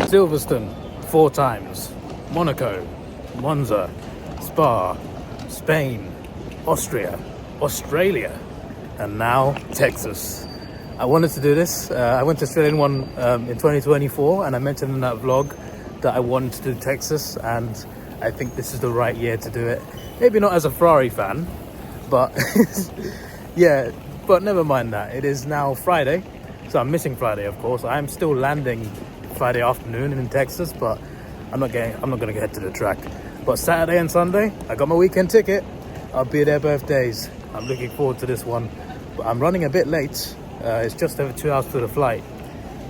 Silverstone 4 times, Monaco, Monza, Spa, Spain, Austria, Australia, and now Texas. I wanted to do this. I went to Australian one in 2024, and I mentioned in that vlog that I wanted to do Texas, and I think this is the right year to do it. Maybe not as a Ferrari fan, but yeah, but never mind that. It is now Friday, so I'm missing Friday, of course. I'm still landing Friday afternoon in Texas, but I'm not gonna get to the track. But Saturday and Sunday, I got my weekend ticket. I'll be there both days. I'm looking forward to this one, but I'm running a bit late. It's just over 2 hours to the flight,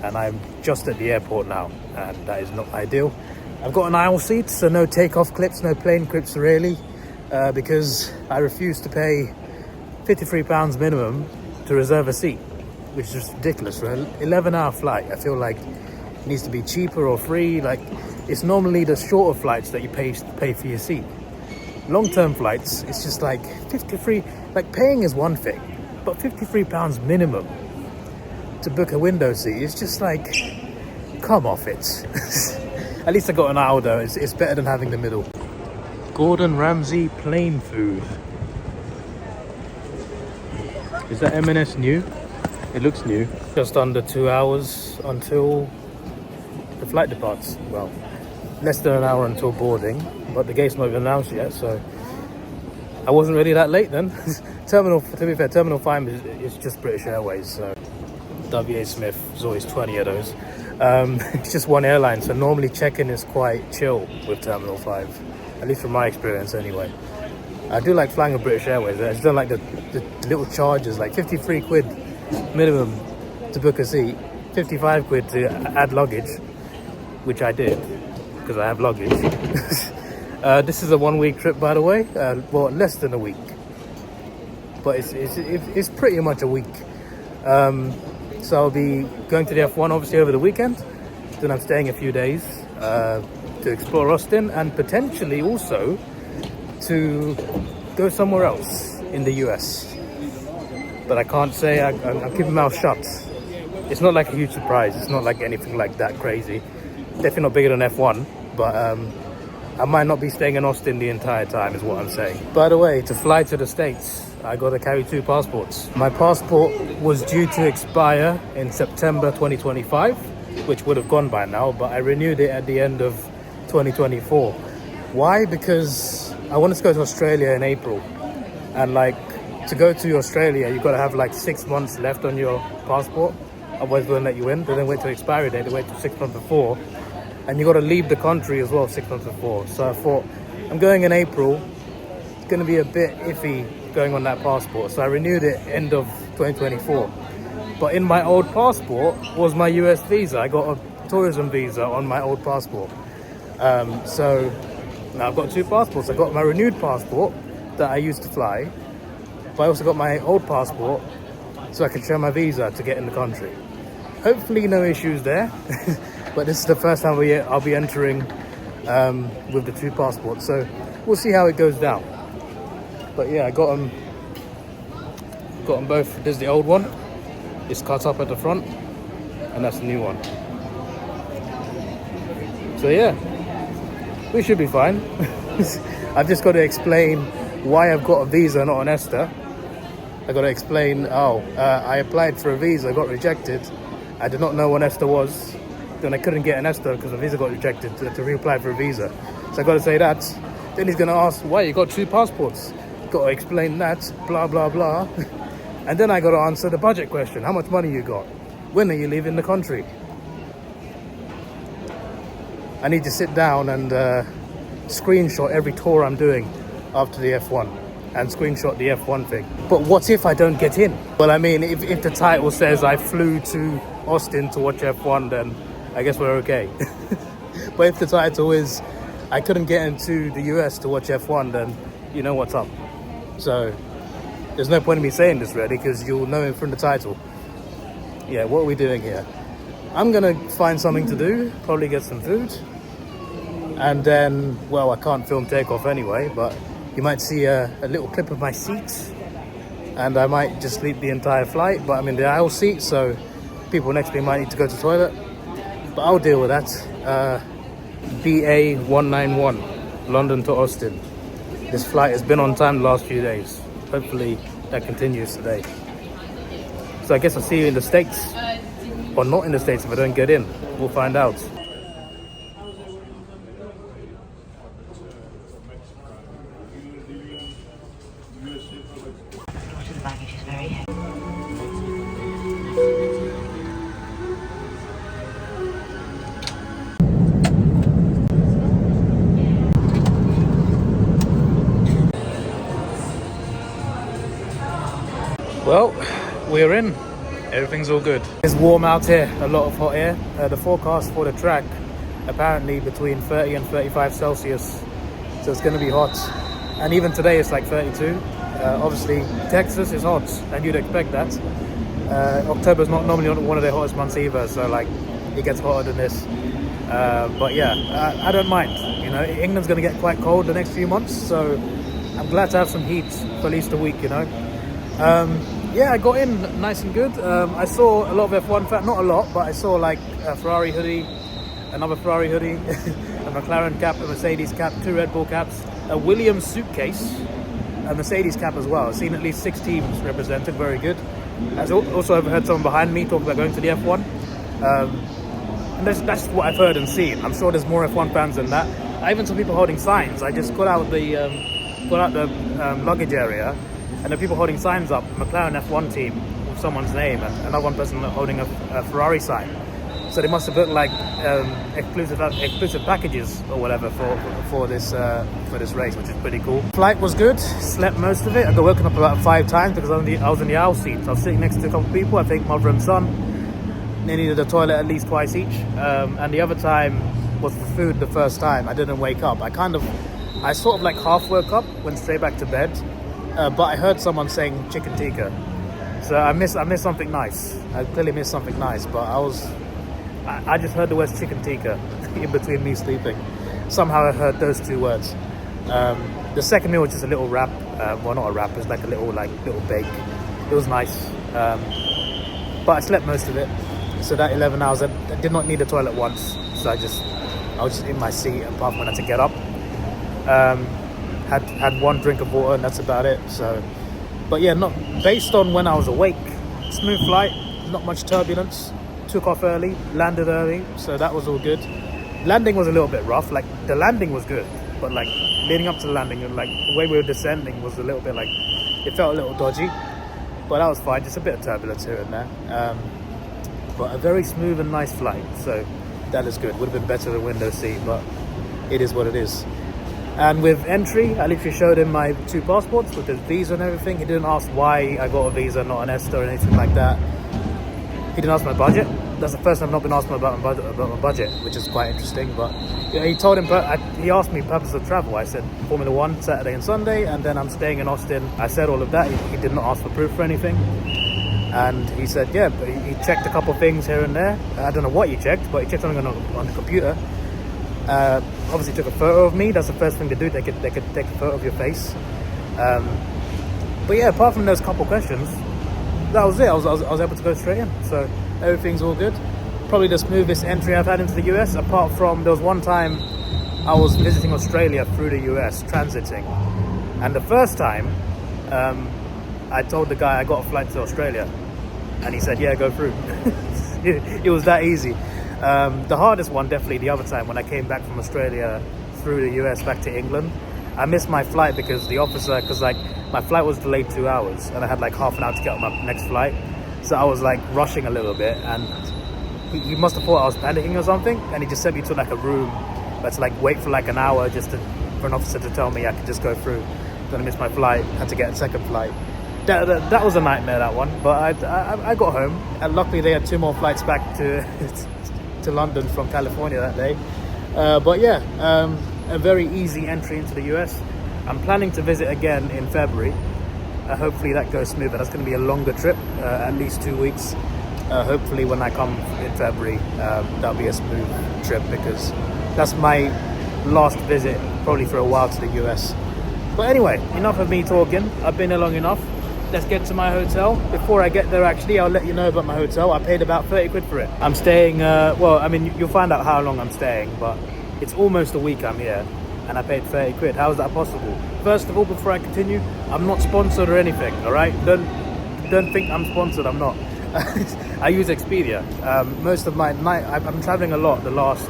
and I'm just at the airport now, and that is not ideal. I've got an aisle seat, so no takeoff clips, no plane clips really, because I refuse to pay £53 minimum to reserve a seat, which is just ridiculous for an 11-hour flight. I feel like it needs to be cheaper or free. Like, it's normally the shorter flights that you pay for your seat. Long-term flights, it's just like 53, like paying is one thing, but £53 minimum to book a window seat, it's just like, come off it. At least I got an aisle though. It's better than having the middle. Gordon Ramsay plain food. Is that M&S new? It looks new. Just under 2 hours until the flight departs. Well, less than an hour until boarding, but the gate's not even announced yet, so I wasn't really that late then. To be fair, Terminal 5 is just British Airways, so WA Smith is always 20 of those. It's just one airline, so normally check-in is quite chill with Terminal 5, at least from my experience anyway. I do like flying with British Airways. I just don't like the little charges, like 53 quid minimum to book a seat, 55 quid to add luggage, which I did because I have luggage. This is a 1-week trip, by the way. Well, less than a week, but it's pretty much a week. So I'll be going to the F1 obviously over the weekend. Then I'm staying a few days to explore Austin, and potentially also to go somewhere else in the US. But I can't say. I'm keeping my mouth shut. It's not like a huge surprise. It's not like anything like that crazy. Definitely not bigger than F1, but I might not be staying in Austin the entire time is what I'm saying. By the way, to fly to the States, I got to carry 2 passports. My passport was due to expire in September 2025, which would have gone by now, but I renewed it at the end of 2024. Why? Because I wanted to go to Australia in April, and like, to go to Australia, you've got to have like 6 months left on your passport, otherwise they won't let you in. They don't wait till expiry date, they wait till 6 months before, and you got to leave the country as well 6 months before. So I thought, I'm going in April, it's going to be a bit iffy going on that passport, so I renewed it end of 2024. But in my old passport was my US visa. I got a tourism visa on my old passport. So now I've got 2 passports. I got my renewed passport that I used to fly, but I also got my old passport so I can show my visa to get in the country. Hopefully no issues there. But this is the first time I'll be entering with the 2 passports, so we'll see how it goes down. But yeah, I got them both. There's the old one, it's cut up at the front, and that's the new one. So yeah, we should be fine. I've just got to explain why I've got a visa, not an ESTA. I got to explain, I applied for a visa, got rejected. I did not know what ESTA was. Then I couldn't get an ESTA because the visa got rejected to reapply for a visa. So I got to say that. Then he's going to ask, why you got 2 passports? Got to explain that, blah, blah, blah. And then I got to answer the budget question. How much money you got? When are you leaving the country? I need to sit down and screenshot every tour I'm doing after the F1 and screenshot the F1 thing. But what if I don't get in? Well, I mean, if the title says I flew to Austin to watch F1, then I guess we're okay. But if the title is I couldn't get into the US to watch F1, then you know what's up. So there's no point in me saying this really, because you'll know it from the title. Yeah, what are we doing here? I'm gonna find something to do, probably get some food, and then, well, I can't film takeoff anyway, but you might see a little clip of my seat, and I might just sleep the entire flight, but I'm in the aisle seat, so people next to me might need to go to the toilet. but I'll deal with that. BA 191, London to Austin. This flight has been on time the last few days. Hopefully that continues today. So I guess I'll see you in the States, or not in the States if I don't get in. We'll find out. Well, we're in. Everything's all good. It's warm out here, a lot of hot air. The forecast for the track, apparently between 30 and 35 Celsius. So it's gonna be hot. And even today it's like 32. Obviously Texas is hot, and you'd expect that. October's not normally one of the hottest months either, so like it gets hotter than this. But yeah, I don't mind. You know, England's gonna get quite cold the next few months, so I'm glad to have some heat for at least a week, you know. Yeah, I got in nice and good. I saw a lot of F1 fans, not a lot, but I saw like a Ferrari hoodie, another Ferrari hoodie, a McLaren cap, a Mercedes cap, 2 Red Bull caps, a Williams suitcase, a Mercedes cap as well. I've seen at least 6 teams represented, very good. I've also overheard someone behind me talk about going to the F1. And that's what I've heard and seen. I'm sure there's more F1 fans than that. I even saw people holding signs. I just got out the luggage area, and there are people holding signs up, McLaren F1 team with someone's name, and another one person holding a Ferrari sign. So they must have put like exclusive packages or whatever for this race, which is pretty cool. Flight was good. Slept most of it. I got woken up about 5 times because I was in the aisle seat. I was sitting next to a couple of people. I think mother and son. They needed the toilet at least twice each. And the other time was for food. The first time I didn't wake up. I sort of like half woke up, went straight back to bed. But I heard someone saying chicken tikka, so I missed something nice. I clearly missed something nice, but I just heard the words chicken tikka in between me sleeping. Somehow I heard those 2 words. The second meal was just a little wrap. Well, not a wrap. It was like a little bake. It was nice, but I slept most of it. So that 11 hours, I did not need the toilet once. So I was just in my seat apart from when I had to get up. Had 1 drink of water, and that's about it. So, but yeah, not based on when I was awake. Smooth flight, not much turbulence. Took off early, landed early, so that was all good. Landing was a little bit rough. Like the landing was good, but like leading up to the landing, and like the way we were descending was a little bit like it felt a little dodgy. But that was fine. Just a bit of turbulence here and there. But a very smooth and nice flight, so that is good. Would have been better than window seat, but it is what it is. And with entry, I literally showed him my 2 passports with his visa and everything. He didn't ask why I got a visa, not an ESTA or anything like that. He didn't ask my budget. That's the first time I've not been asked about my budget, which is quite interesting. But yeah, he asked me purpose of travel. I said Formula 1, Saturday and Sunday, and then I'm staying in Austin. I said all of that. He did not ask for proof for anything. And he said, yeah, but he checked a couple of things here and there. I don't know what he checked, but he checked something on the computer. Obviously took a photo of me. That's the first thing to do. They could take a photo of your face. But yeah, apart from those couple questions, that was it. I was able to go straight in. So everything's all good. Probably the smoothest entry I've had into the US, apart from there was one time I was visiting Australia through the US, transiting. And the first time, I told the guy I got a flight to Australia. And he said, yeah, go through. It was that easy. The hardest one, definitely the other time when I came back from Australia through the US back to England. I missed my flight because my flight was delayed 2 hours and I had like half an hour to get on my next flight. So I was like rushing a little bit, and he must have thought I was panicking or something, and he just sent me to like a room that's like wait for like an hour for an officer to tell me I could just go through. Then I missed my flight, had to get a second flight. That was a nightmare, that one, but I got home, and luckily they had 2 more flights back to London from California that day. But yeah, a very easy entry into the US. I'm planning to visit again in February. Hopefully that goes smooth, but that's going to be a longer trip, at least 2 weeks. Hopefully when I come in February, that'll be a smooth trip, because that's my last visit probably for a while to the US. But anyway, enough of me talking. I've been here long enough. let's get to my hotel. Before I get there, actually, I'll let you know about my hotel. I paid about 30 quid for it. I'm staying, well, I mean, you'll find out how long I'm staying, but it's almost a week I'm here, and I paid 30 quid. How is that possible? First of all, before I continue, I'm not sponsored or anything, all right? Don't think I'm sponsored, I'm not. I use Expedia. Most of my night, I'm traveling a lot the last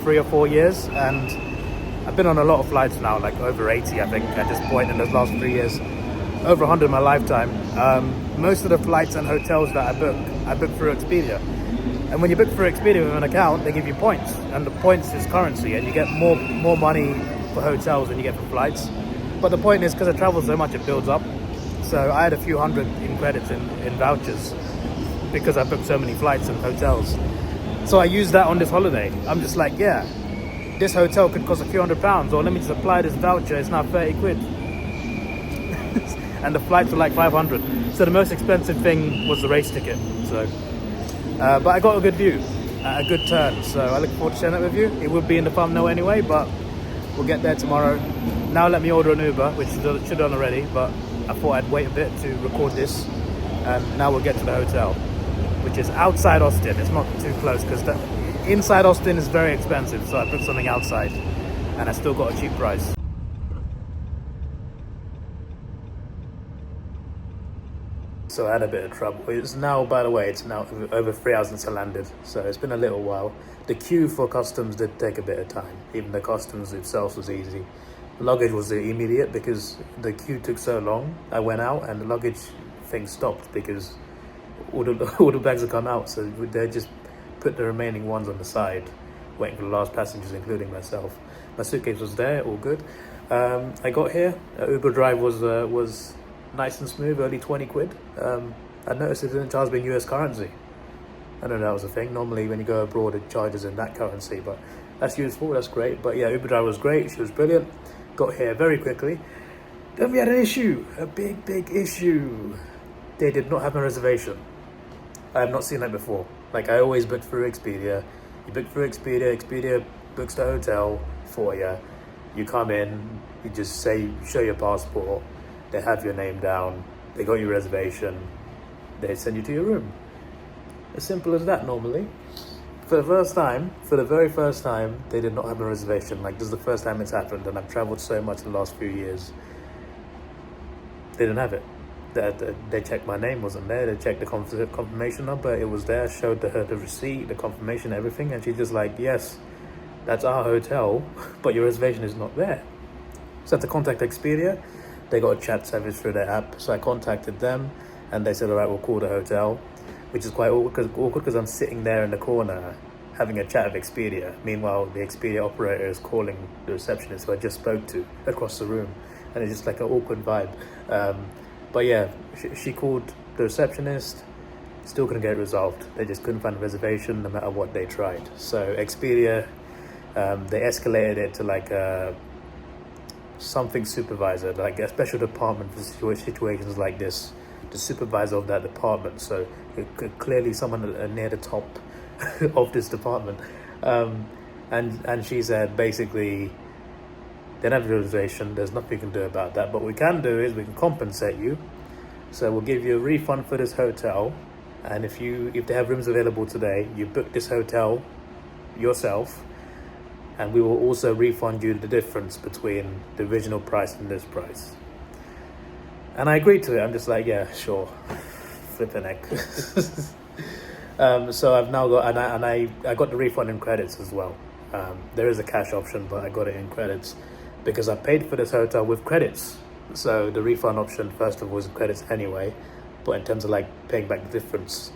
3 or 4 years, and I've been on a lot of flights now, like over 80, I think, at this point in those last 3 years. Over 100 in my lifetime. Most of the flights and hotels that I book through Expedia. And when you book through Expedia with an account, they give you points, and the points is currency, and you get more money for hotels than you get for flights. But the point is, because I travel so much, it builds up. So I had a few hundred in credits in vouchers because I booked so many flights and hotels. So I used that on this holiday. I'm just like, yeah, this hotel could cost a few £100, or let me just apply this voucher, it's now 30 quid. And the flights were like 500. So the most expensive thing was the race ticket. So, but I got a good view, a good turn. So I look forward to sharing that with you. It would be in the thumbnail anyway, but we'll get there tomorrow. Now let me order an Uber, which should have done already, but I thought I'd wait a bit to record this. And now we'll get to the hotel, which is outside Austin. It's not too close, because inside Austin is very expensive. So I put something outside, and I still got a cheap price. So I had a bit of trouble. It's now, by the way, it's now over 3 hours since I landed. So it's been a little while. The queue for customs did take a bit of time. Even the customs itself was easy. Luggage was immediate because the queue took so long. I went out and the luggage thing stopped because all the bags had come out. So they just put the remaining ones on the side, waiting for the last passengers, including myself. My suitcase was there, all good. I got here. Uber drive was nice and smooth, only 20 quid. I noticed it didn't charge me in US currency. I don't know, that was a thing. Normally when you go abroad it charges in that currency, but that's useful, that's great. But yeah, Uber driver was great, she was brilliant. Got here very quickly. Then we had an issue, a big issue. They did not have a reservation. I have not seen that before. Like, I always book through Expedia. You book through Expedia, Expedia books the hotel for you. You come in, you just say, show your passport, they have your name down, they got your reservation, they send you to your room. As simple as that normally. For the very first time, they did not have a reservation. Like, this is the first time it's happened, and I've traveled so much in the last few years. They didn't have it. They checked my name wasn't there, they checked the confirmation number, it was there, showed her the receipt, the confirmation, everything, and she's just like, yes, that's our hotel, but your reservation is not there. So I had to contact Expedia. They got a chat service through their app, so I contacted them, and they said, all right, we'll call the hotel, which is quite awkward because I'm sitting there in the corner having a chat with Expedia. Meanwhile, the Expedia operator is calling the receptionist who I just spoke to across the room, and it's just like an awkward vibe. But yeah, she called the receptionist, still couldn't get it resolved. They just couldn't find a reservation no matter what they tried. So Expedia, they escalated it to like something supervisor, like a special department for situations like this, the supervisor of that department. So clearly someone near the top of this department. And she said basically, they don't have a reservation, there's nothing we can do about that. But what we can do is we can compensate you. So we'll give you a refund for this hotel. And if they have rooms available today, you book this hotel yourself, and we will also refund you the difference between the original price and this price. And I agreed to it. I'm just like, yeah, sure. Flipping heck. So I've now got, and I got the refund in credits as well. There is a cash option, but I got it in credits because I paid for this hotel with credits. So the refund option, first of all, was credits anyway. But in terms of like paying back the difference,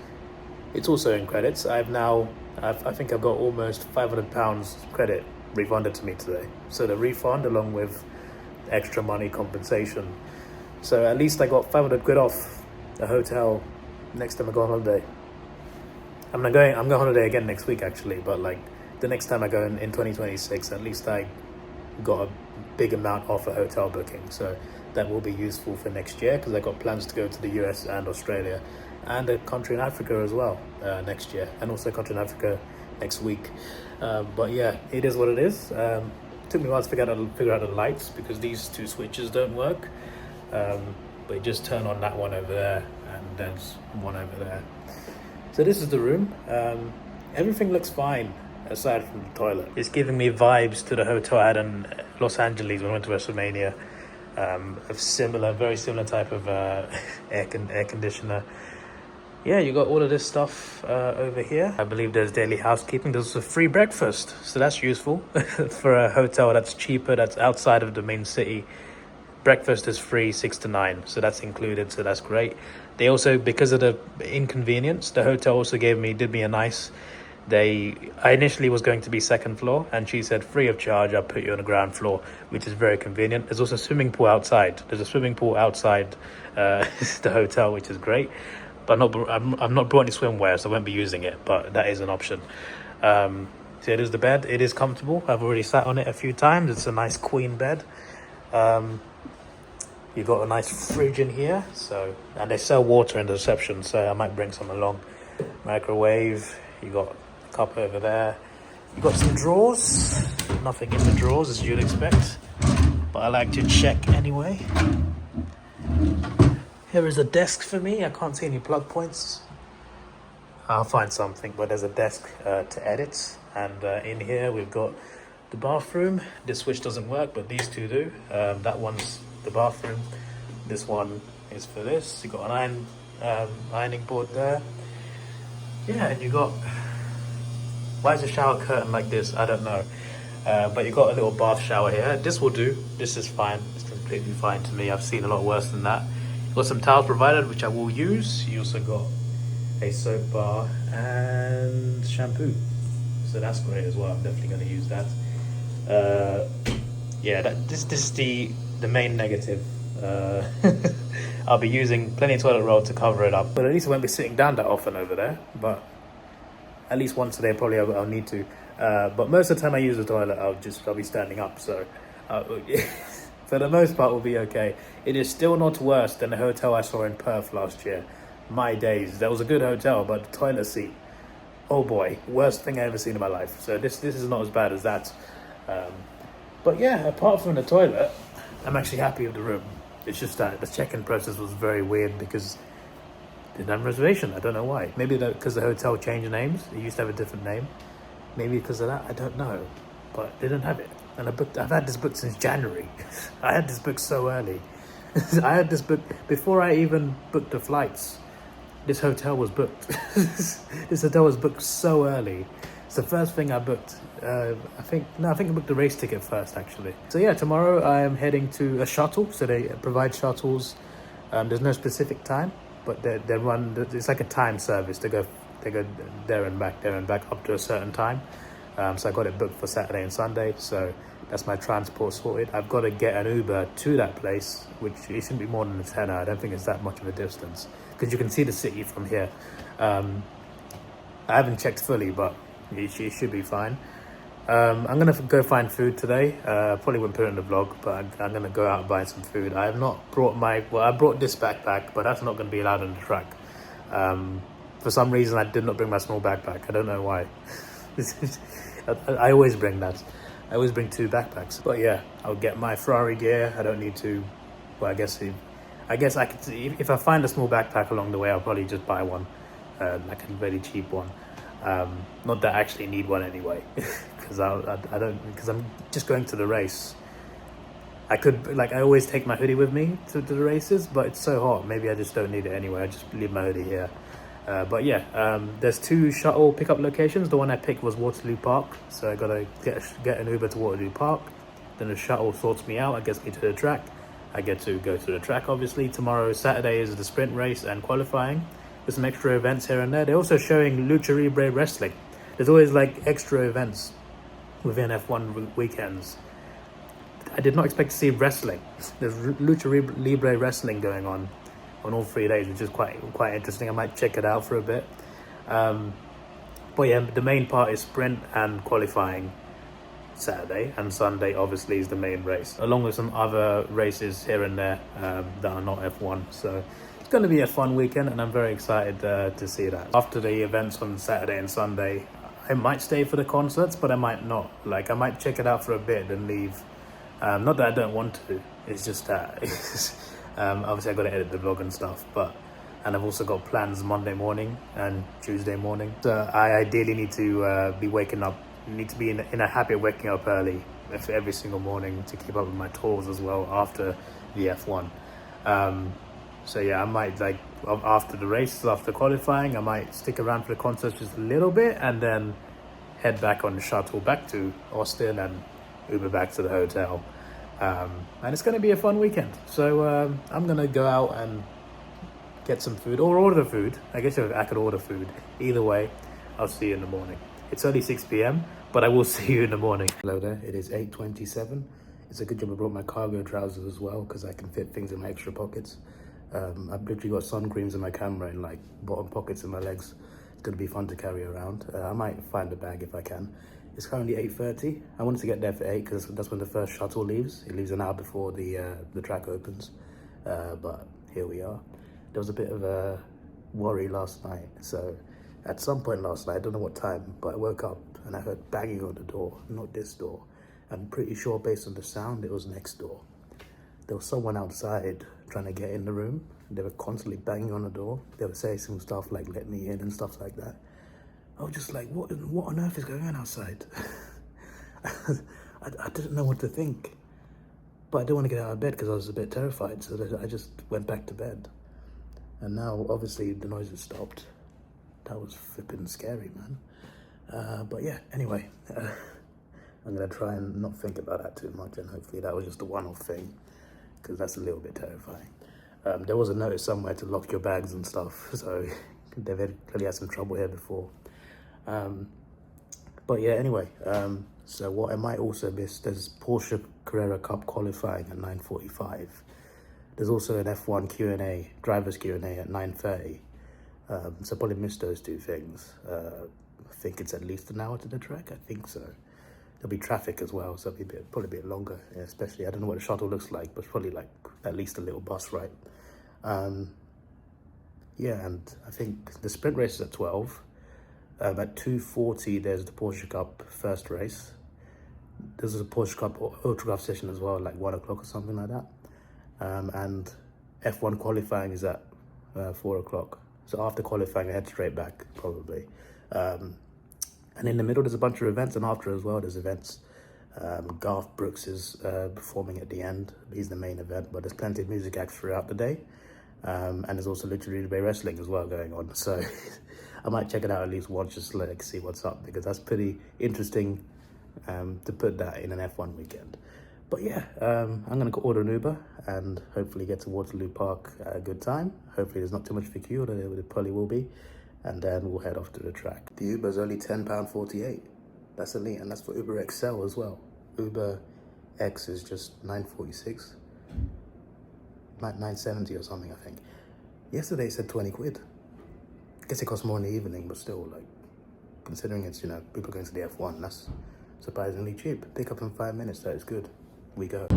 it's also in credits. I think I've got almost £500 credit refunded to me today. So the refund along with extra money compensation. So at least I got 500 quid off a hotel next time I go on holiday. I'm going on holiday again next week actually, but like the next time I go in 2026, at least I got a big amount off a hotel booking. So that will be useful for next year because I got plans to go to the US and Australia and a country in Africa as well next year, and also a country in Africa next week. But yeah, it is what it is. Took me a while to figure out the lights because these two switches don't work. but you just turn on that one over there, and there's one over there. So this is the room. Everything looks fine aside from the toilet. It's giving me vibes to the hotel I had in Los Angeles when I went to WrestleMania. Very similar type of air conditioner. Yeah, you got all of this stuff over here. I believe there's daily housekeeping. There's a free breakfast, so that's useful for a hotel that's cheaper, that's outside of the main city. Breakfast is free 6 to 9, so that's included, so that's great. They also, because of the inconvenience, the hotel also did me a nice. I initially was going to be second floor, and she said free of charge, I'll put you on the ground floor, which is very convenient. There's also a swimming pool outside. There's a swimming pool outside the hotel, which is great. But I'm not brought any swimwear, so I won't be using it, but that is an option. So it is the bed. It is comfortable. I've already sat on it a few times. It's a nice queen bed. You've got a nice fridge in here, and they sell water in the reception, so I might bring some along. Microwave. You got a cup over there. You got some drawers. Nothing in the drawers as you'd expect, but I like to check anyway. Here is a desk for me. I can't see any plug points. I'll find something, but there's a desk to edit. And in here we've got the bathroom. This switch doesn't work, but these two do. That one's the bathroom. This one is for this. You got an ironing board there. Yeah, and you got. Why is the shower curtain like this? I don't know. But you got a little bath shower here. This will do. This is fine. It's completely fine to me. I've seen a lot worse than that. Got some towels provided, which I will use. You also got a soap bar and shampoo, so that's great as well. I'm definitely going to use that. Yeah, this is the main negative. I'll be using plenty of toilet roll to cover it up, but at least I won't be sitting down that often over there. But at least once a day, probably I'll need to. But most of the time I use the toilet, I'll be standing up. So. For the most part, will be okay. It is still not worse than the hotel I saw in Perth last year. My days. That was a good hotel, but the toilet seat, oh boy, worst thing I ever seen in my life. So this is not as bad as that. But yeah, apart from the toilet, I'm actually happy with the room. It's just that the check-in process was very weird because they didn't have a reservation. I don't know why. Maybe because the hotel changed names. It used to have a different name. Maybe because of that. I don't know. But they didn't have it. And I've had this book since January. I had this book so early. I had this book before I even booked the flights. This hotel was booked. This hotel was booked so early. It's the first thing I booked. I think I booked the race ticket first, actually. So yeah, tomorrow I am heading to a shuttle. So they provide shuttles. There's no specific time, but they run. It's like a time service. They go there and back up to a certain time. So I got it booked for Saturday and Sunday, so that's my transport sorted. I've got to get an Uber to that place, which it shouldn't be more than a tenner. I don't think it's that much of a distance, because you can see the city from here. I haven't checked fully, but it should be fine. I'm going to go find food today. Probably won't put it in the vlog, but I'm going to go out and buy some food. I have not brought I brought this backpack, but that's not going to be allowed on the track. For some reason, I did not bring my small backpack. I don't know why. I always bring that. I always bring 2 backpacks. But yeah, I'll get my Ferrari gear. I don't need to. Well, I guess I could. If I find a small backpack along the way, I'll probably just buy one, like a very cheap one. Not that I actually need one anyway, because I don't. Because I'm just going to the race. I could, I always take my hoodie with me to the races, but it's so hot. Maybe I just don't need it anyway. I just leave my hoodie here. But yeah, there's 2 shuttle pickup locations. The one I picked was Waterloo Park, so I gotta get an Uber to Waterloo Park. Then the shuttle sorts me out, it gets me to the track. I get to go to the track, obviously. Tomorrow, Saturday, is the sprint race and qualifying. There's some extra events here and there. They're also showing Lucha Libre Wrestling. There's always extra events within F1 weekends. I did not expect to see wrestling. There's Lucha Libre Wrestling going on all 3 days, which is quite interesting. I might check it out for a bit. But yeah, the main part is sprint and qualifying Saturday, and Sunday obviously is the main race, along with some other races here and there that are not F1. So it's going to be a fun weekend, and I'm very excited to see that. After the events on Saturday and Sunday, I might stay for the concerts, but I might not. I might check it out for a bit and leave. Not that I don't want to, it's just that Obviously I got to edit the vlog and stuff, and I've also got plans Monday morning and Tuesday morning. So I ideally need to be waking up, need to be in a habit of waking up early every single morning to keep up with my tours as well after the F1. So yeah, I might, like, after the race, after qualifying, I might stick around for the concert just a little bit and then head back on the shuttle back to Austin and Uber back to the hotel. And it's going to be a fun weekend. So I'm going to go out and get some food or order food. I guess I could order food. Either way, I'll see you in the morning. It's only 6 p.m, but I will see you in the morning. Hello there, it is 8:27. It's a good job I brought my cargo trousers as well because I can fit things in my extra pockets. I've literally got sun creams in my camera and like bottom pockets in my legs. It's going to be fun to carry around. I might find a bag if I can. It's currently 8:30. I wanted to get there for 8 because that's when the first shuttle leaves. It leaves an hour before the track opens. But here we are. There was a bit of a worry last night. So at some point last night, I don't know what time, but I woke up and I heard banging on the door, not this door. I'm pretty sure based on the sound, it was next door. There was someone outside trying to get in the room. They were constantly banging on the door. They were saying some stuff like, let me in and stuff like that. I was just like, what on earth is going on outside? I didn't know what to think. But I didn't want to get out of bed because I was a bit terrified. So I just went back to bed. And now, obviously, the noise has stopped. That was flipping scary, man. But yeah, anyway, I'm going to try and not think about that too much. And hopefully that was just a one-off thing, because that's a little bit terrifying. There was a notice somewhere to lock your bags and stuff. So they've clearly had some trouble here before. But yeah, anyway, so what I might also miss, there's Porsche Carrera Cup qualifying at 9:45. There's also an F1 Q&A, driver's Q&A at 9:30. So probably missed those two things. I think it's at least an hour to the track. I think so. There'll be traffic as well, so it'll be probably a bit longer. Yeah, especially, I don't know what the shuttle looks like, but it's probably like at least a little bus ride. Yeah, and I think the sprint race is at 12. At 2:40, there's the Porsche Cup first race. There's a Porsche Cup autograph session as well, like 1 o'clock or something like that. And F1 qualifying is at 4 o'clock. So after qualifying, I head straight back, probably. And in the middle, there's a bunch of events, and after as well, there's events. Garth Brooks is performing at the end. He's the main event, but there's plenty of music acts throughout the day. And there's also literally wrestling as well going on. So I might check it out at least once, just to like see what's up, because that's pretty interesting to put that in an F1 weekend. But yeah, I'm gonna go order an Uber and hopefully get to Waterloo Park at a good time. Hopefully there's not too much for queue, although there probably will be. And then we'll head off to the track. The Uber's only £10.48. That's elite, and that's for Uber XL as well. Uber X is just £9.46. £9.70 or something, I think. Yesterday it said 20 quid. I guess it costs more in the evening, but still, like, considering it's, you know, people going to the F1, that's surprisingly cheap. Pick up in 5 minutes, that is good. We go.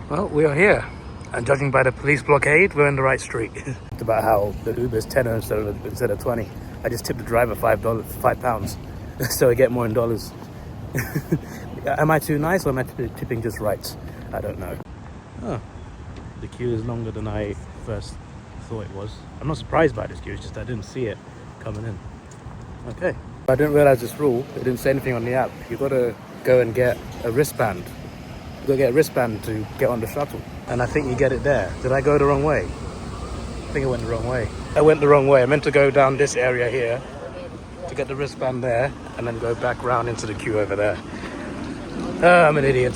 Well, we are here, and judging by the police blockade, we're in the right street. It's about how the Uber's tenner instead of 20. I just tipped the driver £5, so I get more in dollars. Am I too nice, or am I tipping just right? I don't know. Oh, the queue is longer than I first thought it was. I'm not surprised by this queue, it's just I didn't see it coming in. Okay. I didn't realize this rule. It didn't say anything on the app. You gotta go and get a wristband. You gotta get a wristband to get on the shuttle. And I think you get it there. Did I go the wrong way? I think I went the wrong way. I went the wrong way. I meant to go down this area here to get the wristband there and then go back round into the queue over there. I'm an idiot.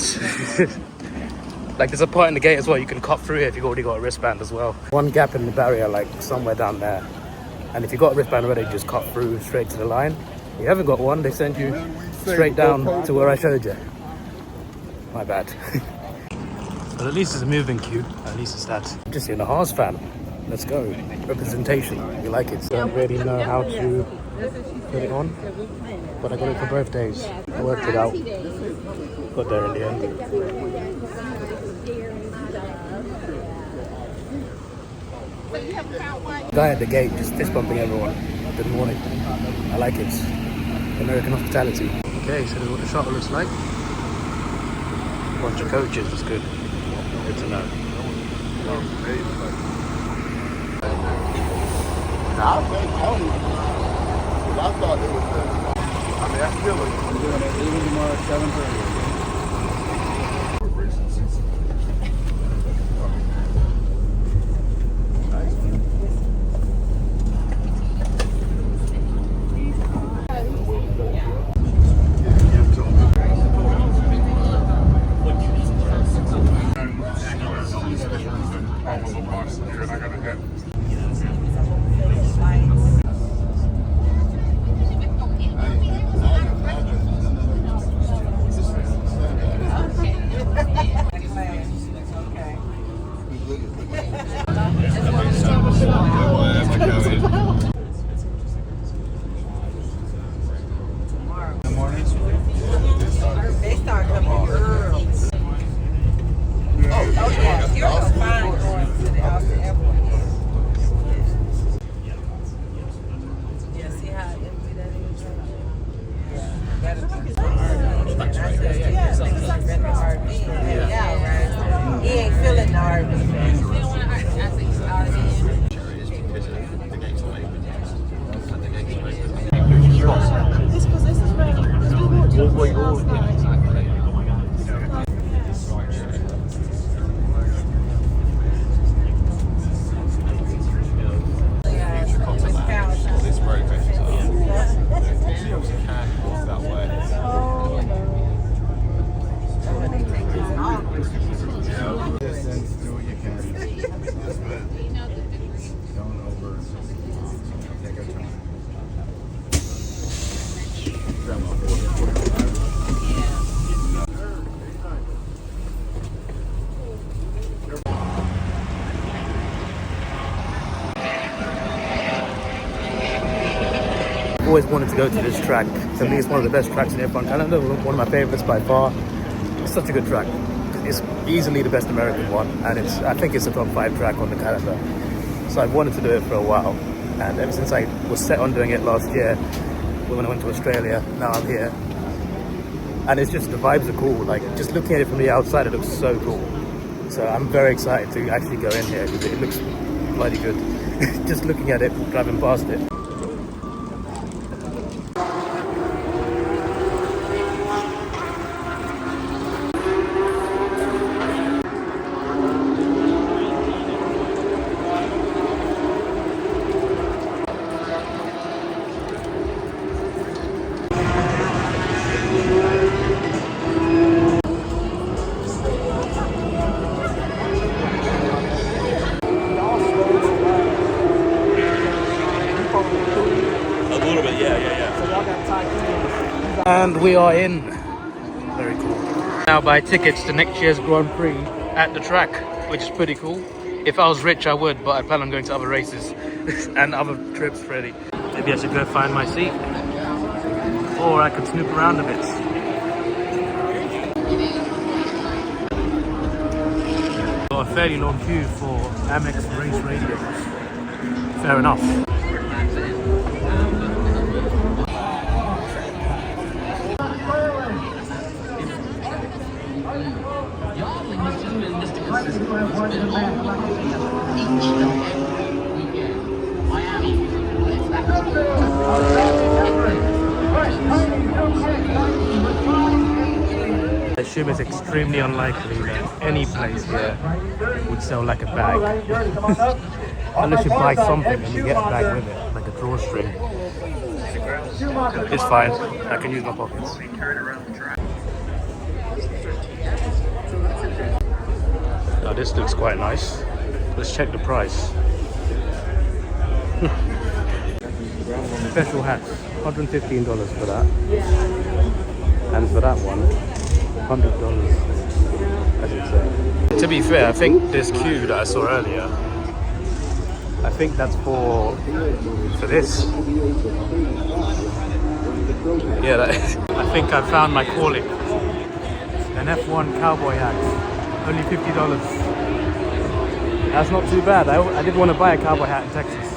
Like, there's a part in the gate as well. You can cut through here if you've already got a wristband as well. One gap in the barrier, like somewhere down there. And if you've got a wristband already, you just cut through straight to the line. If you haven't got one, they send you straight down to where I showed you. My bad. But at least it's a moving cube. At least it's that. Just in a Haas fan. Let's go. Representation. We like it. Don't really know how to put it on, but I got it for both days. I worked it out. Got there in the end. Guy at the gate just fist bumping everyone. Good morning. I like it. American hospitality. Okay, so this is what the shuttle looks like. Bunch of coaches. It's good. Good to know. I thought it was I mean, I feel like I'm doing it even tomorrow at 7:30. Always wanted to go to this track. To me, it's one of the best tracks in F1 Canada. One of my favorites by far. It's such a good track. It's easily the best American one, and I think it's a top 5 track on the calendar. So I've wanted to do it for a while, and ever since I was set on doing it last year, when I went to Australia, now I'm here. And it's just, the vibes are cool. Like, just looking at it from the outside, it looks so cool. So I'm very excited to actually go in here because it looks bloody good. Just looking at it, driving past it. And we are in. Very cool. Now buy tickets to next year's Grand Prix at the track, which is pretty cool. If I was rich, I would, but I plan on going to other races and other trips really. Maybe I should go find my seat, or I could snoop around a bit. Got a fairly long queue for Amex race radios. Fair enough. I assume it's extremely unlikely that any place here would sell like a bag. Unless you buy something and you get a bag with it, like a drawstring. It's fine, I can use my pockets. Now this looks quite nice. Let's check the price. Special hats, $115 for that. And for that one, $100. as you say. To be fair, I think this queue that I saw earlier, I think that's for this. Yeah, that is. I think I found my calling. An F1 cowboy hat, only $50. That's not too bad. I did want to buy a cowboy hat in Texas.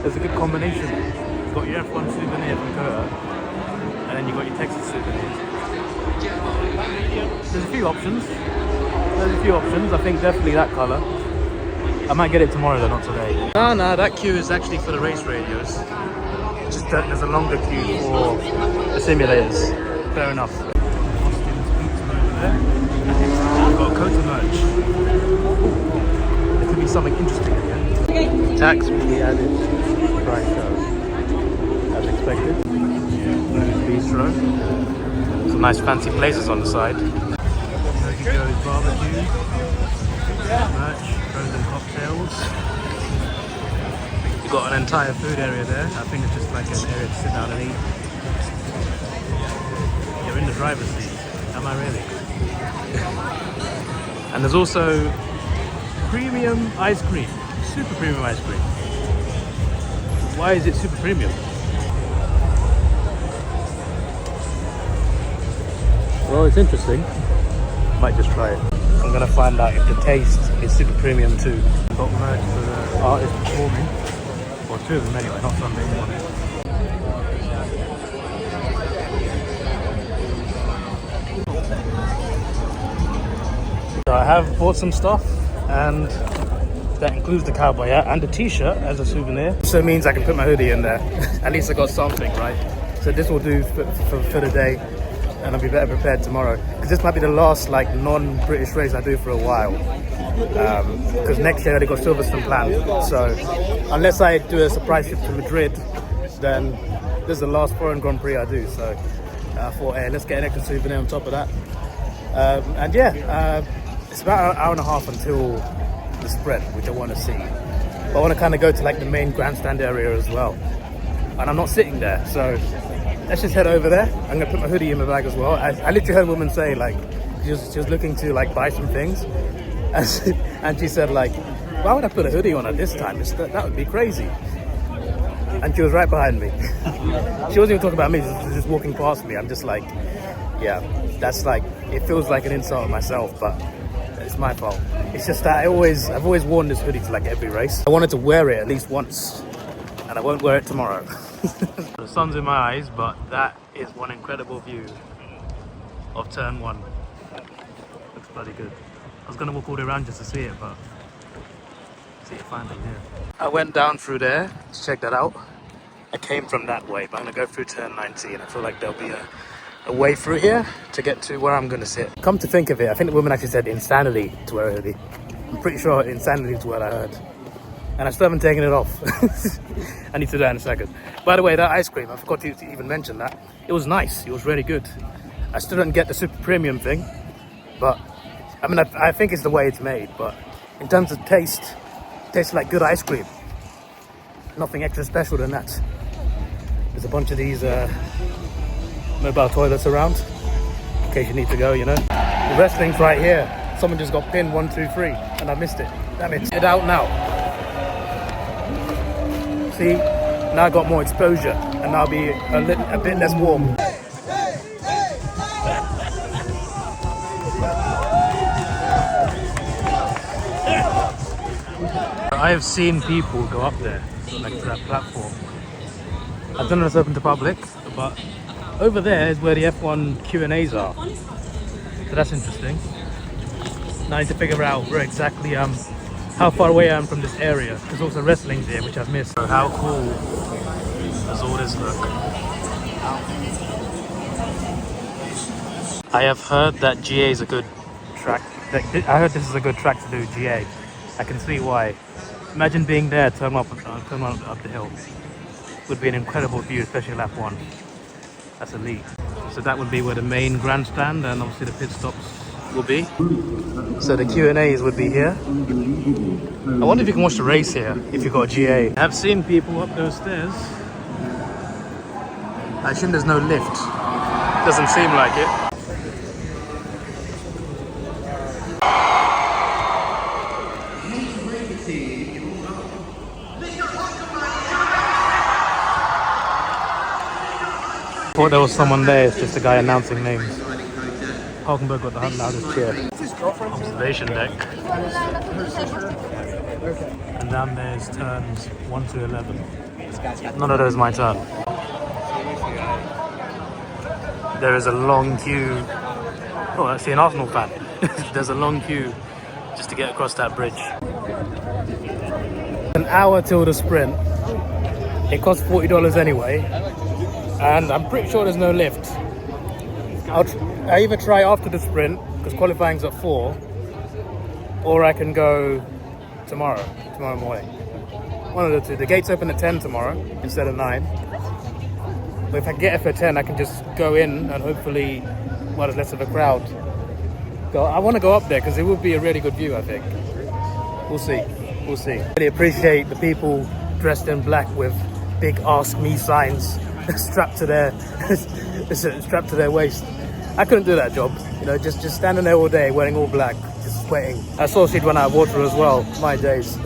There's a good combination. You've got your F1 souvenir from COTA, and then you've got your Texas souvenirs. There's a few options. I think definitely that colour. I might get it tomorrow though, not today. No, that queue is actually for the race radios. Just that there's a longer queue for the simulators. Fair enough. We've got COTA merch. There could be something interesting again. Tax will be added. Right, as expected. Bistro. Some nice fancy places on the side. Goes barbecue. Merch, frozen cocktails. You've got an entire food area there. I think it's just like an area to sit down and eat. You're in the driver's seat. Am I really? And there's also premium ice cream. Super premium ice cream. Why is it super premium? Well, it's interesting. Might just try it. I'm gonna find out if the taste is super premium too. Got merch for the artist performing. Or two of them anyway, not Sunday morning. So I have bought some stuff, and that includes the cowboy hat and the t-shirt as a souvenir. So it means I can put my hoodie in there. At least I got something, right? So this will do for the day, and I'll be better prepared tomorrow. Because this might be the last like non-British race I do for a while. Because next year I got Silverstone planned. So unless I do a surprise trip to Madrid, then this is the last foreign Grand Prix I do. So I thought, hey, let's get an extra souvenir on top of that. And yeah, it's about an hour and a half until the spread, which I want to see. But I want to kind of go to like the main grandstand area as well. And I'm not sitting there, so let's just head over there. I'm gonna put my hoodie in my bag as well. I literally heard a woman say like she was looking to like buy some things, and she said like, why would I put a hoodie on at this time? That would be crazy. And she was right behind me. She wasn't even talking about me. She was just walking past me. I'm just like, yeah, that's like, it feels like an insult to myself, but it's my fault. It's just that I've always worn this hoodie to like every race. I wanted to wear it at least once, and I won't wear it tomorrow. The sun's in my eyes, but that is one incredible view of turn one. Looks bloody good. I was gonna walk all the way around just to see it, but see it finally here. I went down through there to check that out. I came from that way, but I'm gonna go through turn 19. I feel like there'll be a way through here to get to where I'm gonna sit. Come to think of it, I think the woman actually said insanity to wear a hoodie. I'm pretty sure insanity is what I heard. And I still haven't taken it off. I need to do that in a second. By the way, that ice cream, I forgot to even mention that. It was nice, it was really good. I still didn't get the super premium thing, but I mean, I think it's the way it's made, but in terms of taste, it tastes like good ice cream. Nothing extra special than that. There's a bunch of these mobile toilets around, in case you need to go, you know. The wrestling's right here. Someone just got pinned 1, 2, 3, and I missed it. Damn it, get out now. See, now I got more exposure, and I'll be a bit less warm. I have seen people go up there, like to that platform. I don't know if it's open to public, but over there is where the F1 Q&As are. So that's interesting. Now I need to figure out where exactly how far away I am from this area. There's also wrestling here, which I've missed. So how cool does all this look? I have heard that GA is a good track. I heard this is a good track to do GA. I can see why. Imagine being there, turn up the hill. Would be an incredible view, especially lap 1. That's elite. So that would be where the main grandstand and obviously the pit stops will be. So the Q&As would be here. I wonder if you can watch the race here if you've got a GA. I've seen people up those stairs. I assume there's no lift. Doesn't seem like it. Thought there was someone there, it's just a guy announcing names. Hulkenberg got the loudest cheer. Observation deck. And down there's turns 1 to 11. None of those my turn. There is a long queue. Oh, I see an Arsenal fan. There's a long queue just to get across that bridge. An hour till the sprint. It costs $40 anyway. And I'm pretty sure there's no lift. I either try after the sprint, because qualifying's at 4, or I can go tomorrow morning. One of the two. The gates open at 10 tomorrow instead of 9. But if I get F at 10, I can just go in and hopefully, well, there's less of a crowd. I want to go up there because it would be a really good view, I think. We'll see. We'll see. I really appreciate the people dressed in black with big Ask Me signs strapped to their waist. I couldn't do that job, you know, just standing there all day wearing all black, just sweating. I saw she'd run out of water as well. My days.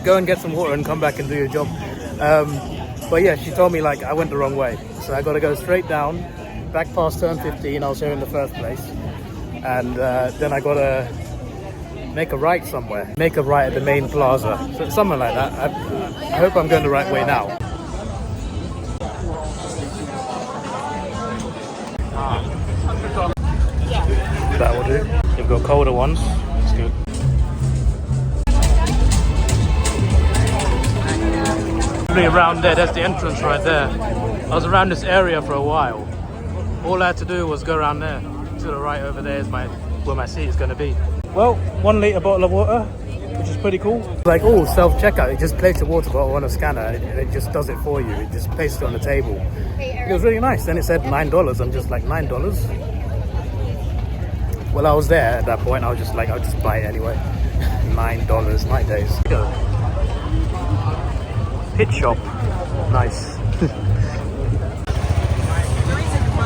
Go and get some water and come back and do your job. But yeah, she told me like I went the wrong way, so I got to go straight down, back past turn 15. I was here in the first place, and then I got to make a right somewhere. Make a right at the main plaza, so something like that. I hope I'm going the right way now. That will do. You've got colder ones. It's good. Around there, that's the entrance right there. I was around this area for a while. All I had to do was go around there. To the right over there is where my seat is going to be. Well, 1 litre bottle of water, which is pretty cool. Like, oh, self-checkout. You just place your water bottle on a scanner and it just does it for you. It just places it on the table. It was really nice. Then it said $9. I'm just like, $9? Well, I was there at that point. I was just like, I'll just buy it anyway. $9, my days. Pit shop. Nice.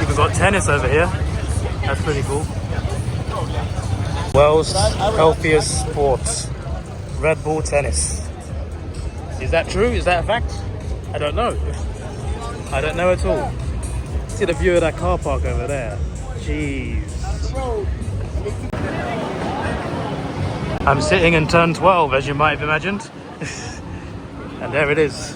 We've got tennis over here. That's pretty cool. World's healthiest sports. Red Bull tennis. Is that true? Is that a fact? I don't know. I don't know at all. See the view of that car park over there. Jeez. I'm sitting in turn 12, as you might have imagined. And there it is.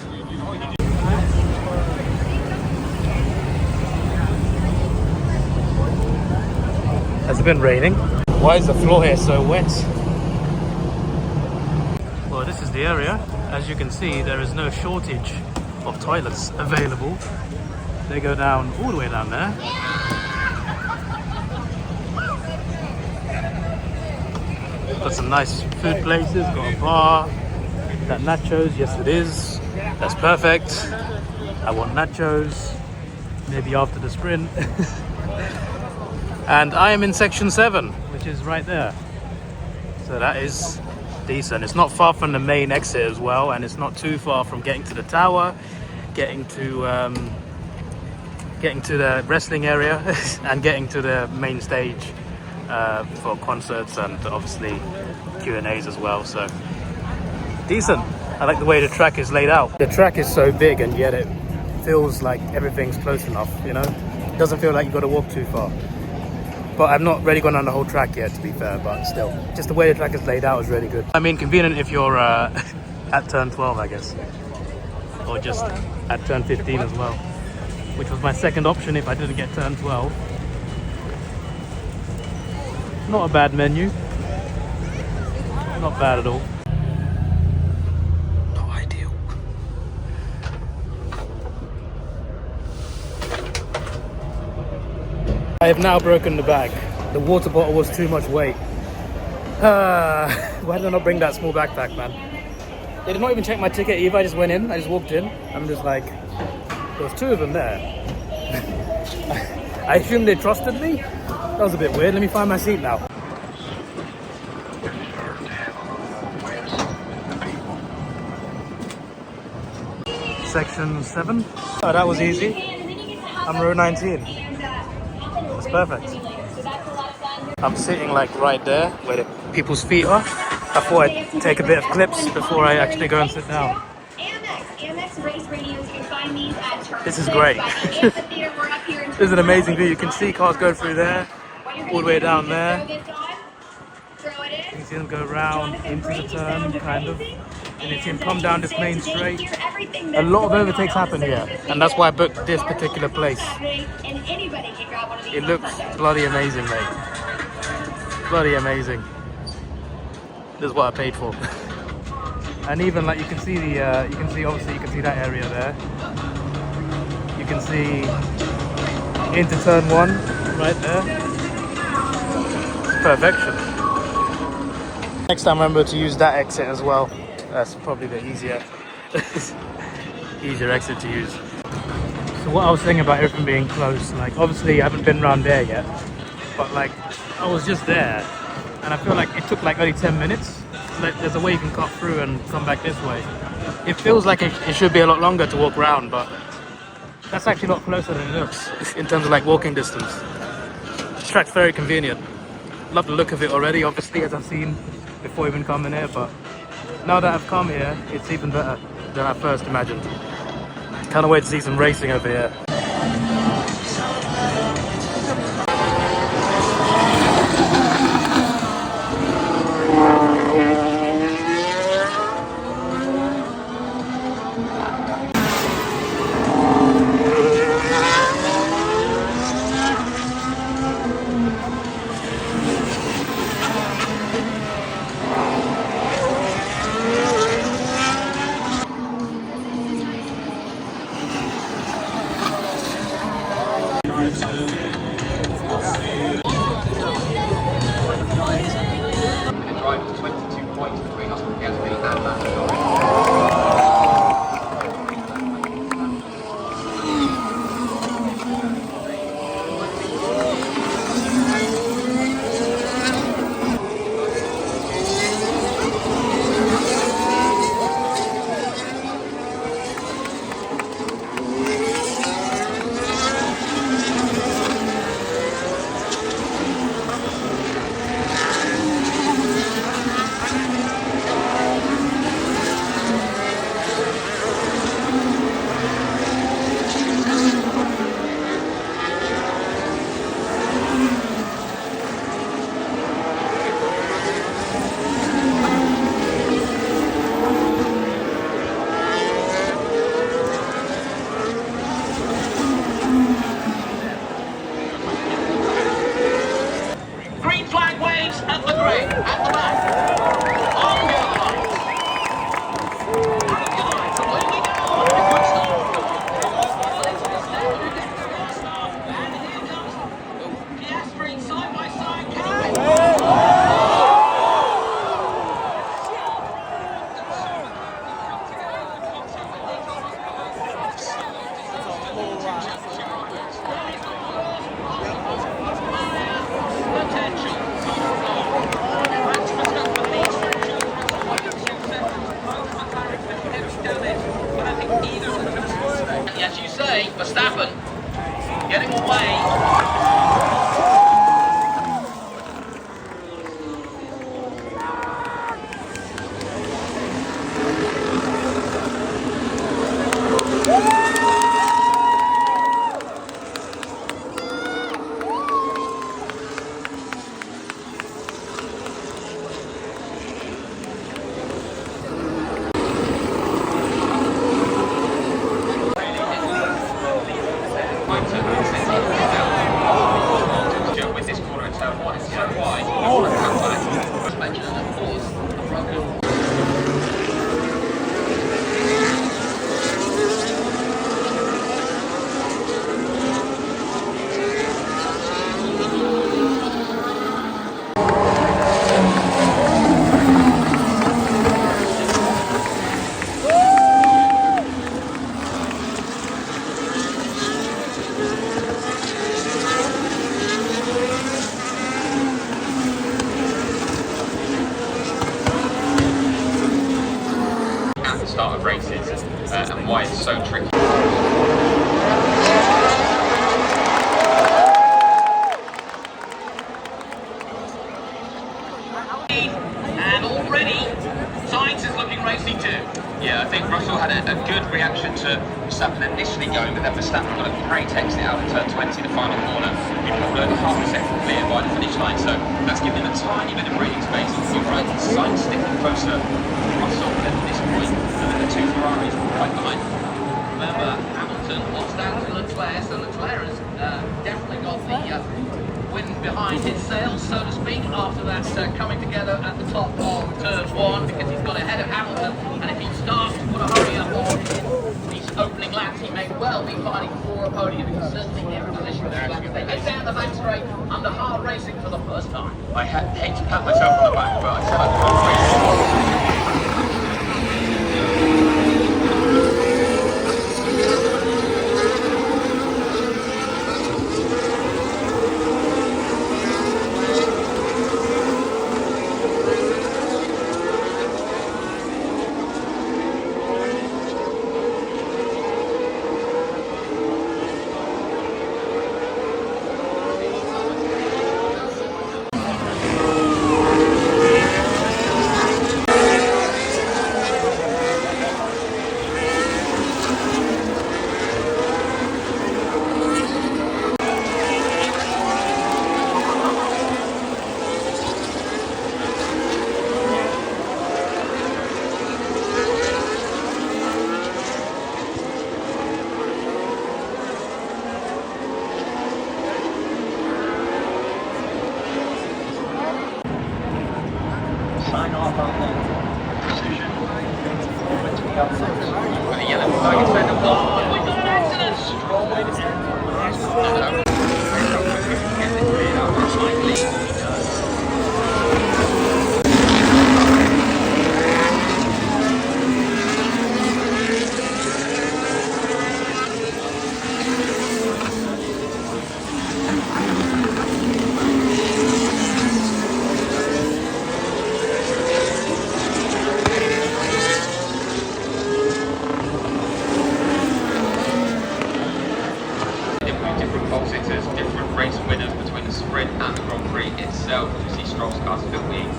Has it been raining? Why is the floor here so wet? Well, this is the area. As you can see, there is no shortage of toilets available. They go down all the way down there. Got some nice food places, got a bar. That nachos, yes it is. That's perfect. I want nachos. Maybe after the sprint. And I am in section 7, which is right there. So that is decent. It's not far from the main exit as well, and it's not too far from getting to the tower, getting to the wrestling area, and getting to the main stage for concerts and obviously Q&As as well. So decent. I like the way the track is laid out. The track is so big and yet it feels like everything's close enough, you know? It doesn't feel like you've got to walk too far. But I've not really gone on the whole track yet, to be fair, but still. Just the way the track is laid out is really good. I mean, convenient if you're at turn 12, I guess. Or just at turn 15 as well. Which was my second option if I didn't get turn 12. Not a bad menu. Not bad at all. Not ideal. I have now broken the bag. The water bottle was too much weight. Why did I not bring that small backpack, man? They did not even check my ticket either. I just went in. I just walked in. I'm just like, there was 2 of them there. I assumed they trusted me. That was a bit weird. Let me find my seat now. Section 7. Oh, that was easy. I'm row 19. That's perfect. I'm sitting like right there where the people's feet are. I thought I'd take a bit of clips before I actually go and sit down. This is great. This is an amazing view. You can see cars going through there, all the way down there. You can see them go around into the turn, kind of. And you see them come down this main straight. A lot of overtakes happen here, and that's why I booked this particular place. It looks bloody amazing, mate. Bloody amazing. This is what I paid for. And even like you can see the, obviously you can see that area there. You can see into turn 1 right there. It's perfection. Next time remember to use that exit as well. That's probably the easier exit to use. So what I was saying about everything being close, like obviously I haven't been around there yet, but like I was just there and I feel like it took like only 10 minutes. Like there's a way you can cut through and come back this way. It feels like it should be a lot longer to walk around, but that's actually a lot closer than it looks in terms of like walking distance. The track's very convenient. Love the look of it already, obviously, as I've seen before even coming here, but now that I've come here, it's even better than I first imagined. Can't wait to see some racing over here. half a second clear by the finish line, so that's giving them a tiny bit of breathing space. You're right, Sainz sticking closer to Russell at this point, and then the two Ferraris right behind. Remember, Hamilton was down to Leclerc, so Leclerc has definitely got the wind behind his sails, so to speak, after that coming together at the top of turn one, because he's got ahead of Hamilton, and if he starts to put a hurry up on these opening laps, he may well be fighting for a podium. He's certainly in position for that. They get down the back straight under hard racing for the first time. I hate to pat myself on the back, but I feel like the whole race. Sign off on the precision. With a yellow flag, it's been a block. We got an accident! Strong way to end. Different race winners between the sprint and the Grand Prix itself. You see Stroll's cars filming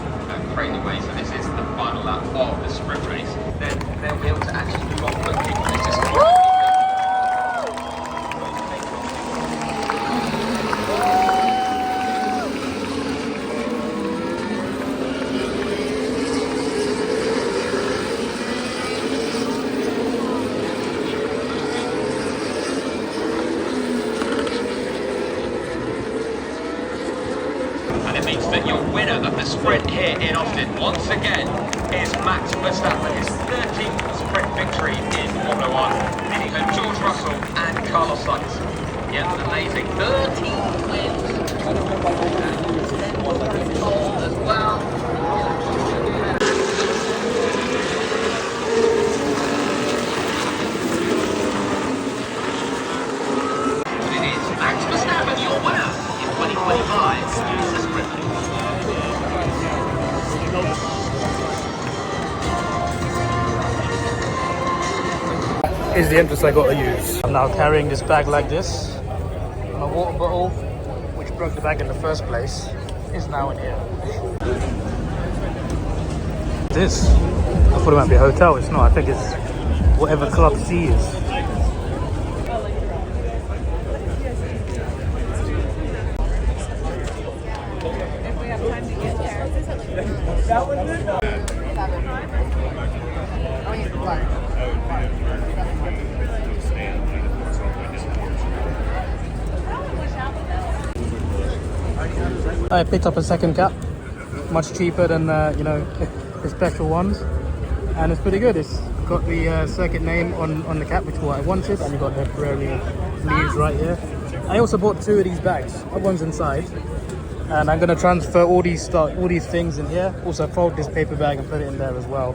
crazy way, so this is the final lap of the sprint race. Then they'll be able to actually move on quickly. And it means that your winner of the sprint here in Austin, once again, is Max Verstappen, his 13th sprint victory in Formula 1, beating George Russell and Carlos Sainz. Yeah, amazing. 13 wins. As well. But it is Max Verstappen, your winner in 2025. Is the entrance I got to use. I'm now carrying this bag like this. My water bottle, which broke the bag in the first place, is now in here. This, I thought it might be a hotel. It's not. I think it's whatever Club C is. I picked up a second cap, much cheaper than you know, the special ones, and it's pretty good. It's got the circuit name on the cap, which is what I wanted, and you got the Ferrari leaves right here. I also bought two of these bags. One's inside, and I'm going to transfer all these things in here. Also fold this paper bag and put it in there as well.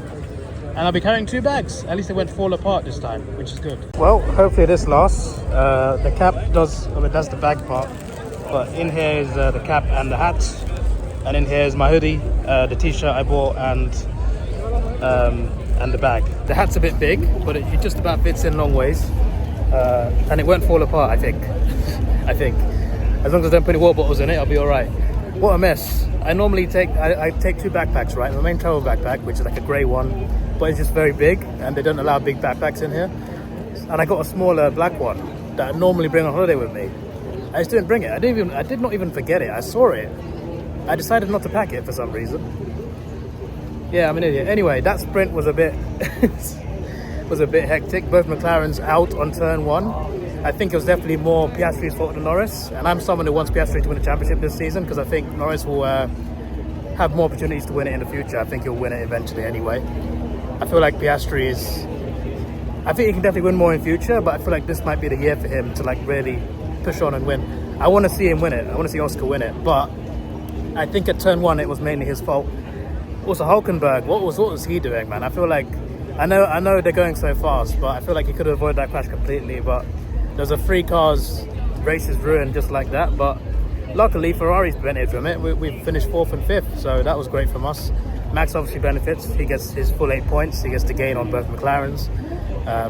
And I'll be carrying two bags. At least they won't fall apart this time, which is good. Well, hopefully this lasts. The cap does, I mean, that's the bag part. But in here is the cap and the hat, and in here is my hoodie, the t-shirt I bought, and the bag. The hat's a bit big, but it just about fits in long ways, and it won't fall apart. I think. I think as long as I don't put any water bottles in it, I'll be all right. What a mess! I normally take I take two backpacks, right? My main travel backpack, which is like a grey one, but it's just very big, and they don't allow big backpacks in here. And I got a smaller black one that I normally bring on holiday with me. I just didn't bring it. I did not even forget it. I saw it. I decided not to pack it for some reason. Yeah, I'm an idiot. Anyway, that sprint was a bit hectic. Both McLarens out on turn 1. I think it was definitely more Piastri's fault than Norris, and I'm someone who wants Piastri to win the championship this season because I think Norris will have more opportunities to win it in the future. I think he'll win it eventually anyway. I feel like Piastri is... I think he can definitely win more in future, but I feel like this might be the year for him to like really push on and win. I want to see him win it. I want to see Oscar win it, but I think at turn 1 it was mainly his fault. Also, Hulkenberg, what was he doing, man? I feel like... I know they're going so fast, but I feel like he could have avoided that crash completely, but there's a 3 cars race is ruined just like that, but luckily Ferrari's benefited from it. We finished 4th and 5th, so that was great from us. Max obviously benefits. He gets his full 8 points. He gets to gain on both McLarens.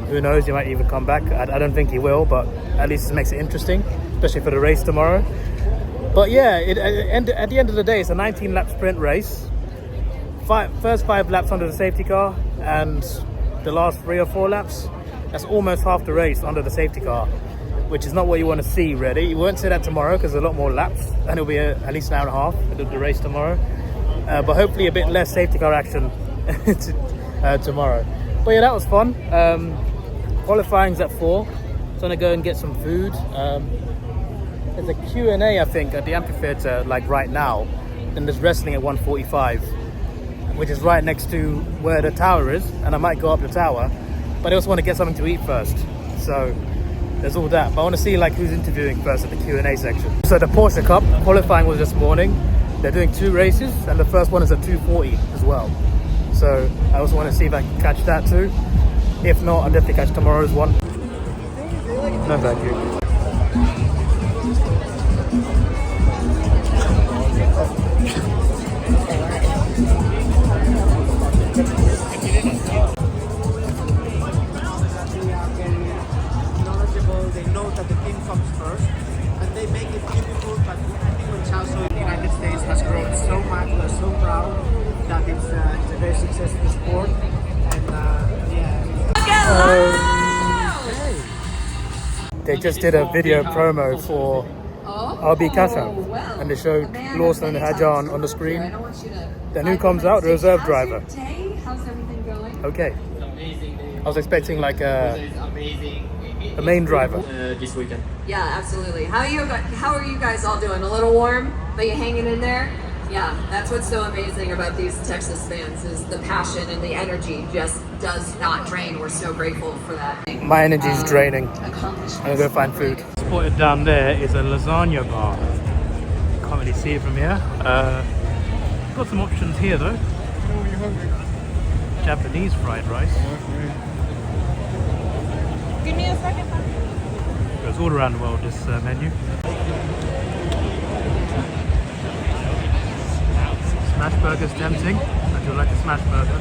Who knows, he might even come back. I don't think he will, but at least it makes it interesting, especially for the race tomorrow. But yeah, at the end of the day, it's a 19-lap sprint race. First 5 laps under the safety car, and the last 3 or 4 laps, that's almost half the race under the safety car, which is not what you want to see, really. You won't see that tomorrow because there's a lot more laps, and it'll be at least an hour and a half for the race tomorrow. But hopefully a bit less safety car action tomorrow. But yeah, that was fun. Qualifying's at 4. So I'm gonna go and get some food. There's a Q&A, I think, at the amphitheater, like right now. And there's wrestling at 1:45, which is right next to where the tower is. And I might go up the tower, but I also want to get something to eat first. So there's all that. But I want to see like who's interviewing first at the Q&A section. So the Porsche Cup qualifying was this morning. They're doing 2 races, and the first one is at 2:40 as well. So I also want to see if I can catch that too. If not, I'll definitely catch tomorrow's one. No, thank you. They know that the team comes first, and they make it difficult. But I think when Chelsea in the United States has grown so much, we're so proud that it's a very successful sport. And They just did a video promo for RB Kasha, and they showed Lawson and Hajan on the screen. Then who comes out? The reserve driver. Okay. I was expecting like a main driver. This weekend. Yeah, absolutely. How are you guys all doing? A little warm, but you hanging in there? Yeah, that's what's so amazing about these Texas fans is the passion and the energy just does not drain. We're so grateful for that. My energy's draining. I'm gonna go find food. Spotted down there is a lasagna bar. Can't really see it from here. Got some options here though. Japanese fried rice. Give me a second. Goes all around the world, this menu. Smash burgers tempting. I do like a smash burger.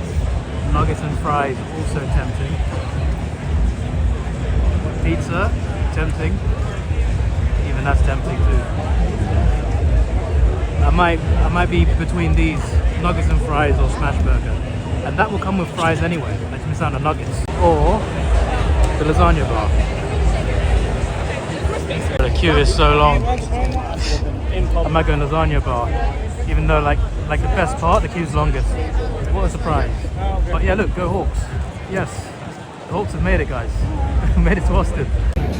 Nuggets and fries also tempting. Pizza, tempting. Even that's tempting too. I might be between these nuggets and fries or smash burger. And that will come with fries anyway. I just miss out on the nuggets. Or the lasagna bar. The queue is so long. I might go lasagna bar, even though like the best part, the queue's longest. What a surprise! But yeah, look, go Hawks! Yes, the Hawks have made it, guys. Made it to Austin.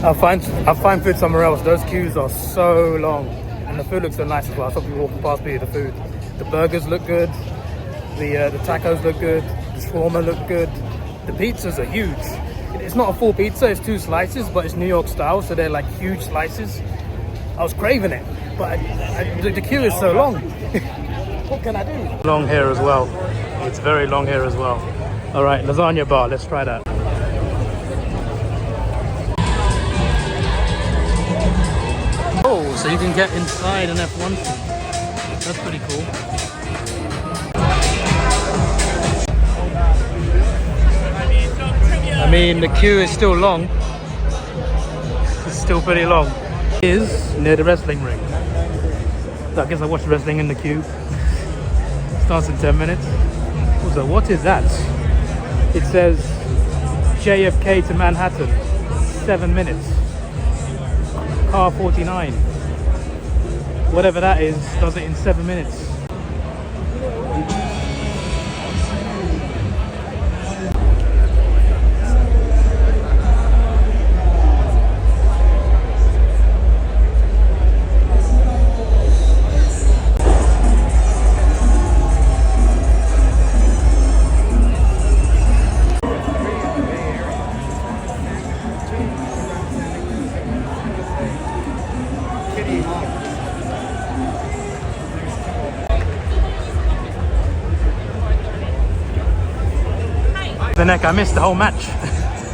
I'll find food somewhere else. Those queues are so long, and the food looks so nice as well. I saw people walking past me with the food. The burgers look good. The tacos look good. The shawarma look good. The pizzas are huge. It's not a full pizza, it's 2 slices, but it's New York style, so they're like huge slices. I was craving it, but the queue is so long. What can I do? Long here as well. It's very long here as well. All right, lasagna bar, let's try that. Oh, so you can get inside an F1 seat. That's pretty cool. I mean, the queue is still long. It's still pretty long. It is near the wrestling ring. So I guess I watched wrestling in the queue. Starts in 10 minutes. Also, what is that? It says JFK to Manhattan, 7 minutes. car 49. Whatever that is, does it in 7 minutes. The neck, I missed the whole match.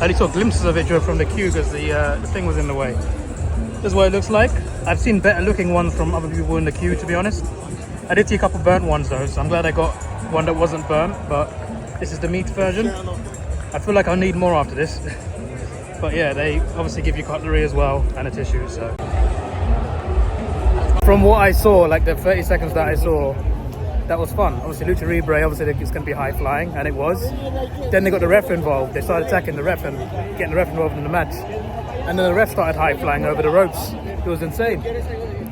I only saw glimpses of it from the queue because the thing was in the way. This is what it looks like. I've seen better looking ones from other people in the queue, to be honest. I did see a couple burnt ones though, so I'm glad I got one that wasn't burnt, but this is the meat version. I feel like I'll need more after this. But yeah, they obviously give you cutlery as well and a tissue, so. From what I saw, like the 30 seconds that I saw, that was fun. Obviously UltraGear, obviously it's going to be high flying, and it was. Then they got the ref involved. They started attacking the ref and getting the ref involved in the match. And then the ref started high flying over the ropes. It was insane.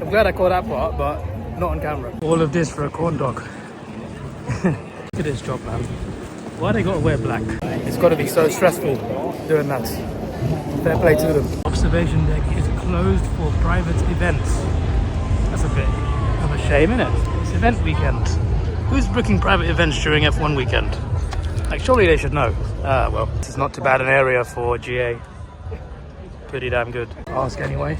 I'm glad I caught that part, but not on camera. All of this for a corn dog. Look at this job, man. Why they got to wear black? It's got to be so stressful doing that. Fair play to them. Observation deck is closed for private events. That's a bit of a shame, isn't it? It's event weekend. Who's booking private events during F1 weekend? Like, surely they should know. Well, it's not too bad an area for GA. Pretty damn good. Ask anyway.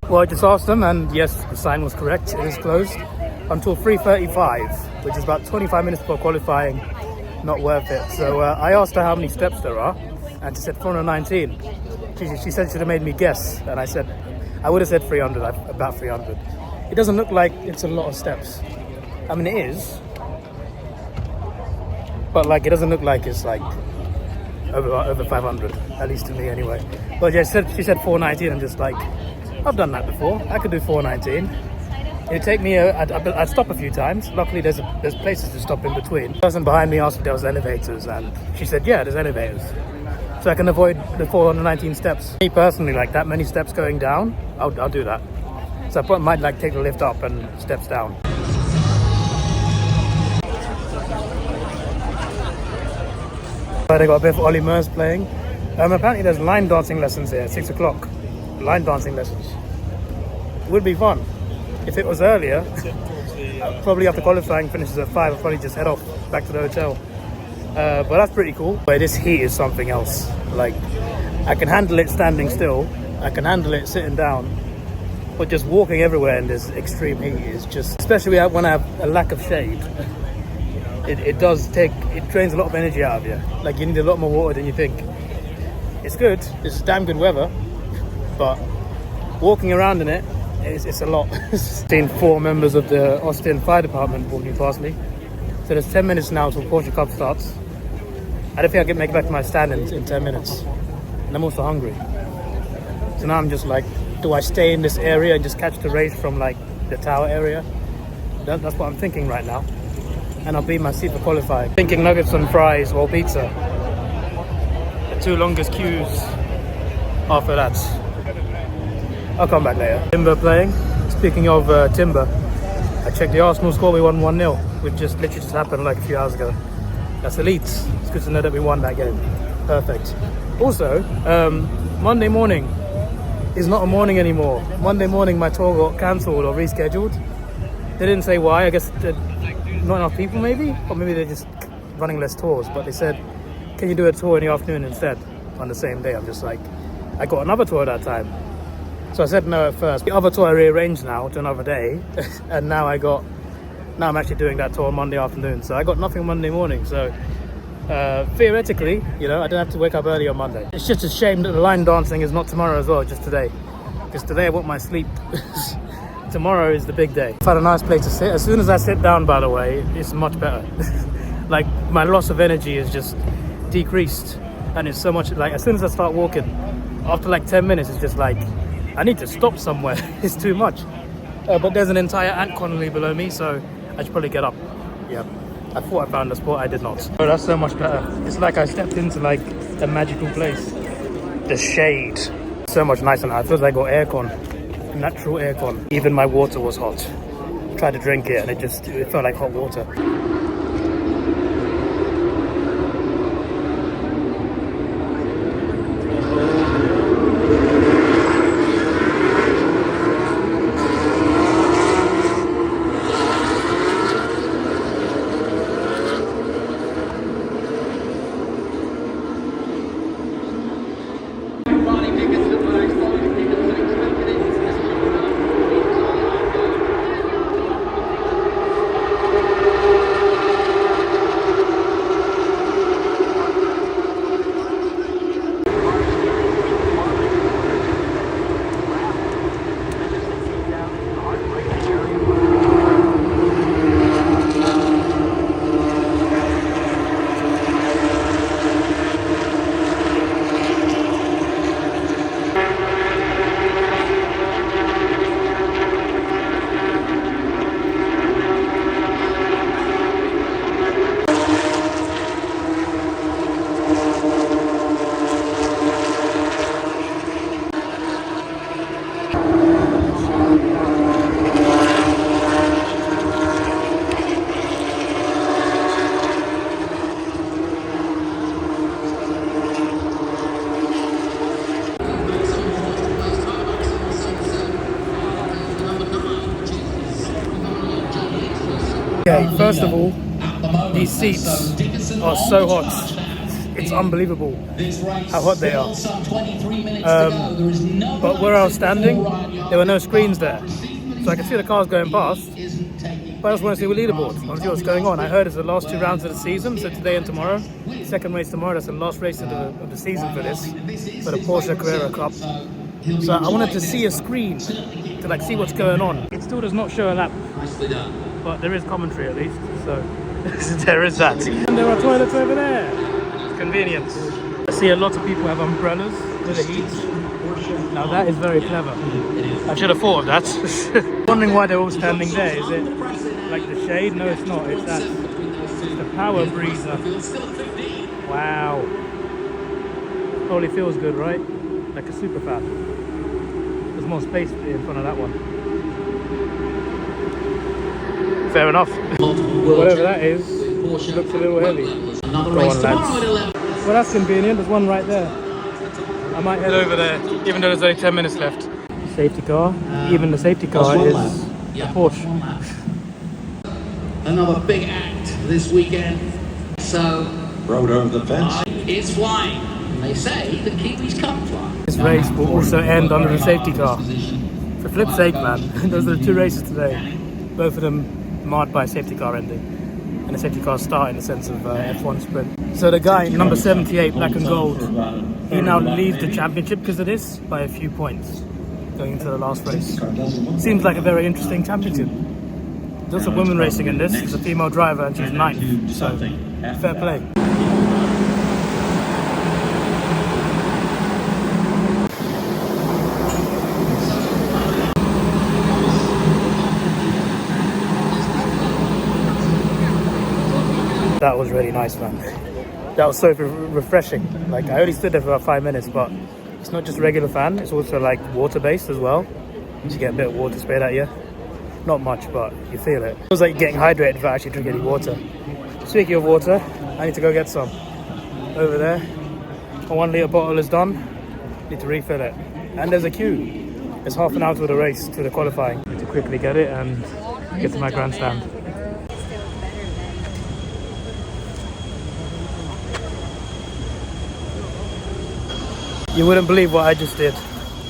Well, I just asked them, and yes, the sign was correct. It is closed until 3:35, which is about 25 minutes before qualifying. Not worth it. So I asked her how many steps there are, and she said 419. She said she'd have made me guess, and I said I would have said 300, about 300. It doesn't look like it's a lot of steps. I mean, it is, but like it doesn't look like it's like over 500, at least to me anyway. But yeah, she said 419. I'm just like, I've done that before. I could do 419. It'd take me I'd stop a few times. Luckily there's places to stop in between. The person behind me asked if there was elevators, and she said yeah, there's elevators, so I can avoid the 419 steps. Me personally, like that many steps going down, I'll do that. So I might like take the lift up and steps down. But I got a bit of Ollie Murs playing. Apparently there's line dancing lessons here at 6 o'clock. Line dancing lessons. Would be fun. If it was earlier, probably after qualifying finishes at 5, I'll probably just head off back to the hotel. But that's pretty cool. But this heat is something else. Like, I can handle it standing still. I can handle it sitting down. But just walking everywhere in this extreme heat is just, especially when I have a lack of shade, it drains a lot of energy out of you. Like, you need a lot more water than you think. It's good. It's damn good weather. But walking around in it, it's a lot. Seen 4 members of the Austin Fire Department walking past me. So there's 10 minutes now till Porsche Cup starts. I don't think I can make it back to my stand in 10 minutes. And I'm also hungry. So now I'm just like, do I stay in this area and just catch the race from like the tower area? That's what I'm thinking right now. And I'll be in my seat for qualifying. Thinking nuggets and fries or pizza. The 2 longest queues after that. I'll come back later. Timber playing. Speaking of Timber, I checked the Arsenal score. We won 1-0, which literally just happened like a few hours ago. That's elite. It's good to know that we won that game. Perfect. Also, Monday morning is not a morning anymore. Monday morning my tour got cancelled or rescheduled. They didn't say why. I guess not enough people maybe, or maybe they're just running less tours. But they said, can you do a tour in the afternoon instead on the same day? I'm just like, I got another tour at that time. So I said no at first. The other tour I rearranged now to another day, and now I'm actually doing that tour on Monday afternoon. So I got nothing Monday morning. So theoretically, you know, I don't have to wake up early on Monday. It's just a shame that the line dancing is not tomorrow as well, just today. Because today I want my sleep. Tomorrow is the big day. I found a nice place to sit. As soon as I sit down, by the way, it's much better. Like, my loss of energy is just decreased. And it's so much, like, as soon as I start walking, after like 10 minutes, it's just like, I need to stop somewhere. It's too much. But there's an entire ant colony below me, so I should probably get up. Yeah. I thought I found a spot, I did not. Oh, that's so much better. It's like I stepped into like a magical place. the shade. So much nicer now. It feels like I got aircon, natural aircon. Even my water was hot. I tried to drink it and it felt like hot water. Okay, first of all, these seats are so hot. It's unbelievable how hot they are. But where I was standing, there were no screens there. So I could see the cars going past, but I just want to see the leaderboard. I want to see what's going on. I heard it's the last 2 rounds of the season, so today and tomorrow. Second race tomorrow, that's the last race of the season for this, for the Porsche Carrera Cup. So I wanted to see a screen to like see what's going on. It still does not show a lap, but there is commentary at least, so there is that. And there are toilets over there. It's convenient. I see a lot of people have umbrellas with the heat. Now that is very clever. I should have thought of that. Wondering why they're all standing there. Is it like the shade? No, it's not. It's that. It's the power breezer. Wow. Probably feels good, right? Like a super fan. There's more space in front of that one. Fair enough. Whatever that is, looks a little heavy. Go on, lads. Well, that's convenient. There's one right there. I might head over there, even though there's only 10 minutes left. Safety car. Even the safety car is a Porsche. Another big act this weekend. So, rode over the fence. It's flying. They say the Kiwis come fly. This race will also end under the safety car. For flip's sake, man. Those are the 2 races today. Both of them marred by a safety car ending. And the safety car start in the sense of F1 sprint. So the guy, number 78, black and gold, he now leads the championship because of this by a few points going into the last race. Seems like a very interesting championship. There's also women racing in this. It's a female driver and she's 9th, so fair play. That was really nice, man. That was so refreshing. Like, I only stood there for about 5 minutes, but it's not just regular fan, it's also like water-based as well. You get a bit of water sprayed at you. Not much, but you feel it. It was like getting hydrated without actually drinking any water. Speaking of water, I need to go get some. Over there, my 1 litre bottle is done. Need to refill it. And there's a queue. There's half an hour to the race, to the qualifying. Need to quickly get it and get to my grandstand. You wouldn't believe what I just did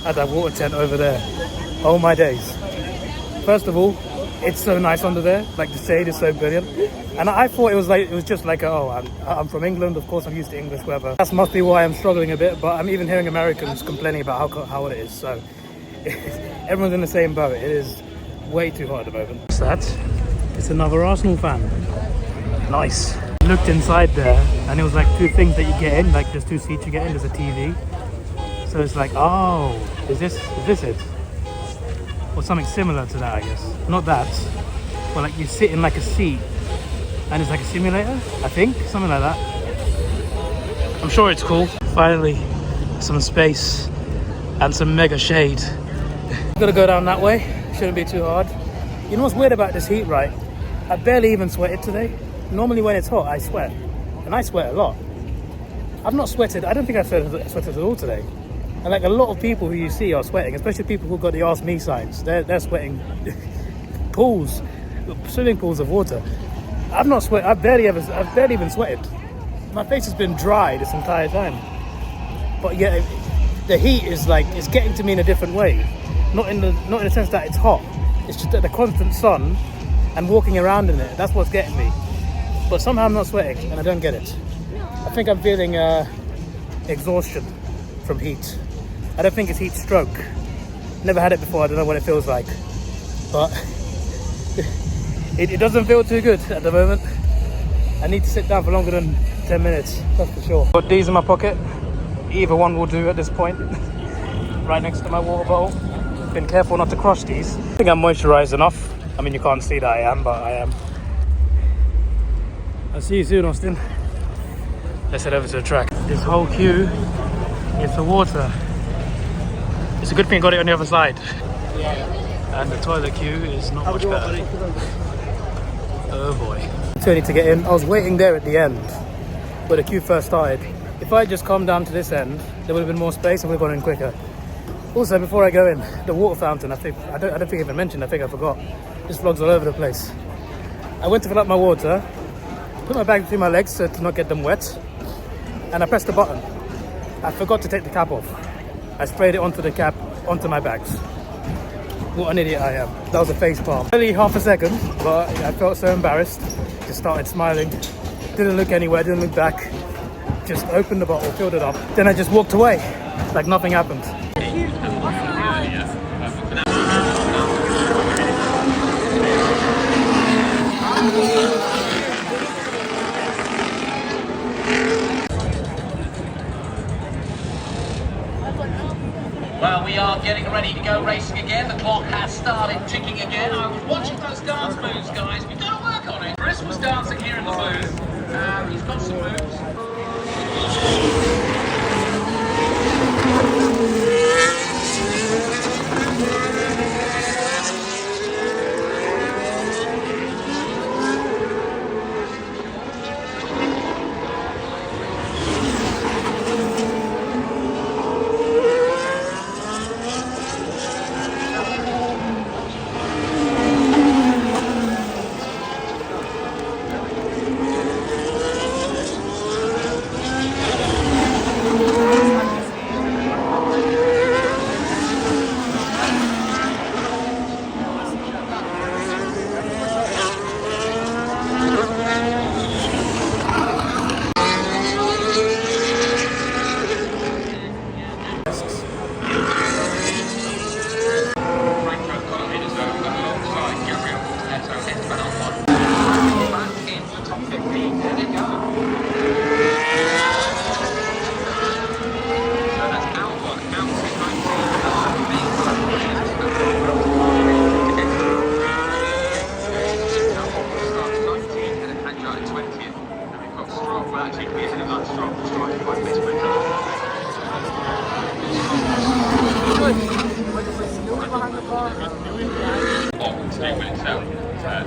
at that water tent over there. Oh my days. First of all, it's so nice under there. Like, the shade is so brilliant. And I thought it was just like, I'm from England, of course I'm used to English weather. That must be why I'm struggling a bit, but I'm even hearing Americans complaining about how hot it is. So everyone's in the same boat. It is way too hot at the moment. What's that? It's another Arsenal fan. Nice. I looked inside there and it was like 2 things that you get in. Like, there's 2 seats you get in, there's a TV. So it's like, oh, is this it? Or something similar to that, I guess. Not that, but like you sit in like a seat and it's like a simulator, I think, something like that. I'm sure it's cool. Finally some space, and some mega shade. Gotta go down that way, shouldn't be too hard. You know what's weird about this heat, right? I barely even sweated today. Normally when it's hot, I sweat, and I sweat a lot. I've not sweated, I don't think I've sweated at all today. And like a lot of people who you see are sweating, especially people who've got the Ask Me signs. They're sweating pools, swimming pools of water. I've not sweated, I've barely even sweated. My face has been dry this entire time. But yeah, the heat is like, it's getting to me in a different way. Not in the sense that it's hot. It's just that the constant sun and walking around in it, that's what's getting me. But somehow I'm not sweating and I don't get it. I think I'm feeling exhaustion from heat. I don't think it's heat stroke. Never had it before, I don't know what it feels like. But it doesn't feel too good at the moment. I need to sit down for longer than 10 minutes, that's for sure. Got these in my pocket. Either one will do at this point. Right next to my water bottle. Been careful not to crush these. I think I'm moisturized enough. I mean, you can't see that I am, but I am. I'll see you soon, Austin. Let's head over to the track. This whole queue is for water. It's a good thing I got it on the other side. And the toilet queue is not much better. Oh boy. So I need to get in. I was waiting there at the end where the queue first started. If I had just come down to this end, there would have been more space and we would have gone in quicker. Also, before I go in, the water fountain, I don't think I even mentioned, I think I forgot. This vlog's all over the place. I went to fill up my water, put my bag between my legs to not get them wet, and I pressed the button. I forgot to take the cap off. I sprayed it onto the cap, onto my bags. What an idiot I am. That was a face palm. Only half a second, but I felt so embarrassed. Just started smiling. Didn't look anywhere, didn't look back. Just opened the bottle, filled it up. Then I just walked away, like nothing happened. Well, we are getting ready to go racing again. The clock has started ticking again. I was watching those dance moves, guys. We've got to work on it. Chris was dancing here in the booth. He's got some moves.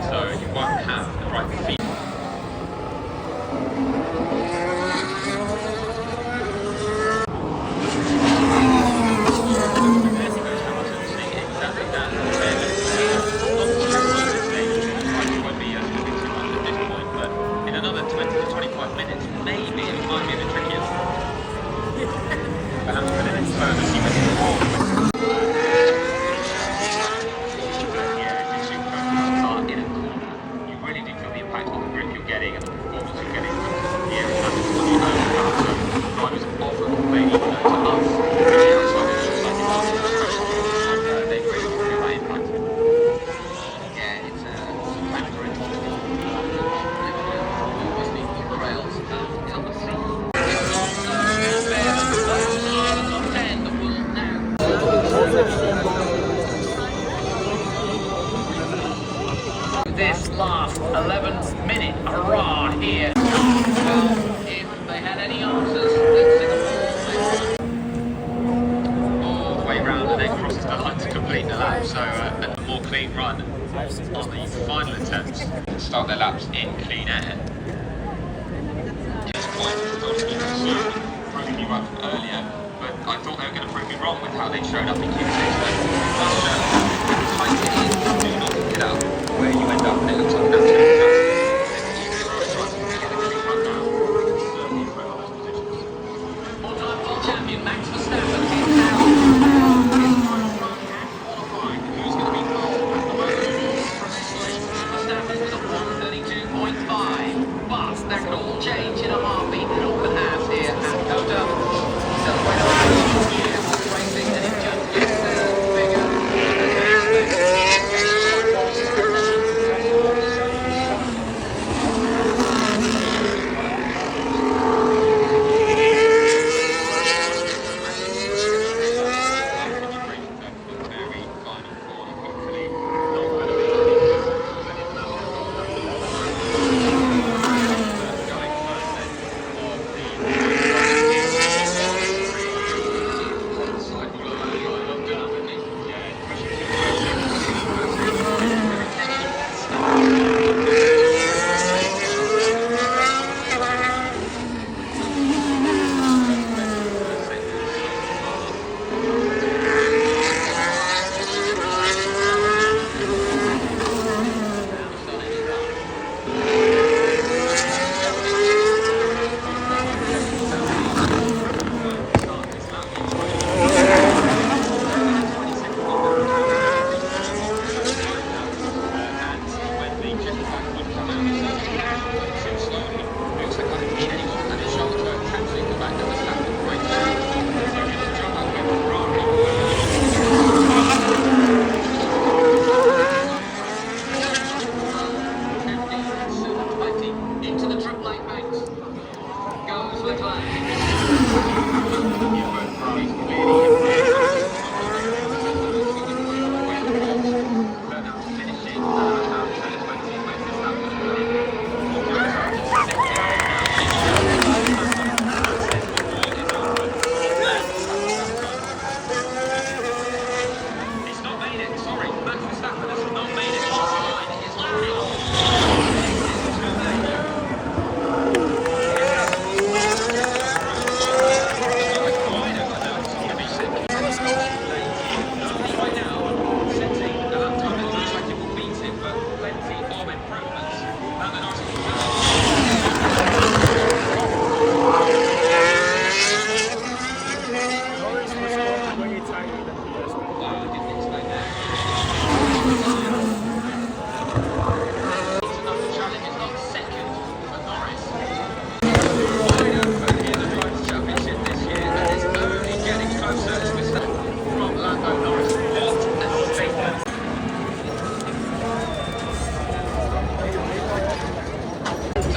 So you won't have the right feet. In another 20 to 25 minutes, maybe it might be a bit trickier. Perhaps a little further, see whether it's more. This last 11-minute hurrah here. Well, if they had any answers, let's see them all. complete the lap, so a more clean run on the final attempts. Start their laps in clean air. It's quite proving me right from earlier, but I thought they were going to prove me wrong with how they showed up in Q2. So tight it is, do not get out where you end up, and it looks like that's going to champion Max Verstappen is now qualifying. Who's going to be Verstappen with a 1:32.5, but that could all change in a heartbeat. An open half here at COTA. Celebrate our first year of racing, and it just gets bigger and bigger.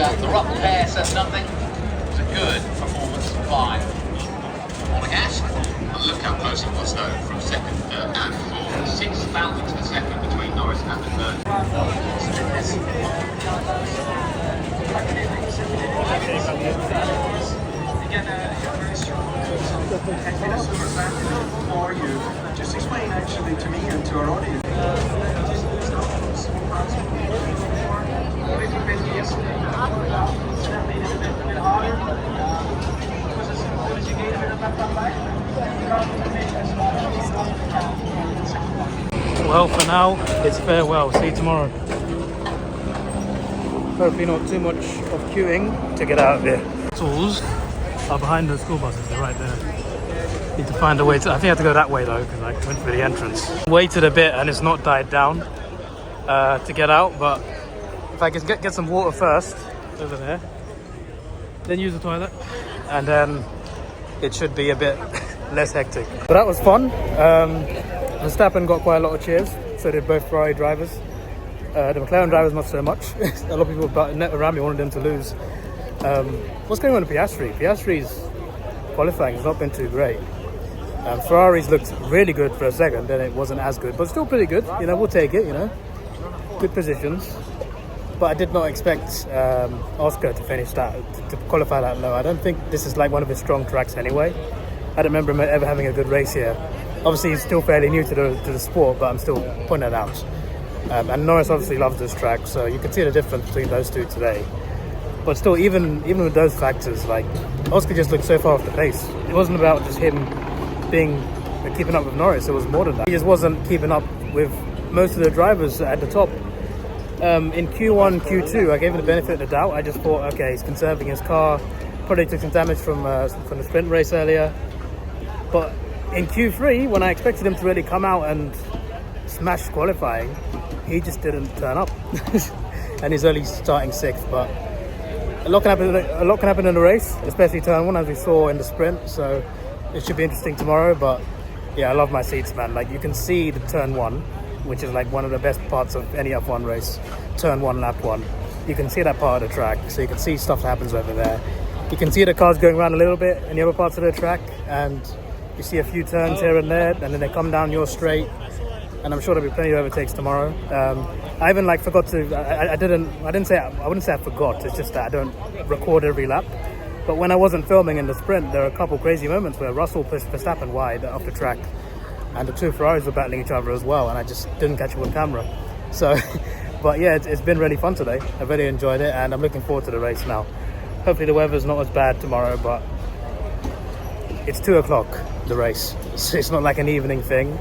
The ruffled hair says nothing. It was a good performance by on the gas. But look how close it was though, from second and fourth. 6 thousandths of a second between Norris and the third. Again, you're very strong. Has been a super advantage for you. Just explain actually to me and to our audience. Well, for now, it's farewell. See you tomorrow. Hopefully not too much of queuing to get out of here. Tools are behind the school buses. They're right there. Need to find a way to... I think I have to go that way though, because I went through the entrance. Waited a bit and it's not died down to get out, but if I can get some water first, over there, then use the toilet, and then it should be a bit less hectic. But that was fun. Verstappen got quite a lot of cheers, so did both Ferrari drivers. The McLaren drivers not so much. A lot of people around me wanted them to lose. What's going on in Piastri? Piastri's qualifying has not been too great. Ferrari's looked really good for a second, then it wasn't as good, but still pretty good. You know, we'll take it, you know. Good positions. But I did not expect Oscar to finish that, to qualify that low. I don't think this is like one of his strong tracks anyway. I don't remember him ever having a good race here. Obviously, he's still fairly new to the sport, but I'm still pointing it out. And Norris obviously loves this track, so you can see the difference between those two today. But still, even with those factors, like, Oscar just looked so far off the pace. It wasn't about just him keeping up with Norris. It was more than that. He just wasn't keeping up with most of the drivers at the top. In Q1, Q2, I gave him the benefit of the doubt. I just thought, okay, he's conserving his car. Probably took some damage from the sprint race earlier. But in Q3, when I expected him to really come out and smash qualifying, he just didn't turn up. And he's only starting 6th, but a lot can happen in the race, especially turn 1, as we saw in the sprint. So it should be interesting tomorrow. But yeah, I love my seats, man. Like, you can see the turn 1, which is like one of the best parts of any F1 race. Turn 1, lap 1. You can see that part of the track, so you can see stuff that happens over there. You can see the cars going around a little bit in the other parts of the track, and you see a few turns here and there, and then they come down your straight. And I'm sure there'll be plenty of overtakes tomorrow. I even forgot to. I wouldn't say I forgot. It's just that I don't record every lap. But when I wasn't filming in the sprint, there were a couple crazy moments where Russell pushed Verstappen wide off the track, and the two Ferraris were battling each other as well, and I just didn't catch it with camera. So, but yeah, it's been really fun today. I really enjoyed it, and I'm looking forward to the race now. Hopefully the weather's not as bad tomorrow, but it's 2 o'clock, the race, so it's not like an evening thing.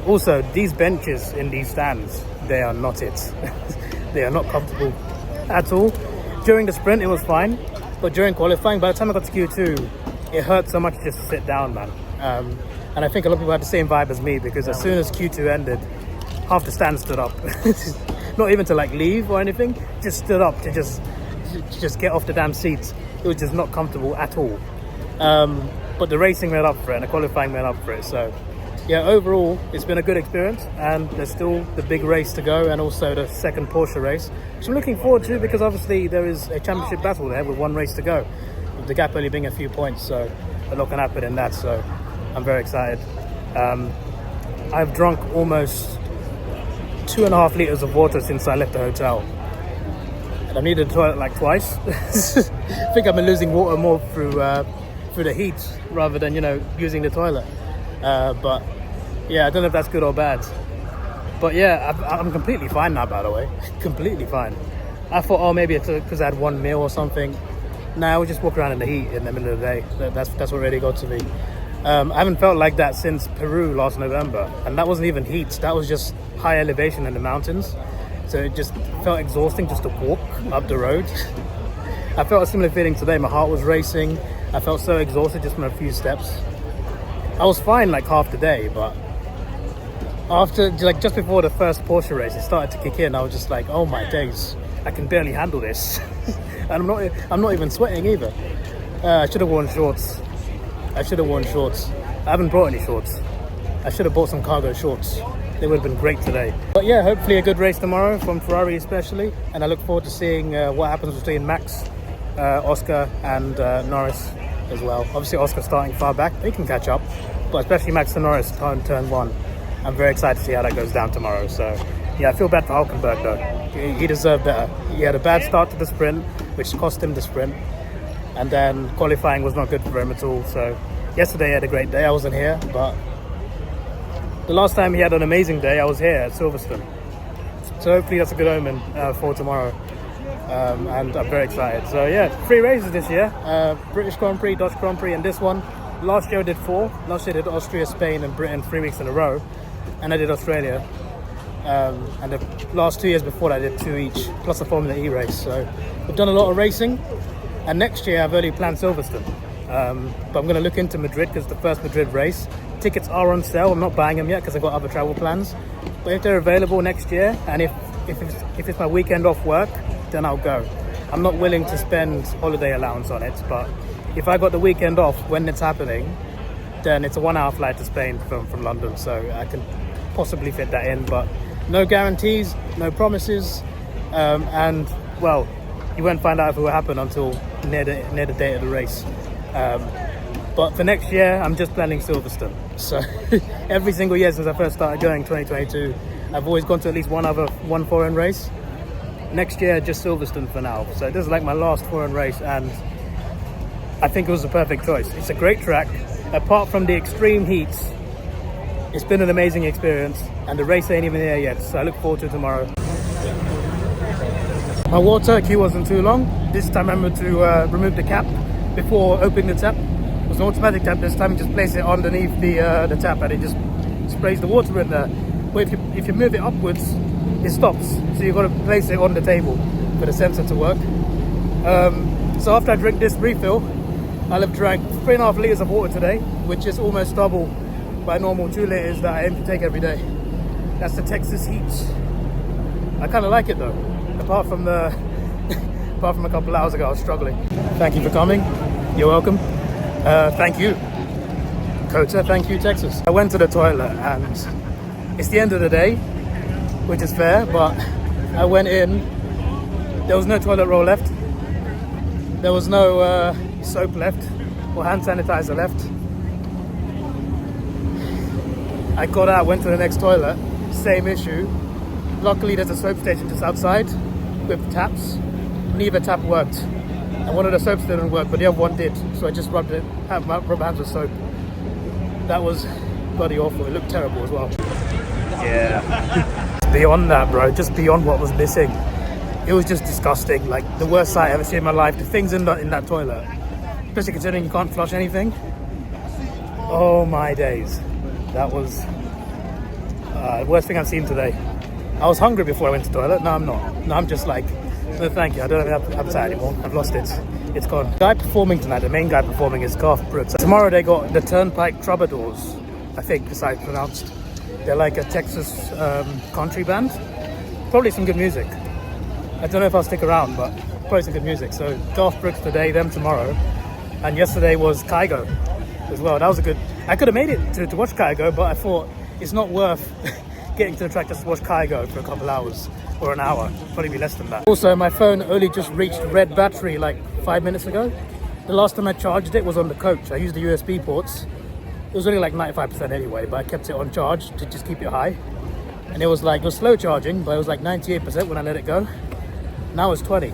Also, these benches in these stands, they are not it. They are not comfortable at all. During the sprint, it was fine, but during qualifying, by the time I got to Q2, it hurt so much just to sit down, man. And I think a lot of people had the same vibe as me, because as soon as Q2 ended, half the stand stood up. Not even to leave or anything, just stood up to just get off the damn seats. It was just not comfortable at all. But the racing made up for it, and the qualifying made up for it. So yeah, overall, it's been a good experience, and there's still the big race to go, and also the second Porsche race, which I'm looking forward to, because obviously there is a championship battle there with one race to go, with the gap only being a few points, so a lot can happen in that, so I'm very excited. I've drunk almost 2.5 liters of water since I left the hotel, and I've needed the toilet twice. I think I've been losing water more through the heat rather than, using the toilet. But yeah, I don't know if that's good or bad. But yeah, I'm completely fine now, by the way. Completely fine. I thought, oh, maybe it's because I had one meal or something. Nah, I would just walk around in the heat in the middle of the day. That's what really got to me. I haven't felt like that since Peru last November. And that wasn't even heat. That was just high elevation in the mountains. So it just felt exhausting just to walk up the road. I felt a similar feeling today. My heart was racing. I felt so exhausted just from a few steps. I was fine half the day, but after just before the first Porsche race, it started to kick in. I was just like, oh my days, I can barely handle this. And I'm not even sweating either. I should have worn shorts. I haven't brought any shorts. I should have bought some cargo shorts. They would have been great today. But yeah, hopefully a good race tomorrow from Ferrari especially, and I look forward to seeing what happens between Max, Oscar and Norris as well. Obviously Oscar starting far back, he can catch up, but especially Max and Norris turn 1. I'm very excited to see how that goes down tomorrow. So yeah, I feel bad for Hulkenberg though. He deserved better. He had a bad start to the sprint, which cost him the sprint, and then qualifying was not good for him at all. So yesterday he had a great day. I wasn't here, but the last time he had an amazing day, I was here at Silverstone. So hopefully that's a good omen for tomorrow. And I'm very excited. So yeah, 3 races this year. British Grand Prix, Dutch Grand Prix, and this one. Last year I did 4. Last year I did Austria, Spain and Britain 3 weeks in a row. And I did Australia. And the last 2 years before that I did 2 each, plus a Formula E race. So we've done a lot of racing. And next year I've already planned Silverstone. But I'm going to look into Madrid because it's the first Madrid race. Tickets are on sale. I'm not buying them yet because I've got other travel plans. But if they're available next year, and if it's my weekend off work, then I'll go. I'm not willing to spend holiday allowance on it, but if I got the weekend off when it's happening, then it's a 1-hour flight to Spain from London, so I can possibly fit that in, but no guarantees, no promises, and well, you won't find out if it will happen until near the date of the race. But for next year, I'm just planning Silverstone. So every single year since I first started going, 2022, I've always gone to at least one foreign race. Next year, just Silverstone for now. So this is like my last foreign race, and I think it was the perfect choice. It's a great track. Apart from the extreme heat, It's been an amazing experience, and the race ain't even here yet, so I look forward to tomorrow. My water queue wasn't too long. This time I remember to remove the cap before opening the tap. It was an automatic tap this time. You just place it underneath the tap and it just sprays the water in there. But if you move it upwards, it stops. So you've got to place it on the table for the sensor to work. So after I drink this refill, I'll have drank 3.5 litres of water today, which is almost double by normal 2 litres that I aim to take every day. That's the Texas heat. I kind of like it though, apart from a couple hours ago I was struggling. Thank you for coming. You're welcome. Thank you, COTA. Thank you, Texas. I went to the toilet and it's the end of the day, which is fair, but I went in, there was no toilet roll left. There was no soap left or hand sanitizer left. I got out, went to the next toilet, same issue. Luckily there's a soap station just outside with taps. Neither tap worked. And one of the soaps didn't work, but the other one did. So I just rubbed my hands with soap. That was bloody awful. It looked terrible as well. Yeah. Beyond that, bro, just beyond what was missing. It was just disgusting. Like the worst sight I've ever seen in my life. The things in that toilet, especially considering you can't flush anything. Oh my days. That was the worst thing I've seen today. I was hungry before I went to the toilet. Now I'm not. Now I'm just like, no thank you, I don't have appetite anymore. I've lost it. It's gone. The guy performing tonight, the main guy performing is Prix. Tomorrow they got the Turnpike Troubadours, I think it's how it's pronounced. They're like a Texas country band. Probably some good music. I don't know if I'll stick around, but probably some good music. So Prix today, them tomorrow. And yesterday was Kygo as well. That was a good... I could have made it to watch Kygo, but I thought it's not worth getting to the track just to watch Kygo for a couple hours or an hour. Probably be less than that. Also, my phone only just reached red battery like 5 minutes ago. The last time I charged it was on the coach. I used the USB ports. It was only like 95% anyway, but I kept it on charge to just keep it high. And it was slow charging, but it was like 98% when I let it go. Now it's 20.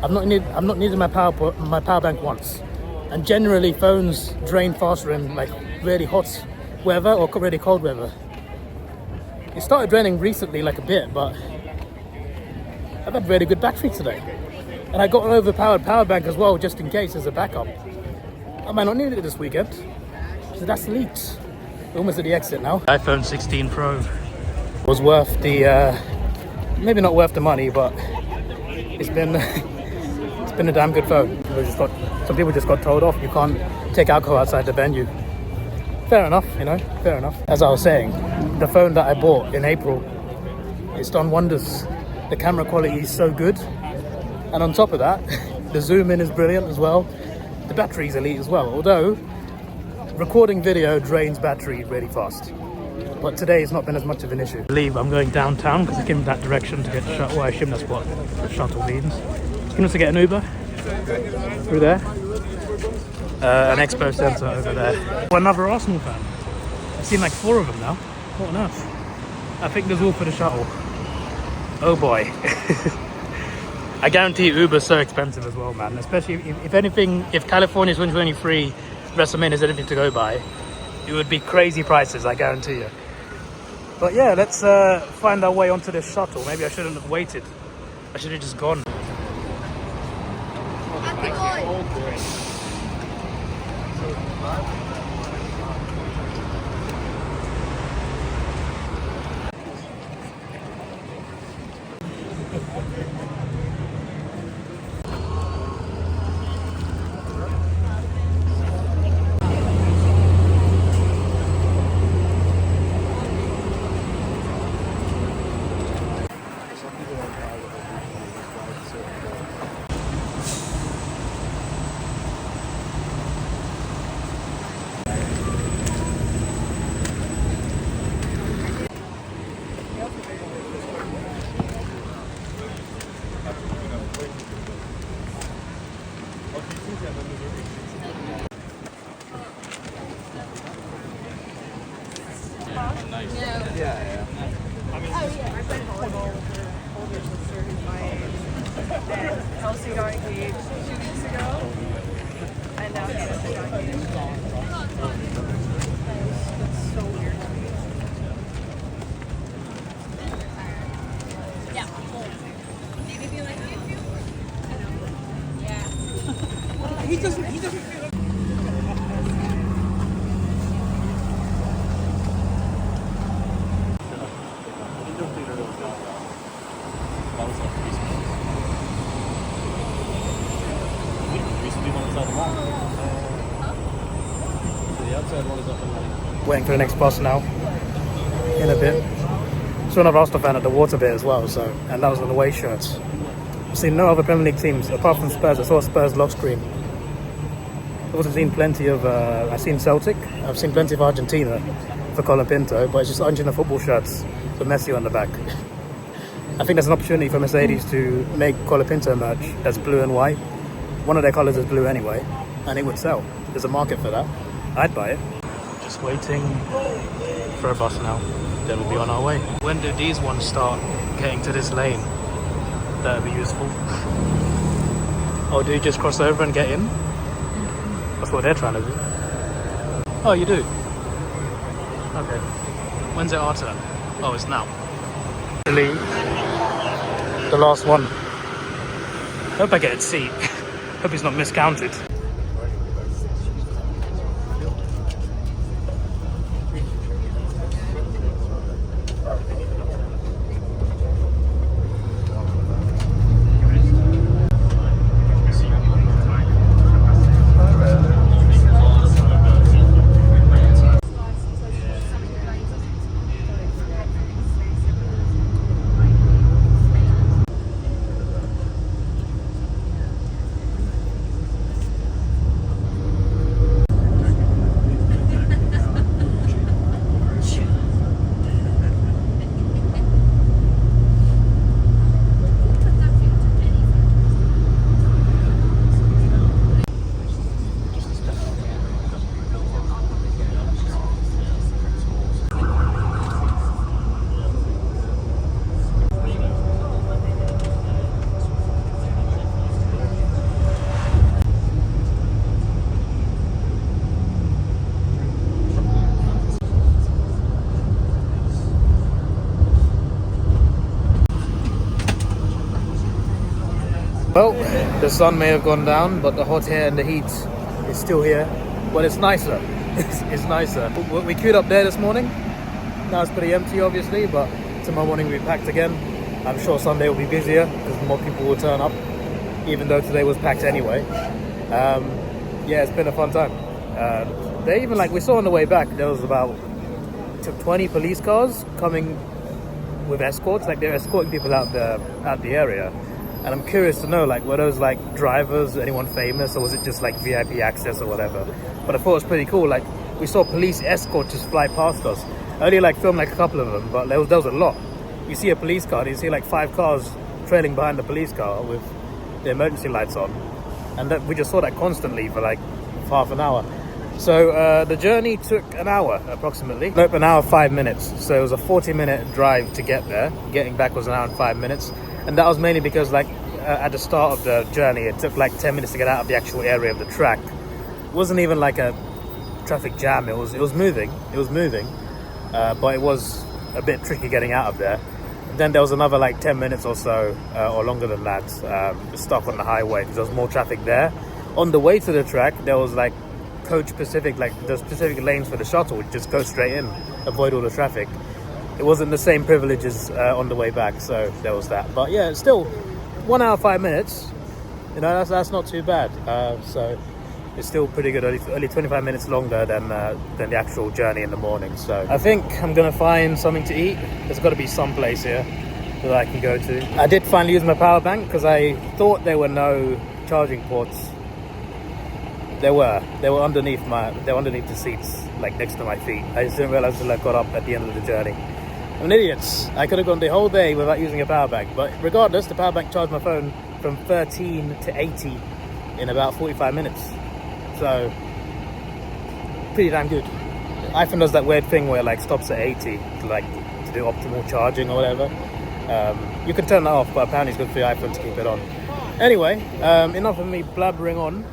I've not needed my power bank once. And generally phones drain faster in like really hot weather or really cold weather. It started draining recently like a bit, but I've had really good battery today. And I got an overpowered power bank as well, just in case as a backup. I might not need it this weekend. So that's leaked. We're almost at the exit now. iPhone 16 Pro was worth the, maybe not worth the money, but it's been a damn good phone. Some people just got told off. You can't take alcohol outside the venue. Fair enough, you know, fair enough. As I was saying, the phone that I bought in April, it's done wonders. The camera quality is so good. And on top of that, the zoom in is brilliant as well. The battery's elite as well. Although, recording video drains battery really fast. But today it's not been as much of an issue. I believe I'm going downtown because I came that direction to get the shuttle. Well, I assume that's what the shuttle means. You can also get an Uber through there. An Expo Centre over there. Another Arsenal fan. I've seen like 4 of them now. What on earth? I think there's all for the shuttle. Oh boy. I guarantee Uber's so expensive as well, man. Especially if California's 2023 WrestleMania is anything to go by, it would be crazy prices, I guarantee you. But yeah, let's find our way onto this shuttle. Maybe I shouldn't have waited. I should have just gone. waiting for the next bus now. In a bit. Saw another Arsenal fan at the water bit as well, so, and that was on the away shirts. I've seen no other Premier League teams apart from Spurs. I saw Spurs lock screen. I've also seen plenty of, I've seen Celtic, I've seen plenty of Argentina for Colin Pinto, but it's just Argentina football shirts with Messi on the back. I think there's an opportunity for Mercedes to make Colin Pinto merch that's blue and white. One of their colours is blue anyway, and it would sell. There's a market for that. I'd buy it. Just waiting for a bus now. Then we'll be on our way. When do these ones start getting to this lane? That'd be useful. Oh, do you just cross over and get in? That's what they're trying to do. Oh, you do? Okay. When's it our turn? Oh, it's now. Actually, the last one. Hope I get a seat. Hope it's not miscounted. Well, the sun may have gone down, but the hot air and the heat is still here. Well, it's nicer. It's nicer. We queued up there this morning. Now it's pretty empty, obviously, but tomorrow morning we'll be packed again. I'm sure Sunday will be busier because more people will turn up, even though today was packed anyway. Yeah, it's been a fun time. They even, like, we saw on the way back, there was about 20 police cars coming with escorts. Like, they're escorting people out the area. And I'm curious to know, like, were those like drivers, anyone famous, or was it just like VIP access or whatever? But I thought it was pretty cool. Like, we saw police escorts just fly past us. I only like filmed like a couple of them, but there was a lot. You see a police car, and you see like 5 cars trailing behind the police car with the emergency lights on, and that, we just saw that constantly for like half an hour. So the journey took an hour approximately. Nope, an hour 5 minutes. So it was a 40-minute drive to get there. Getting back was an hour and 5 minutes. And that was mainly because, like, at the start of the journey, it took like 10 minutes to get out of the actual area of the track. It wasn't even like a traffic jam. It was moving. It was moving, but it was a bit tricky getting out of there. Then there was another like 10 minutes or so, or longer than that, stuck on the highway because there was more traffic there. On the way to the track, there was like coach specific, like the specific lanes for the shuttle, just go straight in, avoid all the traffic. It wasn't the same privileges on the way back, so there was that. But yeah, it's still 1 hour 5 minutes. You know, that's not too bad. So it's still pretty good. Only 25 minutes longer than the actual journey in the morning. So I think I'm gonna find something to eat. There's got to be some place here that I can go to. I did finally use my power bank because I thought there were no charging ports. They were underneath the seats, like next to my feet. I just didn't realize until I got up at the end of the journey. I'm an idiot. I could have gone the whole day without using a power bank, but regardless, the power bank charged my phone from 13 to 80 in about 45 minutes. So, pretty damn good. iPhone does that weird thing where it like stops at 80 to do optimal charging or whatever. You can turn that off, but apparently it's good for your iPhone to keep it on. Anyway, enough of me blabbering on.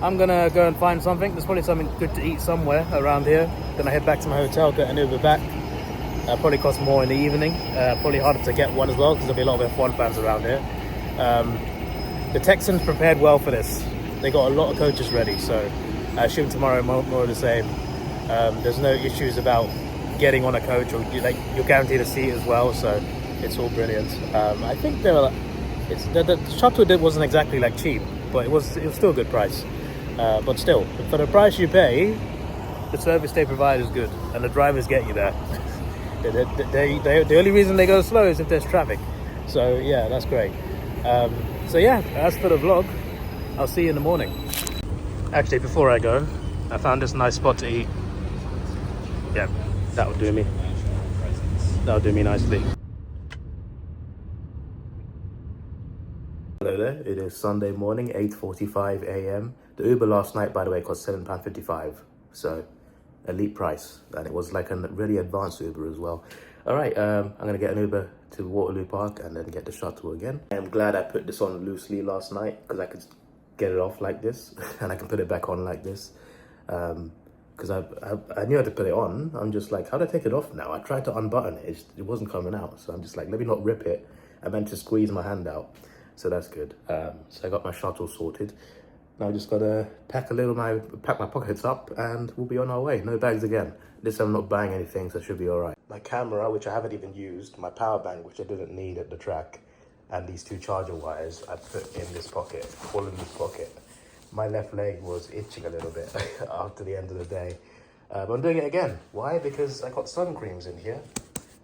I'm gonna go and find something. There's probably something good to eat somewhere around here. Then I head back to my hotel, get an Uber back. Probably cost more in the evening. Probably harder to get one as well because there'll be a lot of F1 fans around here. The Texans prepared well for this. They got a lot of coaches ready, so I assume tomorrow more of the same. There's no issues about getting on a coach, or you're guaranteed a seat as well, so it's all brilliant. I think the shuttle wasn't exactly like cheap, but it was still a good price. But still, for the price you pay, the service they provide is good, and the drivers get you there. The only reason they go slow is if there's traffic. So yeah, that's great. So yeah, as for the vlog, I'll see you in the morning. Actually, before I go, I found this nice spot to eat. Yeah, that'll do me. That'll do me nicely. Hello there, it is Sunday morning, 8:45 a.m. The Uber last night, by the way, cost £7.55. So, elite price. And it was like a really advanced Uber as well. All right, I'm gonna get an Uber to Waterloo Park and then get the shuttle again. I'm glad I put this on loosely last night because I could get it off like this and I can put it back on like this. Because I knew how to put it on. I'm just like, how do I take it off now? I tried to unbutton it, it wasn't coming out. So I'm just like, let me not rip it. I meant to squeeze my hand out. So that's good. So I got my shuttle sorted. Now I just gotta pack my pockets up and we'll be on our way. No bags again. This time I'm not buying anything, so it should be all right. My camera, which I haven't even used, my power bank, which I didn't need at the track, and these 2 charger wires I put in this pocket, all in this pocket. My left leg was itching a little bit after the end of the day. But I'm doing it again. Why? Because I got sun creams in here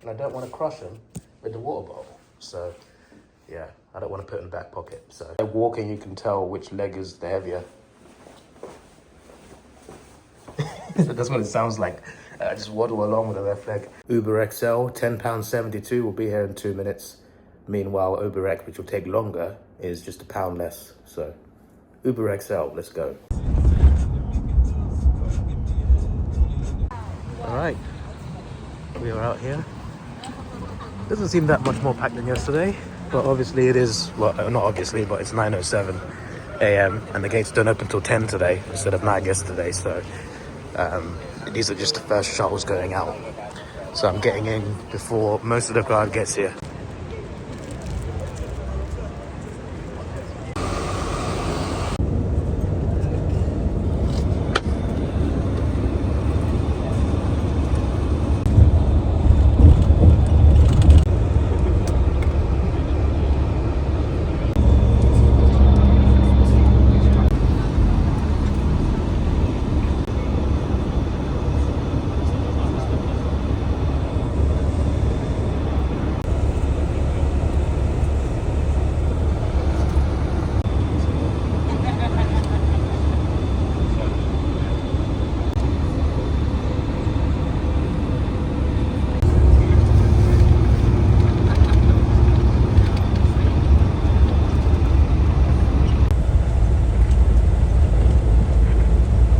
and I don't want to crush them with the water bottle. So yeah, I don't want to put it in the back pocket. So walking, you can tell which leg is the heavier. That's what it sounds like. I just waddle along with the left leg. Uber XL, £10.72, will be here in 2 minutes. Meanwhile, Uber X, which will take longer, is just £1 less. So Uber XL, let's go. All right, we are out here. Doesn't seem that much more packed than yesterday, but obviously it is, well, not obviously, but it's 9:07 a.m. and the gates don't open till 10 today instead of 9 yesterday. So these are just the first shuttles going out. So I'm getting in before most of the crowd gets here.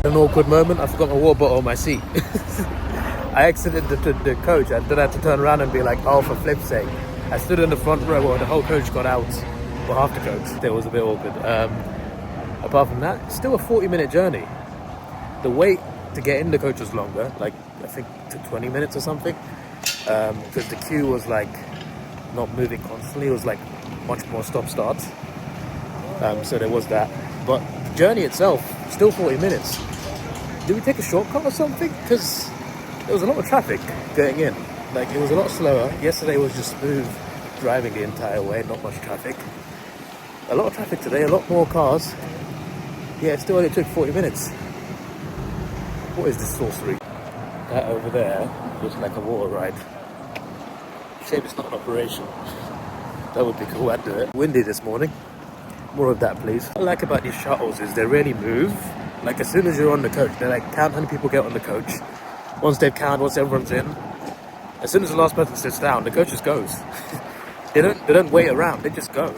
An awkward moment, I forgot my water bottle on my seat. I exited the coach and then I had to turn around and be like, oh, for flip's sake. I stood in the front row while the whole coach got out, well, half the coach. It was a bit awkward. Apart from that, it's still a 40-minute journey. The wait to get in the coach was longer, like I think to 20 minutes or something, because the queue was like not moving constantly. It was like much more stop-starts. So there was that. But the journey itself, still 40 minutes. Did we take a shortcut or something? Because there was a lot of traffic going in. Like, it was a lot slower. Yesterday was just smooth driving the entire way, not much traffic. A lot of traffic today, a lot more cars. Yeah, it still only took 40 minutes. What is this sorcery? That over there looks like a water ride. Shame it's not an operation. That would be cool, I'd do it. Windy this morning. More of that, please. What I like about these shuttles is they really move. Like, as soon as you're on the coach, they like count how many people get on the coach. Once they've counted, once everyone's in, as soon as the last person sits down, the coach just goes. They don't wait around, they just go.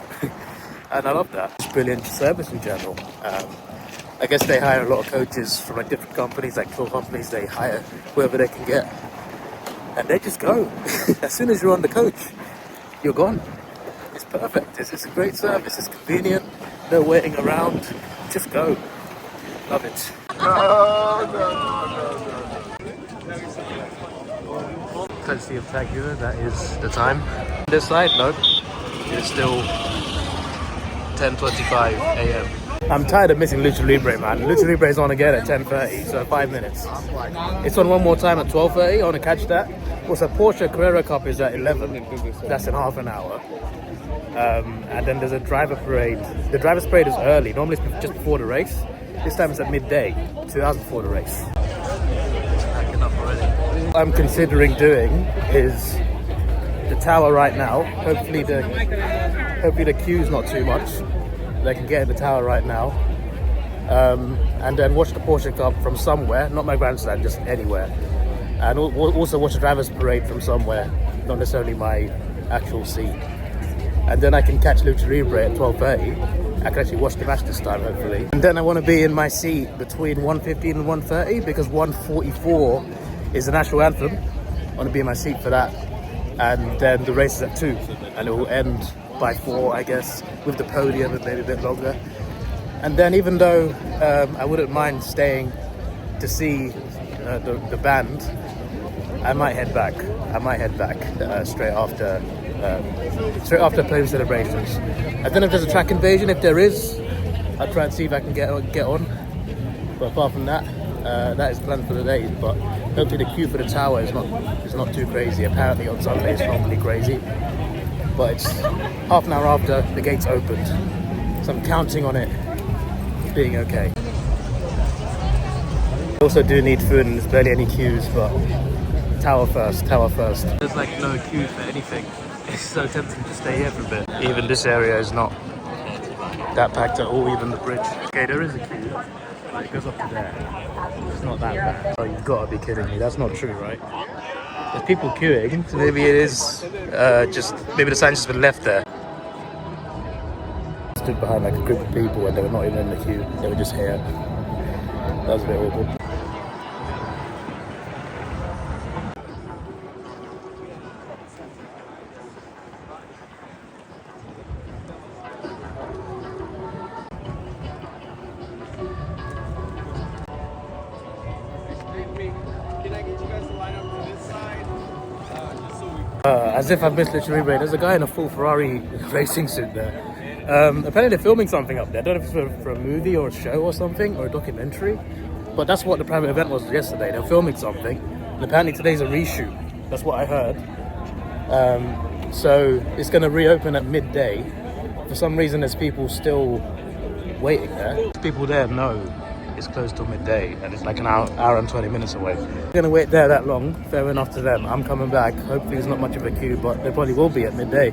And I love that. It's brilliant service in general. I guess they hire a lot of coaches from like different companies, like tour companies. They hire whoever they can get, and they just go. As soon as you're on the coach, you're gone. It's perfect. It's a great service. It's convenient. No waiting around. Just go. Love it. Courtesy of Tagura, that is the time. This side, no, it's still 10:25 a.m. I'm tired of missing Lucha Libre, man. Lucha Libre is on again at 10:30, so 5 minutes. It's on one more time at 12:30. I want to catch that. Also, Porsche Carrera Cup is at 11. That's in half an hour. And then there's a driver parade. The driver's parade is early. Normally it's just before the race. This time it's at midday, 2 hours before the race. I'm considering doing is the tower right now. Hopefully the queue's not too much. They can get in the tower right now. And then watch the Porsche Cup from somewhere, not my grandstand, just anywhere. And also watch the driver's parade from somewhere, not necessarily my actual seat. And then I can catch UltraGear at 12:30. I can actually watch the match this time, hopefully. And then I want to be in my seat between 1:15 and 1:30 because 1:44 is the national anthem. I want to be in my seat for that. And then the race is at 2, and it will end by 4, I guess, with the podium and maybe a bit longer. And then even though I wouldn't mind staying to see the band, I might head back. Straight after podium celebrations. I don't know if there's a track invasion. If there is, I'll try and see if I can get on. But apart from that, that is planned for the day. But hopefully the queue for the tower is not too crazy. Apparently on Sunday it's normally crazy, but it's half an hour after the gates opened, so I'm counting on it being okay. I also do need food and there's barely any queues, but tower first. There's like no queue for anything. It's so tempting to stay here for a bit. Even this area is not that packed at all, even the bridge. Okay, there is a queue, but it goes up to there. It's not that bad. Oh, you've got to be kidding me. That's not true, right? There's people queuing, so maybe it is maybe the sign's just been left there. Stood behind like a group of people and they were not even in the queue. They were just here. That was a bit awkward. As if I've missed literally, there's a guy in a full Ferrari racing suit there. Apparently they're filming something up there. I don't know if it's for a movie or a show or something, or a documentary. But that's what the private event was yesterday. They're filming something. And apparently today's a reshoot. That's what I heard. So it's going to reopen at midday. For some reason there's people still waiting there. People there know it's closed till midday and it's like an hour and 20 minutes away. I'm gonna wait there that long, fair enough to them. I'm coming back, hopefully there's not much of a queue, but there probably will be at midday.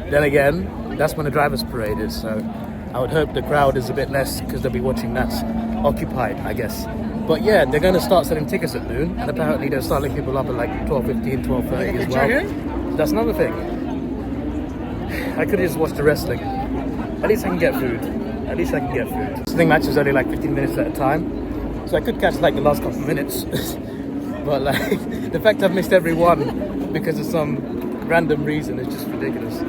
Then again, that's when the driver's parade is, so I would hope the crowd is a bit less because they'll be watching that occupied, I guess. But yeah, they're gonna start selling tickets at noon, and apparently they're starting people up at like 12:15, 12:30 as well. That's another thing. I could just watch the wrestling. At least I can get food. Wrestling match is only like 15 minutes at a time, so I could catch like the last couple of minutes. But like the fact I've missed every one because of some random reason is just ridiculous.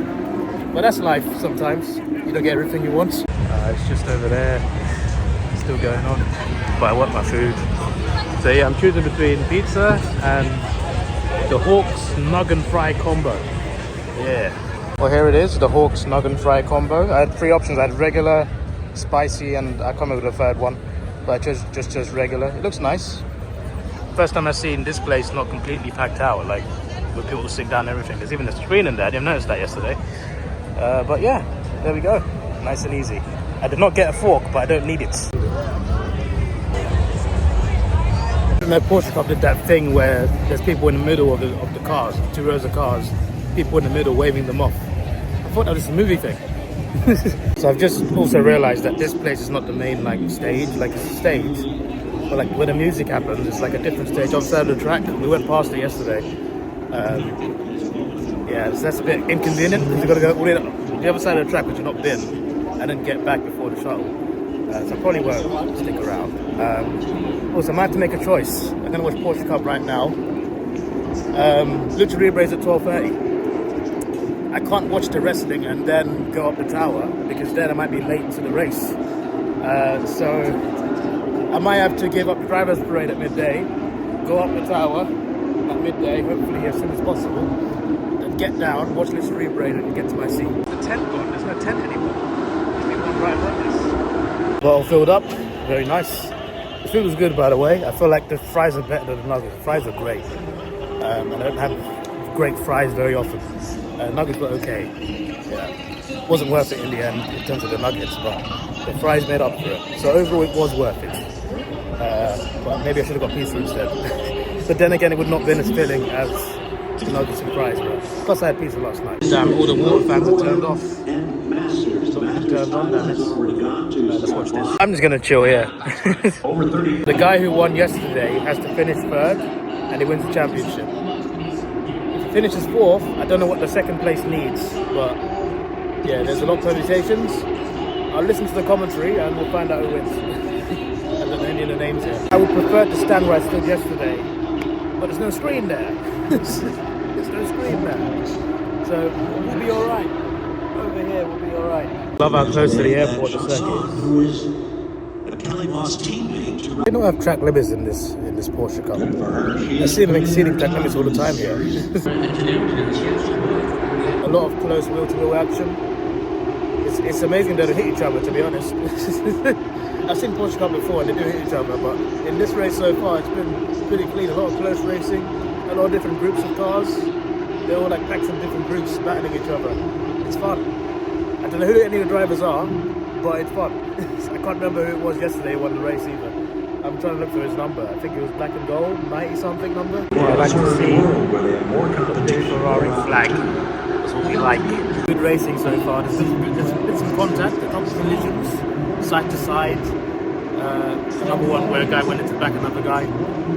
But that's life sometimes. You don't get everything you want. It's just over there. Still going on. But I want my food. So yeah, I'm choosing between pizza and the Hawks Nug and Fry combo. Yeah. Well, here it is, the Hawks Nug and Fry combo. I had 3 options. I had regular, spicy, and I can't remember the third one, but I chose regular. It looks nice. First time I've seen this place not completely packed out, like with people sitting down and everything. There's even a screen in there. I didn't notice that yesterday. But yeah, there we go. Nice and easy. I did not get a fork, but I don't need it. The Porsche Cup did that thing where there's people in the middle of the cars, 2 rows of cars, people in the middle waving them off. I thought that was a movie thing. So I've just also realized that this place is not the main like stage, like it's a stage, but like where the music happens, it's like a different stage on the side of the track. We went past it yesterday. Yeah, so that's a bit inconvenient because you've got to go all the way to the other side of the track, which you've not been, and then get back before the shuttle. So I probably won't stick around. Also, I might have to make a choice. I'm going to watch Porsche Cup right now. UltraGear is at 12:30. I can't watch the wrestling and then go up the tower because then I might be late to the race. So I might have to give up the driver's parade at midday, go up the tower at midday, hopefully as soon as possible, then get down, watch the UltraGear parade and get to my seat. The tent gone, there's no tent anymore. There's people right above this. Bottle filled up, very nice. The food was good, by the way. I feel like the fries are better than the nuggets. The fries are great. I don't have great fries very often. Nuggets were okay. Yeah. Wasn't worth it in the end in terms of the nuggets, but the fries made up for it. So overall, it was worth it. But maybe I should have got pizza instead. But then again, it would not have been as filling as the nuggets and fries were. Plus, I had pizza last night. Damn, all the water fans are turned off. Turned on, damn it. Let's watch this. I'm just gonna chill here. The guy who won yesterday has to finish third, and he wins the championship. If he finishes fourth, I don't know what the second place needs, but yeah, there's a lot of permutations. I'll listen to the commentary and we'll find out who wins. I don't know any of the names here. I would prefer to stand where I stood yesterday, but there's no screen there. There's no screen there. So we'll be alright. Over here we'll be alright. Love how close to the airport the circuit is. They don't have track limits in this Porsche car. I see them exceeding track limits all the time here. A lot of close wheel-to-wheel action. It's amazing that they hit each other, to be honest. I've seen Porsche car before and they do hit each other, but in this race so far it's been pretty clean. A lot of close racing, a lot of different groups of cars. They're all like packs in different groups battling each other. It's fun. I don't know who any of the drivers are, but it's fun. I can't remember who it was yesterday who won the race either. I'm trying to look for his number. I think it was black and gold, 90-something number. Yeah, I'd like to see the big Ferrari flag. That's what we like. Good racing so far. There's been some contact, a couple of collisions, side to side. Another one where a guy went into the back of another guy.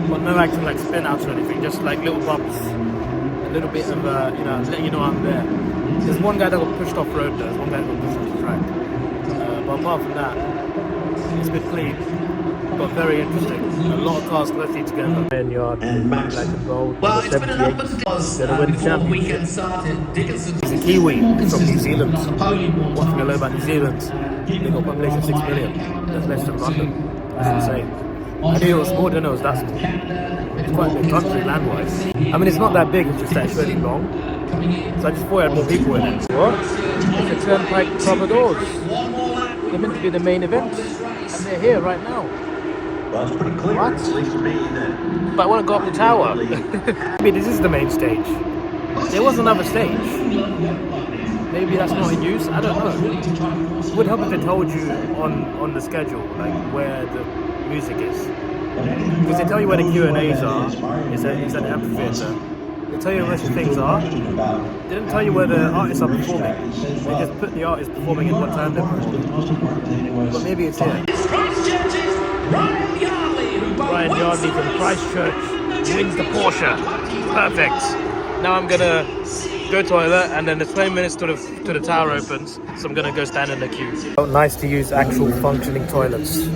But no actual like spin outs or anything, just like little bumps. A little bit of, letting you know I'm there. There's one guy that got pushed off road though. There's one guy that got pushed off the track. But apart from that, it's been clean. But very interesting. A lot of cars closely together. Iron yard, black and gold. Well, it's been enough for the buzz before the weekend started. Dickinson. He's a Kiwi from New Zealand. Watching a low about New Zealand. They got a population of 6 million. That's less than London. That's insane. I knew it was more, didn't know it was that small. It's quite a big country land-wise. I mean, it's not that big, it's just that it's really long. So I just thought I had more people in it. What? It's a Turnpike Troubadours. They're meant to be the main event. And they're here right now. Well, it's pretty clear. What? At least to me that. But I want to go up the tower. Maybe this is the main stage. There was another stage. Maybe that's not in use. I don't know. It would help if they told you on the schedule, like where the music is. Because they tell you where the Q&As are. It's at the amphitheatre. They tell you where the things are. They don't tell you where the artists are performing. They just put the artists performing in what time they're performing. But maybe it's here. Ryan Yardley from Christchurch wins the Porsche. Perfect. Now I'm gonna go toilet and then the 20 minutes to the tower opens, so I'm gonna go stand in the queue. Oh, nice to use actual functioning toilets.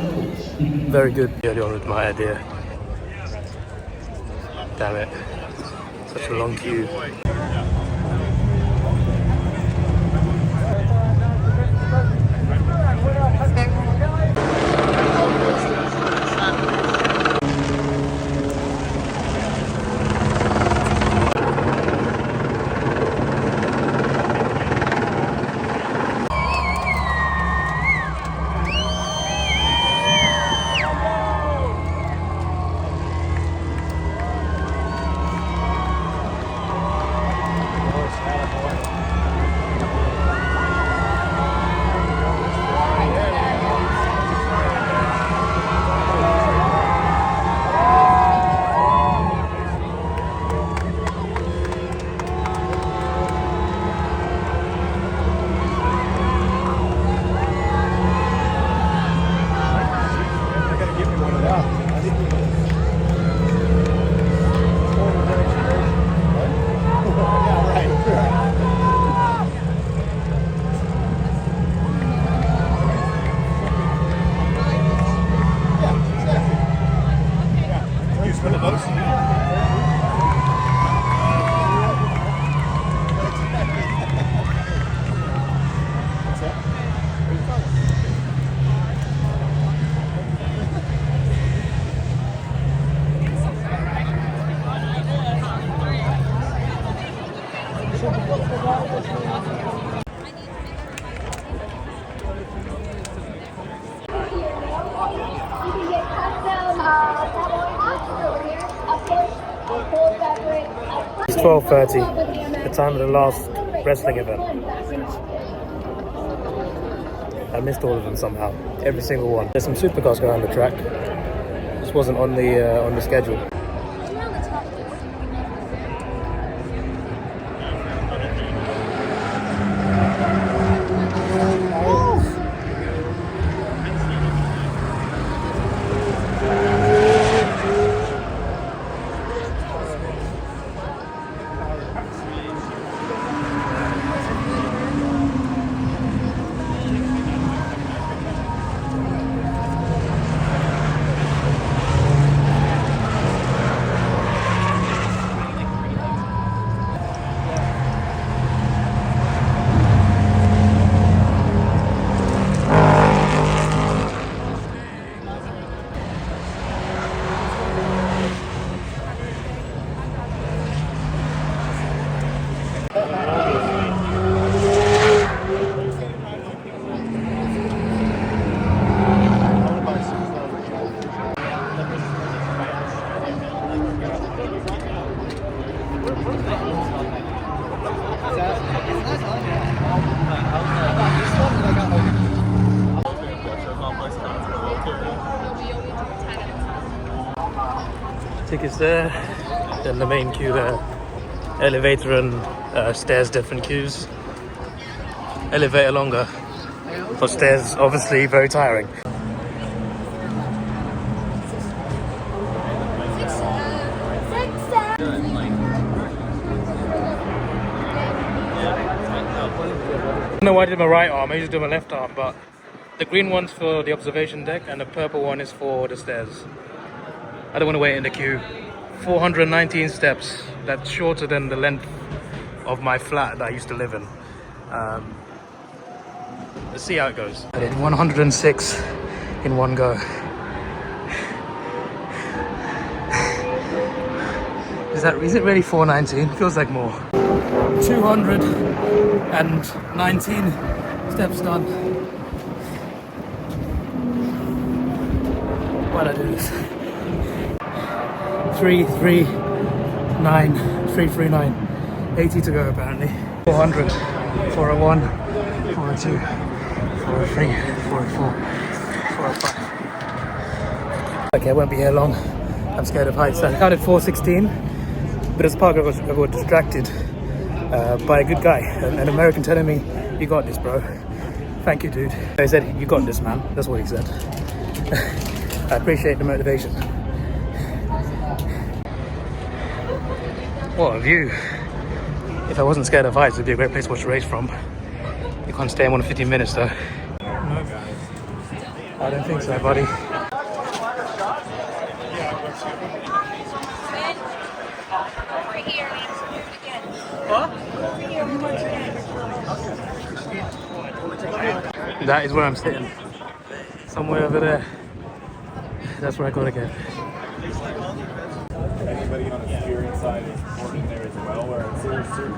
Very good. Early on with my idea. Damn it. Such a long queue. 12:30, the time of the last wrestling event. I missed all of them somehow, every single one. There's some supercars going on the track. This wasn't on the schedule. Tickets there, then the main queue there. Elevator and stairs different queues. Elevator longer, but stairs obviously very tiring. I don't know why I did my right arm, I usually do my left arm, but the green one's for the observation deck and the purple one is for the stairs. I don't want to wait in the queue. 419 steps, that's shorter than the length of my flat that I used to live in. Let's see how it goes. I did 106 in one go. Is it really 419? Feels like more. 219 steps done. Why did I do this? 339, 80 to go apparently. 400, 401, 402, 403, 404, 405. Okay, I won't be here long. I'm scared of heights. I counted 416, but as part I got distracted by a good guy, an American telling me, "You got this, bro." Thank you, dude. He said, "You got this, man." That's what he said. I appreciate the motivation. What a view. If I wasn't scared of heights, it'd be a great place to watch the race from. You can't stay more than 15 minutes though. No, guys. I don't think so, buddy. What? That is where I'm sitting. Somewhere over there. That's where I gotta get. Anybody on the steering side is important there as well, where it's certain.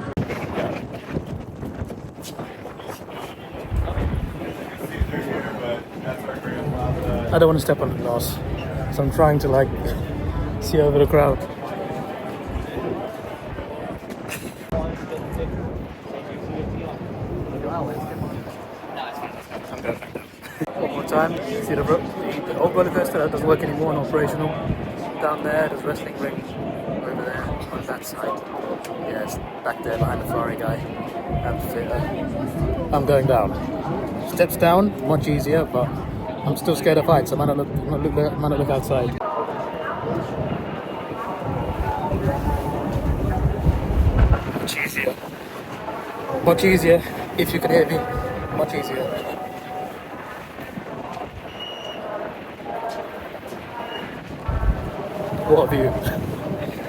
I don't want to step on the glass, so I'm trying to like see over the crowd. I'm going back down. One more time. See the old roller coaster that doesn't work anymore and operational. Down there, there's wrestling ring over there on that side. Yeah, it's back there behind the Ferrari guy. I'm going down. Steps down, much easier, but I'm still scared of heights. I might not look outside. Much easier. Much easier, if you can hear me. Much easier. What a view.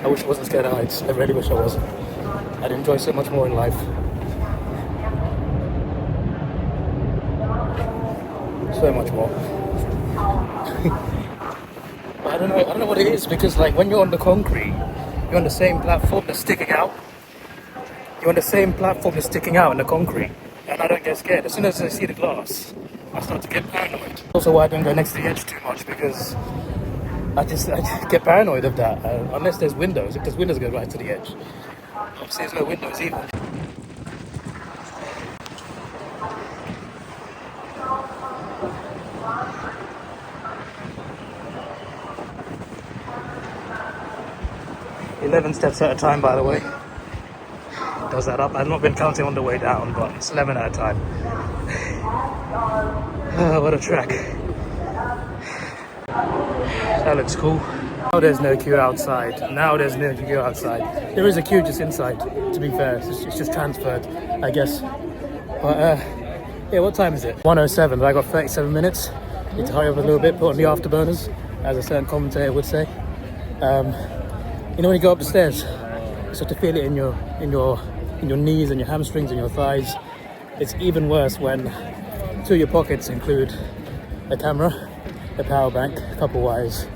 I wish I wasn't scared of heights. I really wish I wasn't. I'd enjoy so much more in life. So much more. I don't know what it is, because like when you're on the concrete, you're on the same platform that's sticking out. You're on the same platform that's sticking out in the concrete. And I don't get scared. As soon as I see the glass, I start to get paranoid. Also why I don't go next to the edge too much, because I just get paranoid of that, unless there's windows. If there's windows, I go right to the edge. Obviously, there's no windows either. "11 steps at a time," by the way. Does that up? I've not been counting on the way down, but it's 11 at a time. What a track. That looks cool. Now there's no queue outside. There is a queue just inside, to be fair. It's just transferred, I guess. But yeah, what time is it? 1:07. I got 37 minutes. Need to hurry up a little bit, put on the afterburners, as a certain commentator would say. You know when you go up the stairs, you start to feel it in your knees and your hamstrings and your thighs. It's even worse when two of your pockets include a camera, a power bank, a couple wires,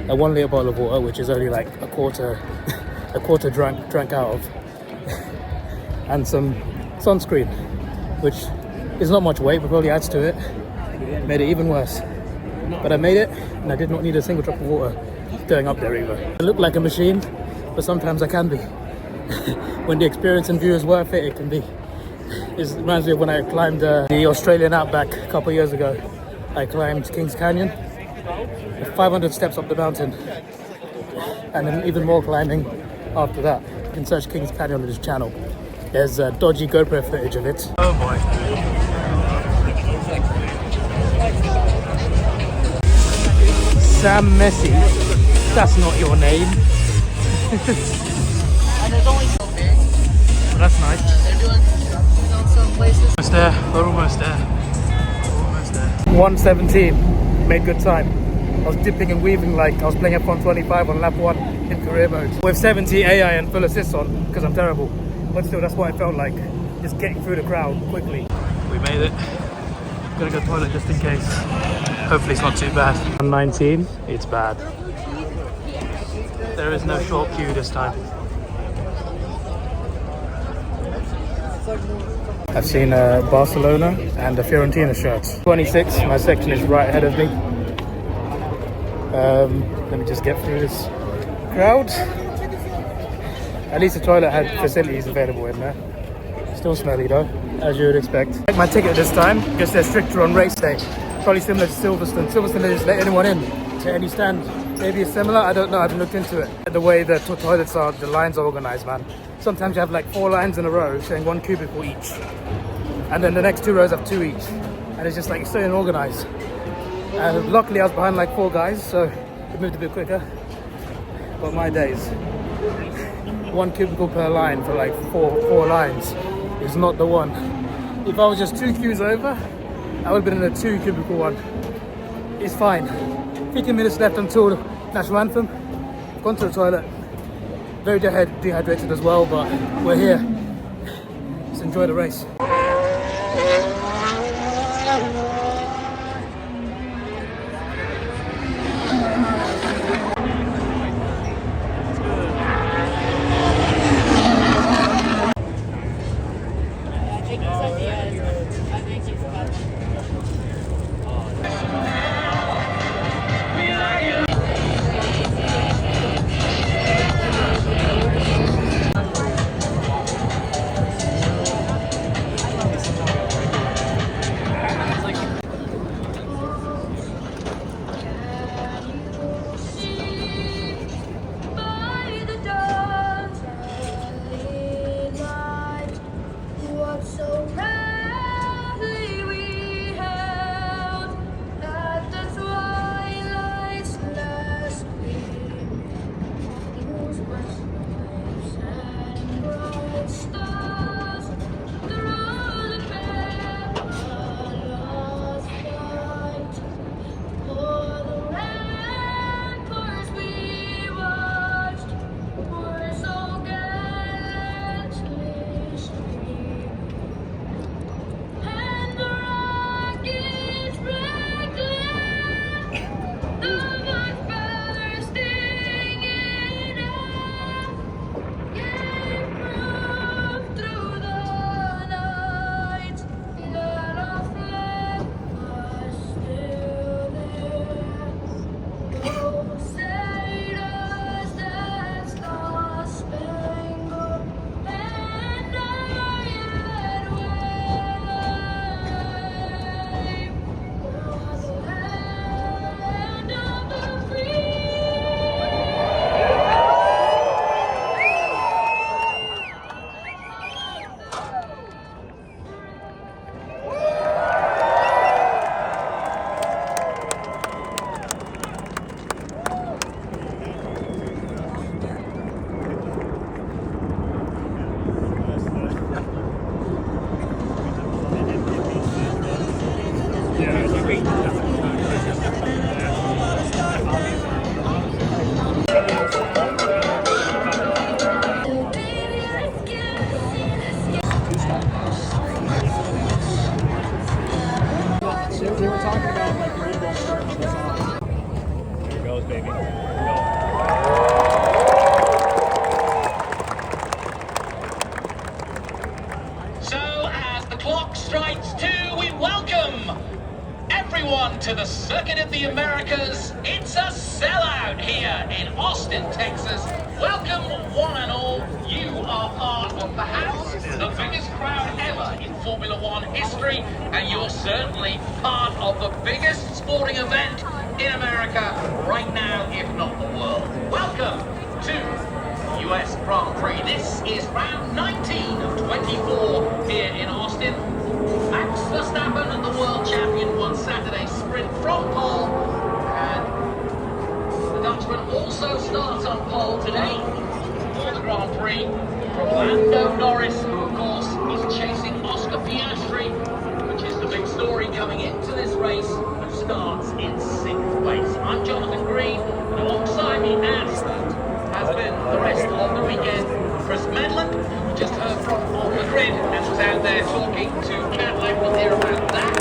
a 1 litre bottle of water, which is only like a quarter drank out of, and some sunscreen, which is not much weight, but probably adds to it. Made it even worse. But I made it, and I did not need a single drop of water going up there either. I look like a machine, but sometimes I can be. When the experience and view is worth it, it can be. It reminds me of when I climbed the Australian outback a couple of years ago. I climbed Kings Canyon, 500 steps up the mountain, and then even more climbing after that. You can search Kings Canyon on this channel. There's dodgy GoPro footage of it. Oh boy. Sam Messi, that's not your name. And there's only so big. Well, that's nice. They're doing some places. Almost there, we're almost there. Almost there. 117, made good time. I was dipping and weaving like I was playing F125 on lap 1 in career mode. With 70 AI and full assist on, because I'm terrible. But still, that's what I felt like. Just getting through the crowd quickly. We made it. Gonna go to the toilet just in case. Hopefully it's not too bad. 119, it's bad. There is no short queue this time. I've seen Barcelona and a Fiorentina shirt. 26, my section is right ahead of me. Let me just get through this crowd. At least the toilet had facilities available in there. Still smelly though, as you would expect. I like my ticket this time, because they're stricter on race day. Probably similar to Silverstone. Silverstone, they just let anyone in to any stand. Maybe it's similar, I don't know, I haven't looked into it. The way the toilets are, the lines are organized, man. Sometimes you have like 4 lines in a row saying 1 cubicle each. And then the next 2 rows have 2 each. And it's just like, it's so unorganized. And luckily I was behind like 4 guys, so it moved a bit quicker. But my days. 1 cubicle per line for like four lines is not the one. If I was just 2 queues over, I would have been in a 2 cubicle one. It's fine. 15 minutes left until the national anthem. Gone to the toilet. Very dehydrated as well, but we're here. Let's enjoy the race. right, we welcome everyone to the Circuit of the Americas. It's a sellout here in Austin, Texas. Welcome one and all. You are part of perhaps the biggest crowd ever in Formula One history, and you're certainly part of the biggest sporting event in America right now, if not the world. Welcome to US Grand Prix. This is round 19 of 24 here in Austin. Max Verstappen, the world champion, won Saturday's sprint from pole, and the Dutchman also starts on pole today for the Grand Prix from Lando Norris, who of course is chasing Oscar Piastri, which is the big story coming into this race, who starts in 6th place. I'm Jonathan Green, and alongside me as has been the rest of the weekend, Chris Medland, who we just heard from on the grid and was out there talking to Cadillac. We'll hear about that.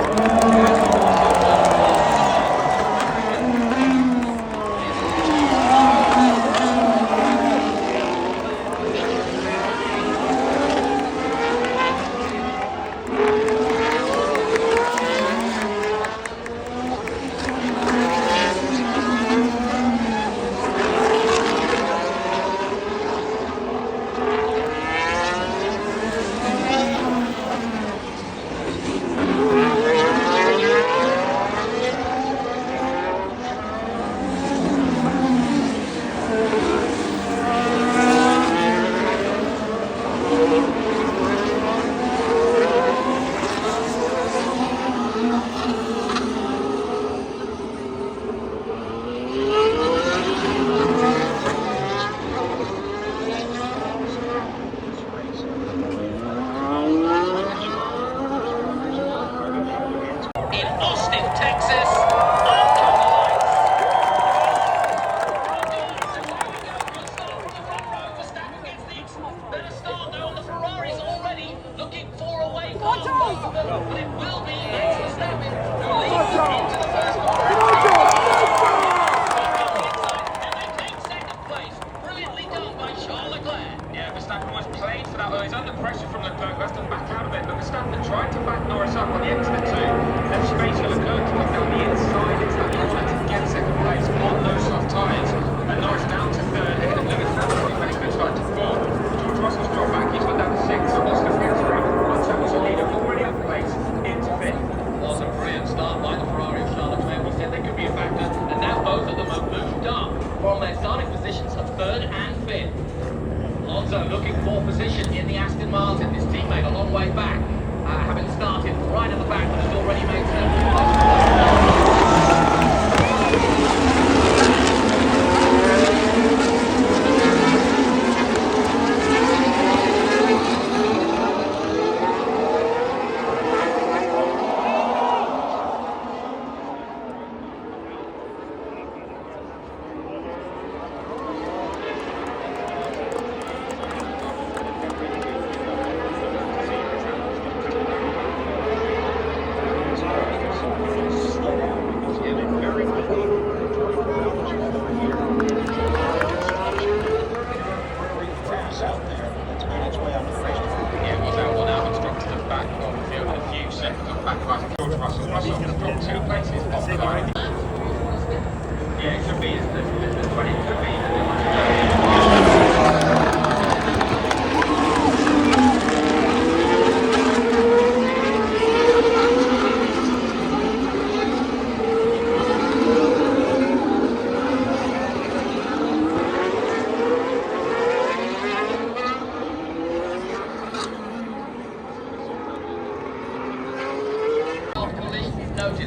Looking for position in the Aston Martin. His teammate a long way back, having started right at the back, but has already made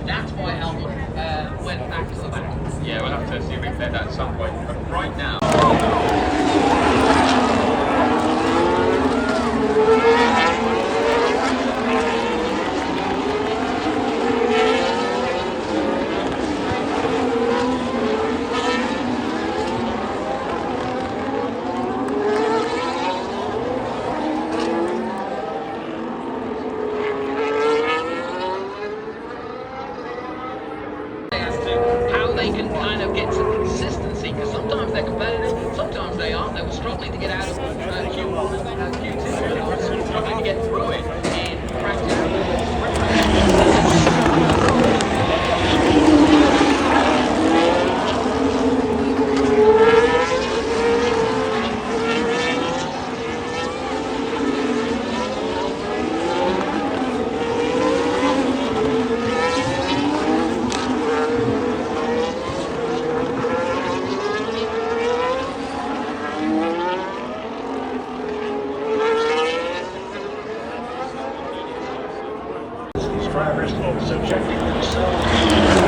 That's why Albon went back to the back. Yeah, we'll have to see if we can get that at some point. But right now... As to how they can kind of get some consistency, because sometimes they're competitive drivers subjecting themselves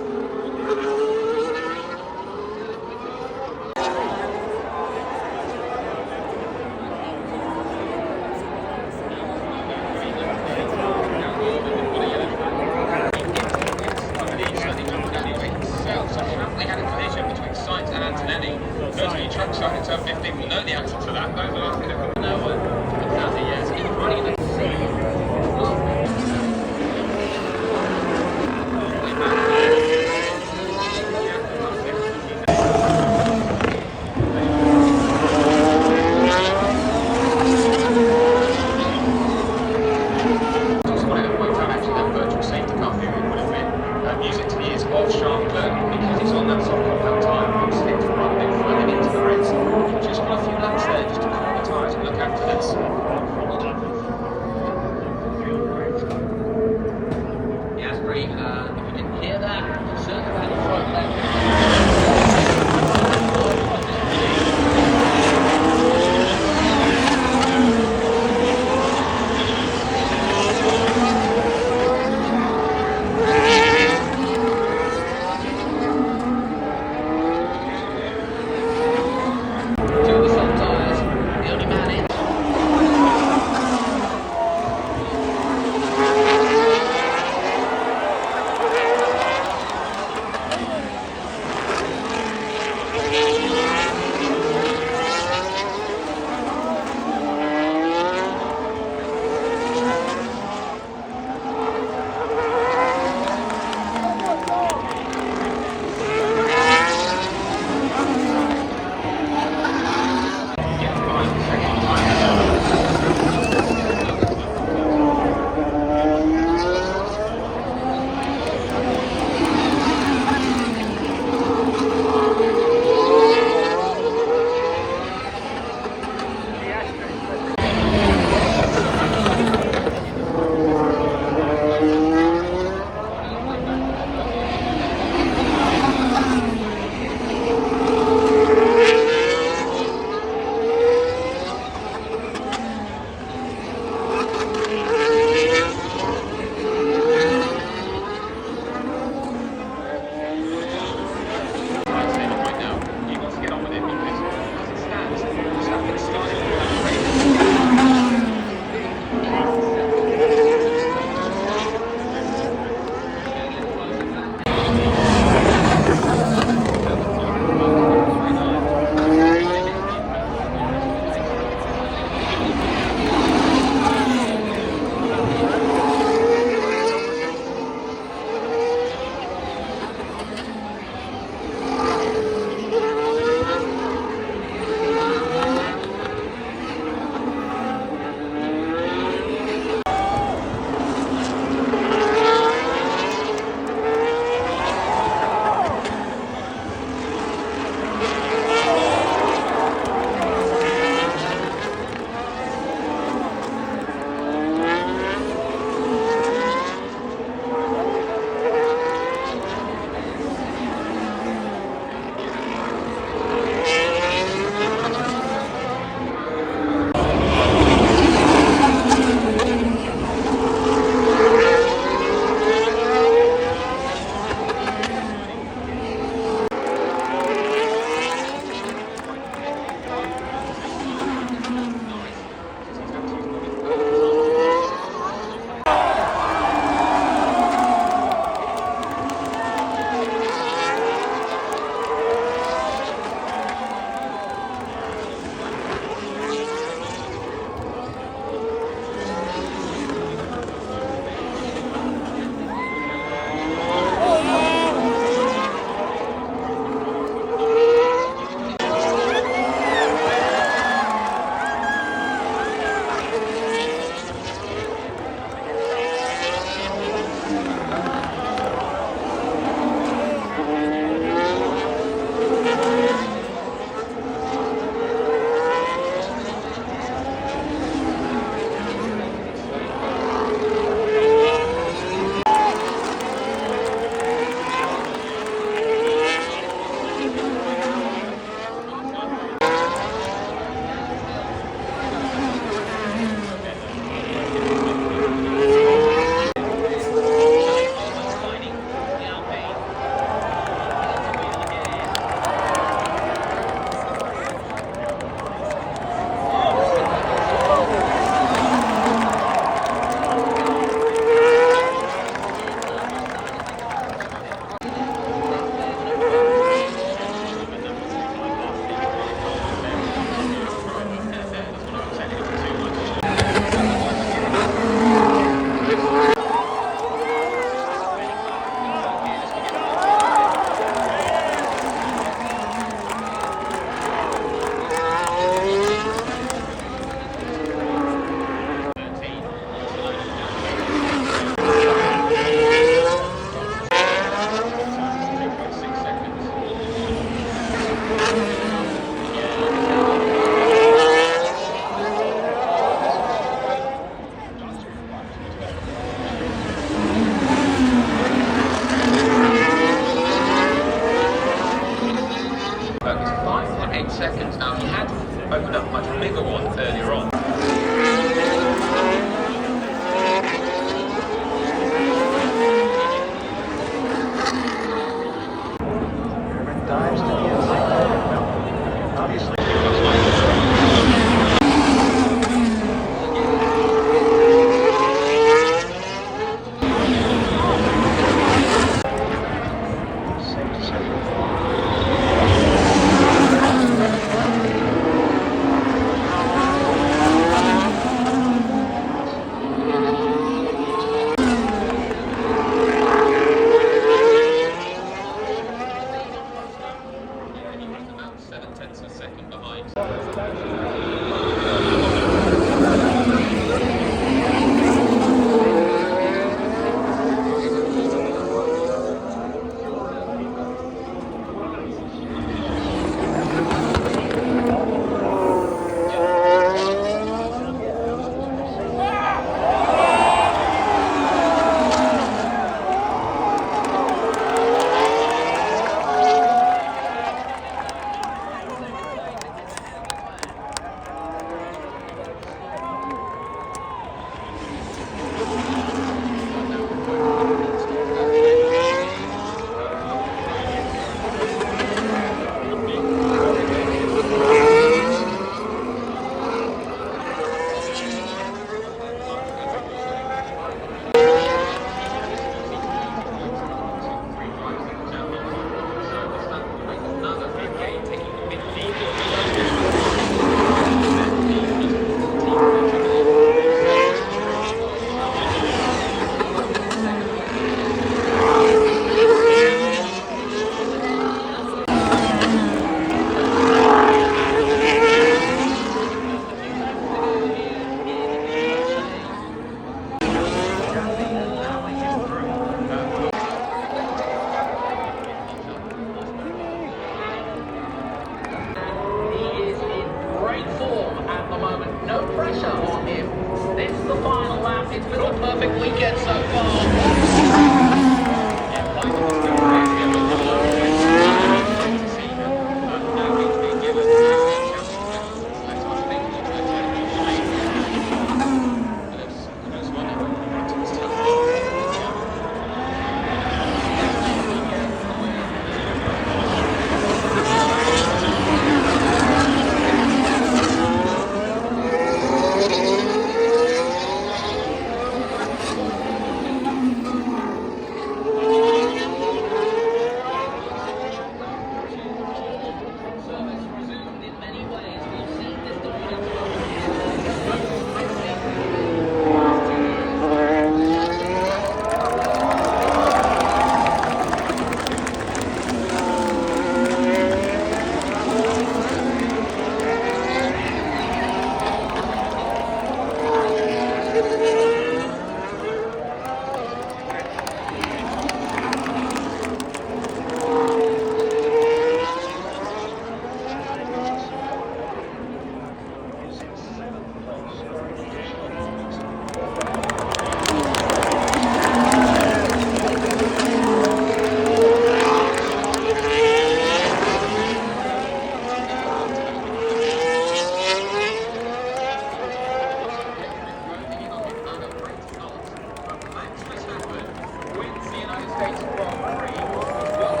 States Grand Prix, won the sprint in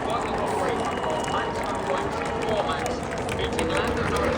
1:03, maximum points 4 max, beating Lando Norris.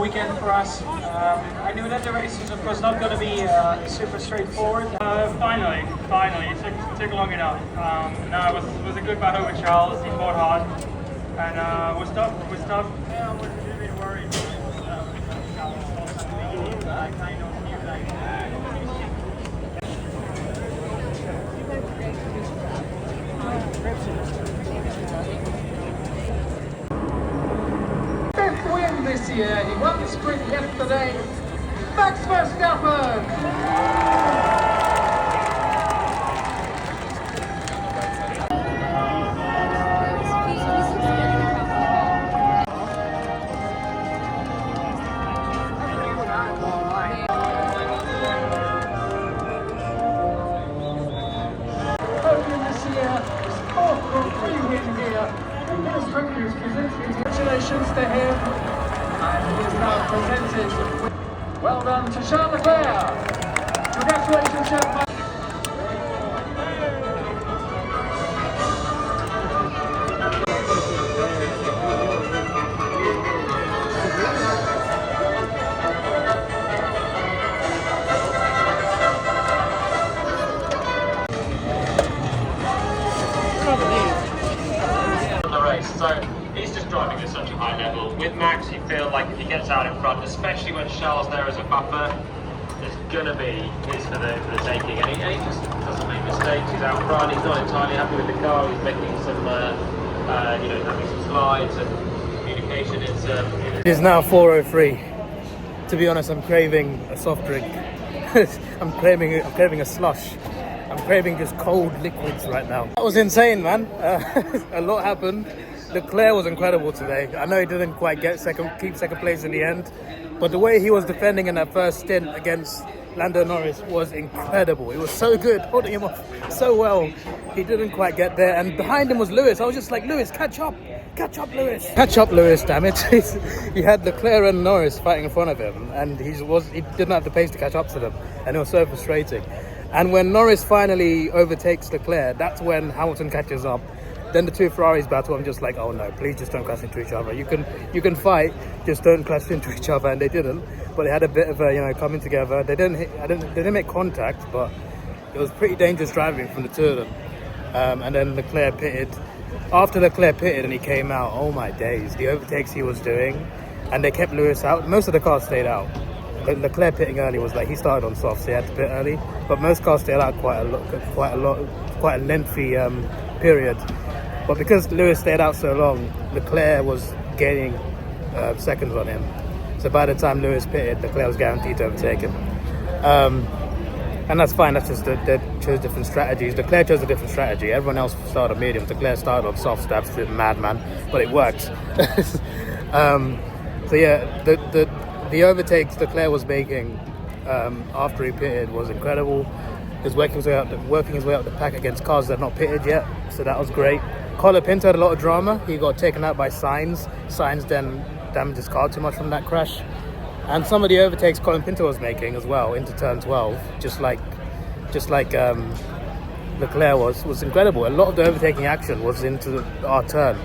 Weekend for us. I knew that the race is of course not going to be super straightforward. Finally, it took long enough. No, it was a good battle with Charles. He fought hard, and was tough. Yeah, I was a little bit worried. Win this year. He won the sprint yesterday. Max Verstappen. Podium this year. His fourth Grand Prix win here. Congratulations to him, and he is now presented. Well done to Charles Leclerc. Congratulations, gentlemen. So he's just driving at such a high level. With Max, you feel like if he gets out in front, especially when Charles there as a buffer, there's gonna be his for the taking. And he just doesn't make mistakes. He's out front. He's not entirely happy with the car. He's making some, having some slides and communication. It's now 4:03. To be honest, I'm craving a soft drink. I'm craving a slush. I'm craving just cold liquids right now. That was insane, man. A lot happened. Leclerc was incredible today. I know he didn't quite keep second place in the end, but the way he was defending in that first stint against Lando Norris was incredible. It was so good, holding him off so well. He didn't quite get there, and behind him was Lewis. I was just like, Lewis, catch up, Lewis. Catch up, Lewis, damn it. He had Leclerc and Norris fighting in front of him, and he didn't have the pace to catch up to them, and it was so frustrating. And when Norris finally overtakes Leclerc, that's when Hamilton catches up. Then the two Ferraris battle. I'm just like, oh no, please just don't crash into each other. You can fight, just don't crash into each other. And they didn't, but they had a bit of a coming together. They didn't make contact, but it was pretty dangerous driving from the two of them. And then Leclerc pitted. After Leclerc pitted and he came out, oh my days, the overtakes he was doing, and they kept Lewis out. Most of the cars stayed out. Leclerc pitting early was like, he started on soft, so he had to pit early. But most cars stayed out quite a lengthy period. But because Lewis stayed out so long, Leclerc was gaining seconds on him. So by the time Lewis pitted, Leclerc was guaranteed to overtake him. And that's fine. That's just they chose different strategies. Leclerc chose a different strategy. Everyone else started on medium. Leclerc started on soft stabs, madman, but it worked. So yeah, the overtakes Leclerc was making after he pitted was incredible. He was working his way up the pack against cars that had not pitted yet, so that was great. Colapinto had a lot of drama. He got taken out by Sainz. Sainz then damaged his car too much from that crash. And some of the overtakes Colapinto was making as well into turn 12, just like Leclerc was incredible. A lot of the overtaking action was into our turn.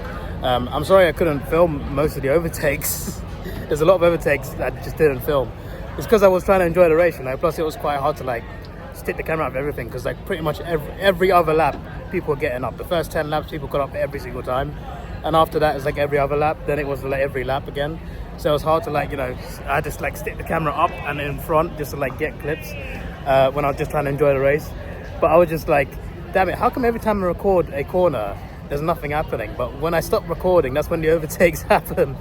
I'm sorry I couldn't film most of the overtakes. There's a lot of overtakes that I just didn't film. It's because I was trying to enjoy the race, plus it was quite hard to like stick the camera up everything, because like pretty much every other lap people were getting up. The first 10 laps people got up every single time, and after that it's like every other lap, then it was like every lap again. So it was hard to like, I just like stick the camera up and in front just to like get clips when I was just trying to enjoy the race. But I was just like, damn it, how come every time I record a corner there's nothing happening? But when I stop recording, that's when the overtakes happen,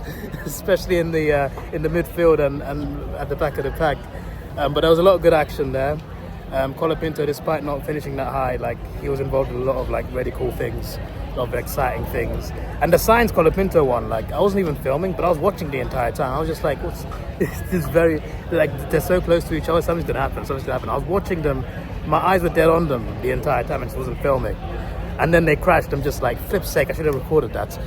especially in the midfield and at the back of the pack. But there was a lot of good action there. Colapinto, despite not finishing that high, like he was involved in a lot of like really cool things, a lot of exciting things. And the Sainz Colapinto one, like I wasn't even filming, but I was watching the entire time. I was just like, what's this? Very like they're so close to each other. Something's gonna happen. I was watching them. My eyes were dead on them the entire time, and just wasn't filming. And then they crashed. I'm just like, flip's sake, I should have recorded that.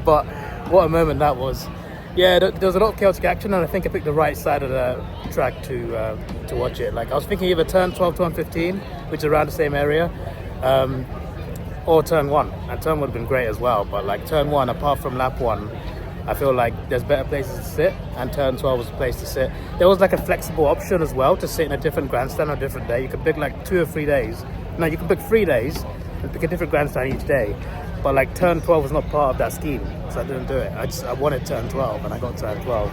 But what a moment that was. Yeah, there was a lot of chaotic action, and I think I picked the right side of the track to watch it. Like I was thinking either turn 12, turn 15, which is around the same area, or turn 1. And turn 1 would have been great as well. But like turn 1, apart from lap 1, I feel like there's better places to sit, and turn 12 was a place to sit. There was like a flexible option as well to sit in a different grandstand on a different day. You could pick like 2 or 3 days. No, you can pick 3 days and pick a different grandstand each day. But like turn 12 was not part of that scheme, so I didn't do it. I wanted turn 12, and I got turn 12.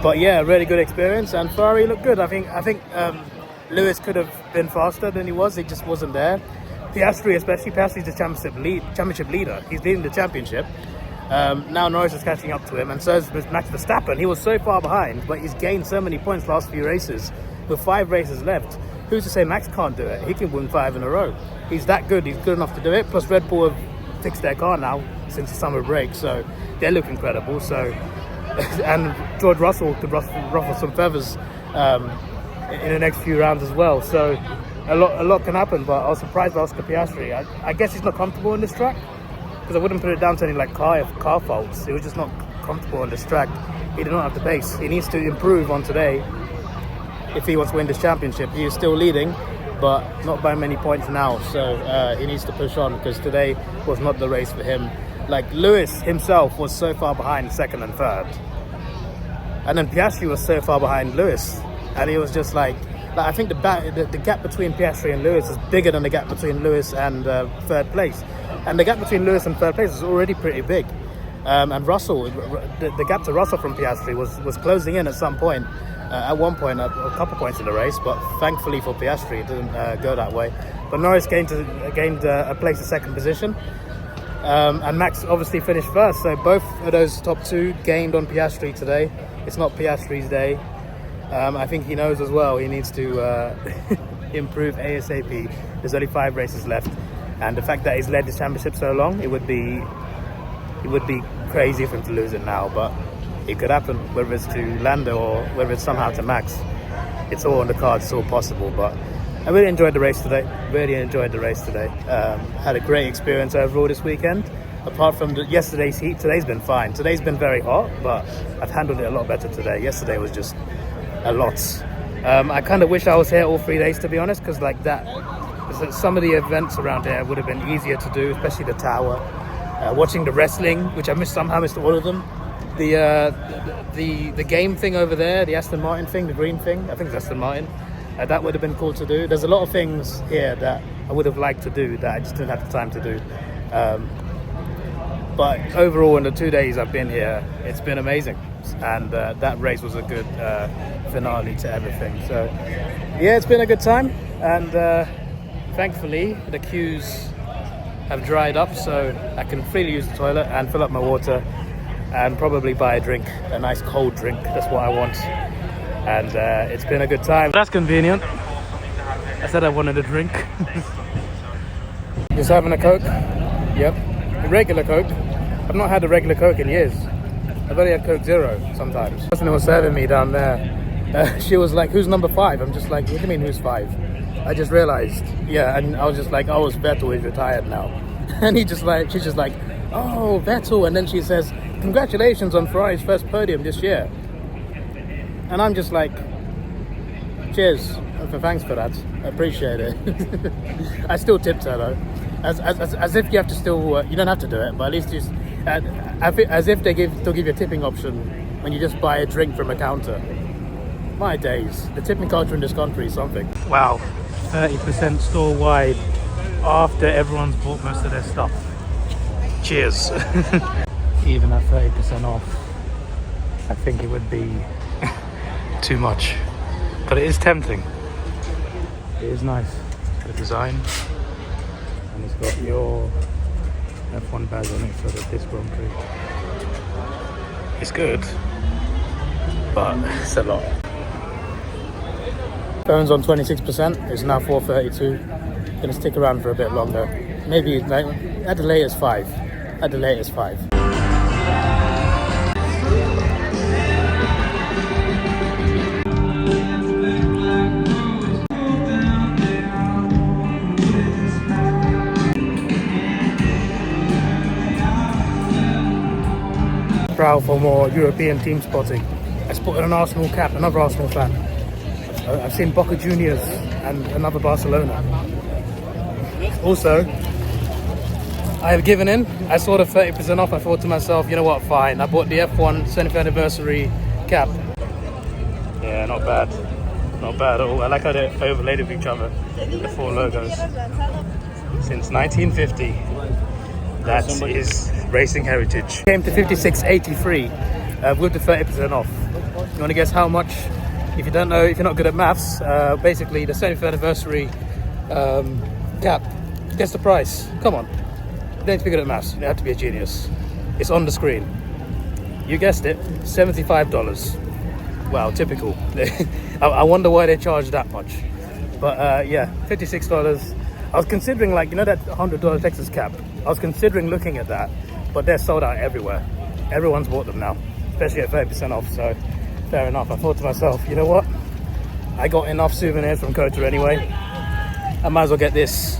But yeah, really good experience, and Ferrari looked good. I think Lewis could have been faster than he was. He just wasn't there. Piastri, especially, Piastri's the championship leader. He's leading the championship. Now Norris is catching up to him, and so is Max Verstappen. He was so far behind, but he's gained so many points last few races. With 5 races left, who's to say Max can't do it? He can win 5 in a row. He's that good. He's good enough to do it. Plus Red Bull have fixed their car now since the summer break, so they look incredible. So, and George Russell could ruffle some feathers in the next few rounds as well. So a lot can happen. But I was surprised by Oscar Piastri. I guess he's not comfortable on this track, because I wouldn't put it down to any like car faults. He was just not comfortable on this track. He did not have the pace. He needs to improve on today if he wants to win this championship. He is still leading, but not by many points now. So he needs to push on, because today was not the race for him. Like Lewis himself was so far behind second and third, and then Piastri was so far behind Lewis, and he was just like I think the gap between Piastri and Lewis is bigger than the gap between Lewis and third place. And the gap between Lewis and third place is already pretty big. And Russell, the gap to Russell from Piastri was closing in at some point. At one point, a couple points in the race, but thankfully for Piastri, it didn't go that way. But Norris gained a place in second position. And Max obviously finished first. So both of those top 2 gained on Piastri today. It's not Piastri's day. I think he knows as well he needs to improve ASAP. There's only 5 races left. And the fact that he's led the championship so long, it would be crazy for him to lose it now. But it could happen, whether it's to Lando or whether it's somehow to Max. It's all on the cards, it's all possible. But I really enjoyed the race today. Had a great experience overall this weekend. Apart from yesterday's heat, today's been fine. Today's been very hot, but I've handled it a lot better today. Yesterday was just a lot. I kind of wish I was here all 3 days, to be honest, because like that, some of the events around here would have been easier to do, especially the tower. Watching the wrestling, which I somehow missed all of them. The game thing over there, the Aston Martin thing, the green thing, I think it's Aston Martin. That would have been cool to do. There's a lot of things here that I would have liked to do that I just didn't have the time to do. But overall, in the 2 days I've been here, it's been amazing. And that race was a good finale to everything. So yeah, it's been a good time. And thankfully, the queues have dried up, so I can freely use the toilet and fill up my water and probably buy a drink, a nice cold drink. That's what I want. and it's been a good time. That's convenient. I said I wanted a drink. Just having a Coke. Yep, a regular Coke. I've not had a regular Coke in years. I've only had Coke Zero sometimes. The person who was serving me down there, she was like, "Who's number 5?" I'm just like, "What do you mean, who's 5?" I just realized, yeah, and I was just like, "Oh, it's Vettel, he's retired now." And she's just like, "Oh, Vettel," and then she says, "Congratulations on Ferrari's first podium this year." And I'm just like, "Cheers, thanks for that, I appreciate it." I still tipped her though, as if you have to still, you don't have to do it, but at least just, as if they still give you a tipping option when you just buy a drink from a counter. My days, the tipping culture in this country is something. Wow, 30% store wide after everyone's bought most of their stuff. Cheers. Even at 30% off, I think it would be too much, but it is tempting. It is nice, the design, and it's got your F1 badge on it for this Grand Prix. It's good, but it's a lot. Phone's on 26%, it's now 4:32. Gonna stick around for a bit longer. Maybe like at the latest 5. At the latest 5. Proud for more European team spotting. I spotted an Arsenal cap, another Arsenal fan. I've seen Boca Juniors and another Barcelona. Also, I have given in. I saw the 30% off. I thought to myself, you know what, fine. I bought the F1 75th anniversary cap. Yeah, not bad. Not bad at all. I like how they overlaid with each other, the 4 logos. Since 1950. That is racing heritage. Came to 56.83 with the 30% off. You want to guess how much? If you don't know, if you're not good at maths, basically the 75th anniversary cap. Guess the price. Come on. You don't have to be good at maths. You have to be a genius. It's on the screen. You guessed it. $75. Wow, typical. I wonder why they charge that much. But yeah, $56. I was considering, like, you know that $100 Texas cap? I was considering looking at that, but they're sold out everywhere. Everyone's bought them now, especially at 30% off, so fair enough. I thought to myself, you know what? I got enough souvenirs from COTA anyway. I might as well get this.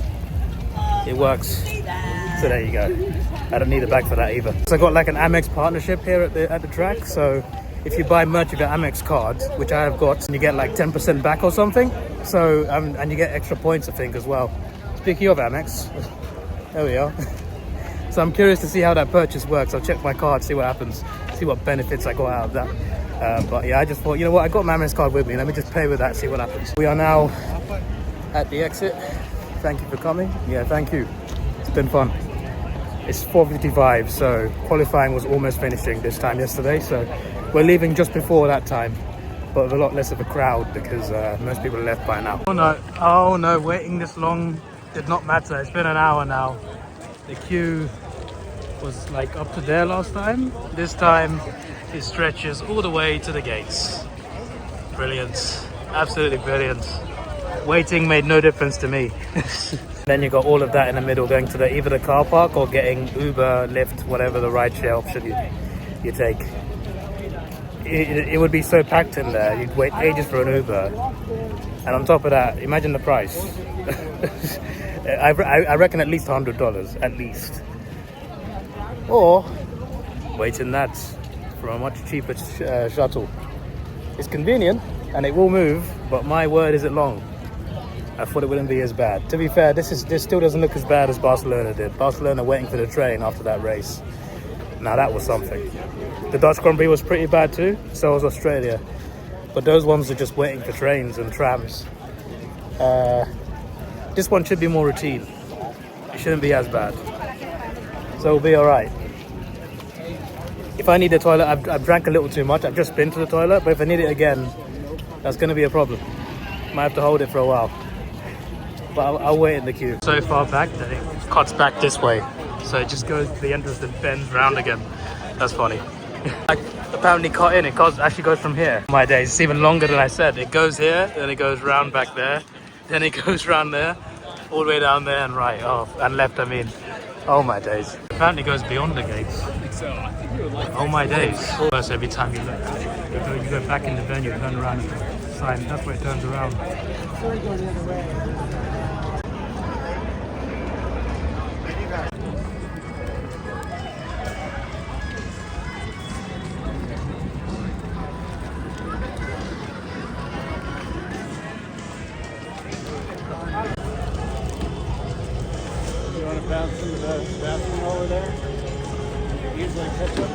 It works. So there you go. I don't need a bag for that either. So I got like an Amex partnership here at the track, so if you buy merch with your Amex card, which I have got, you get like 10% back or something. So and you get extra points, I think, as well. Speaking of Amex, there we are. So I'm curious to see how that purchase works. I'll check my card, see what happens, see what benefits I got out of that. But yeah, I just thought, you know what, I got my Amex card with me. Let me just pay with that, see what happens. We are now at the exit. Thank you for coming. Yeah, thank you. It's been fun. It's 4:55, so qualifying was almost finishing this time yesterday. So we're leaving just before that time, but with a lot less of a crowd because most people are left by now. Oh no, waiting this long did not matter. It's been an hour now. The queue was like up to there last time. This time it stretches all the way to the gates. Brilliant, absolutely brilliant. Waiting made no difference to me. Then you got all of that in the middle, going to either the car park or getting Uber, Lyft, whatever the rideshare option you take. It would be so packed in there, you'd wait ages for an Uber. And on top of that, imagine the price. I reckon at least $100, at least. Or wait in that for a much cheaper shuttle. It's convenient and it will move, but my word, is it long. I thought it wouldn't be as bad. To be fair, this still doesn't look as bad as Barcelona did. Barcelona waiting for the train after that race. Now that was something. The Dutch Grand Prix was pretty bad too, so was Australia. But those ones are just waiting for trains and trams. This one should be more routine. It shouldn't be as bad. So it'll be all right. If I need a toilet, I've drank a little too much. I've just been to the toilet, but if I need it again, that's going to be a problem. Might have to hold it for a while. But I'll wait in the queue. So far back that it cuts back this way. So it just goes to the entrance and bends round again. That's funny. apparently cut in. It actually goes from here. My days, it's even longer than I said. It goes here, then it goes round back there, then it goes round there, all the way down there and right. Oh, and left, I mean. Oh my days. Apparently it goes beyond the gates. Oh my days. First, every time you look, you go back in the venue, turn around and sign. That's where it turns around. Bounce into the bathroom over there. Usually catch up.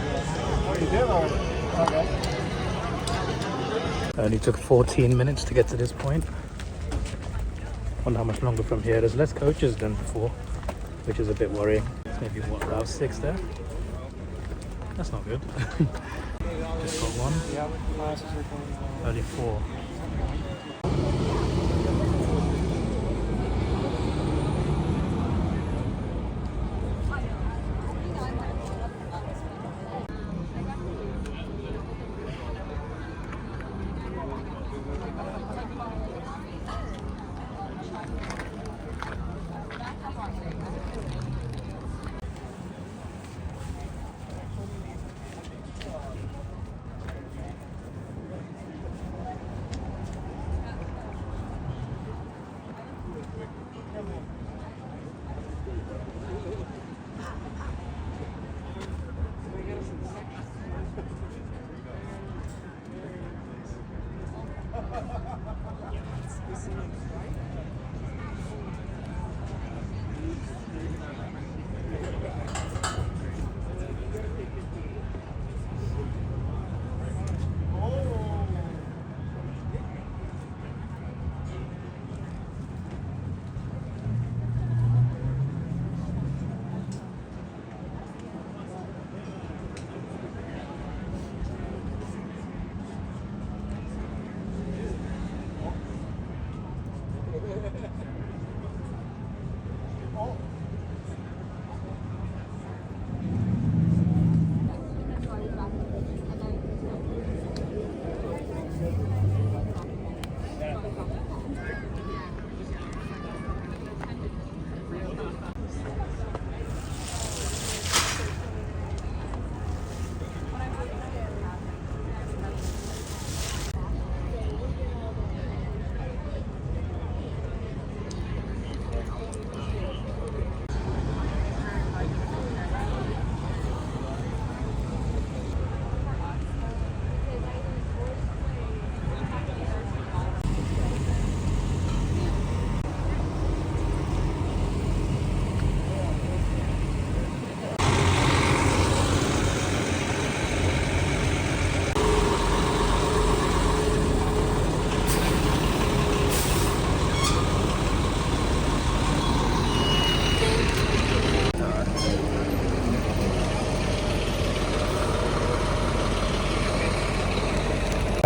Oh, you did already? Okay. Only took 14 minutes to get to this point. Wonder how much longer from here. There's less coaches than before, which is a bit worrying. It's maybe what, Route 6 there? That's not good. Just got one. Only 4.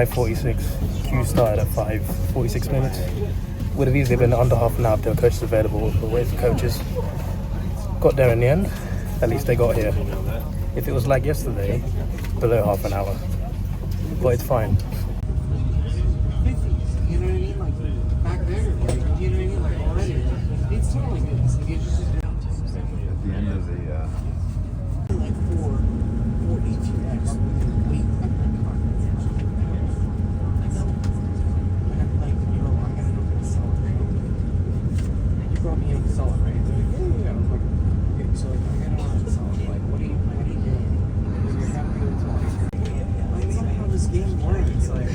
Queue started at 46 minutes. Would have easily been under half an hour if there were coaches available, but waiting for coaches. Got there in the end. At least they got here. If it was like yesterday, below half an hour. But it's fine. You know what I mean? Like back there, like, you know what I mean? Like already, it's totally good. It's like it's just at the end of the like for ETX. Brought me in solid, right? They're like, yeah. I was like, okay, so like, I got on solid. Like, what are you doing? Because you're happy with it. Like, that's not how this game works. It's like,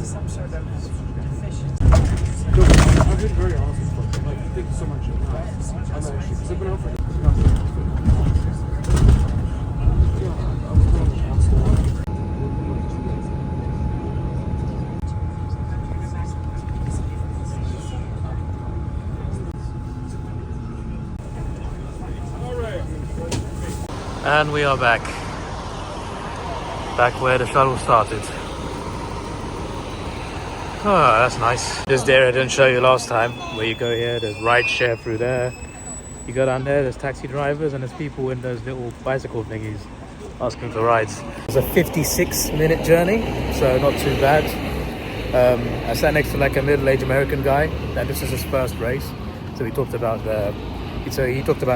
some sort of deficiency. I've been very honest with you. Like, thank you so much. I'm actually zipping out for And we are back. Back where the shuttle started. Oh, that's nice. This is the area I didn't show you last time. Where you go here, there's ride share through there. You go down there, there's taxi drivers and there's people in those little bicycle thingies asking for rides. It's a 56-minute journey, so not too bad. I sat next to like a middle-aged American guy, and this is his first race. So he talked about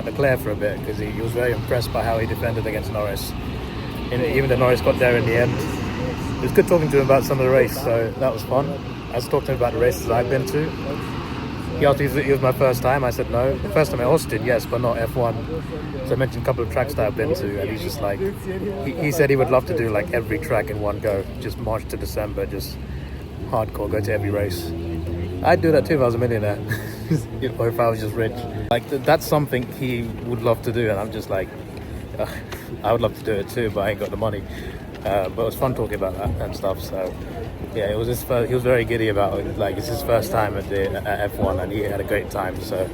Leclerc for a bit because he was very impressed by how he defended against Norris. Even though Norris got there in the end. It was good talking to him about some of the race, so that was fun. I was talking to him about the races I've been to. He asked if it was my first time. I said no. The first time at Austin, yes, but not F1. So I mentioned a couple of tracks that I've been to, and he's just like, he said he would love to do like every track in one go, just March to December, just hardcore, go to every race. I'd do that too if I was a millionaire, or if I was just rich. Like that's something he would love to do, and I'm just like, I would love to do it too, but I ain't got the money. But it was fun talking about that and stuff. So yeah, it was his first. He was very giddy about it. Like it's his first time at F1, and he had a great time. So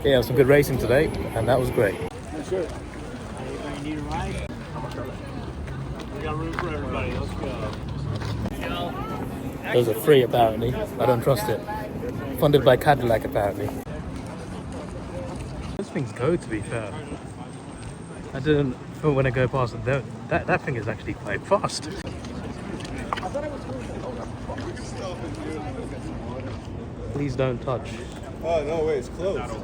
yeah, it was some good racing today, and that was great. Sure. You need a ride? We got room for everybody. Let's go. Those are free apparently. I don't trust it. Funded by Cadillac apparently. Those things go, to be fair. I didn't when I go past it. That thing is actually quite fast. Please don't touch. Oh, no way, it's closed.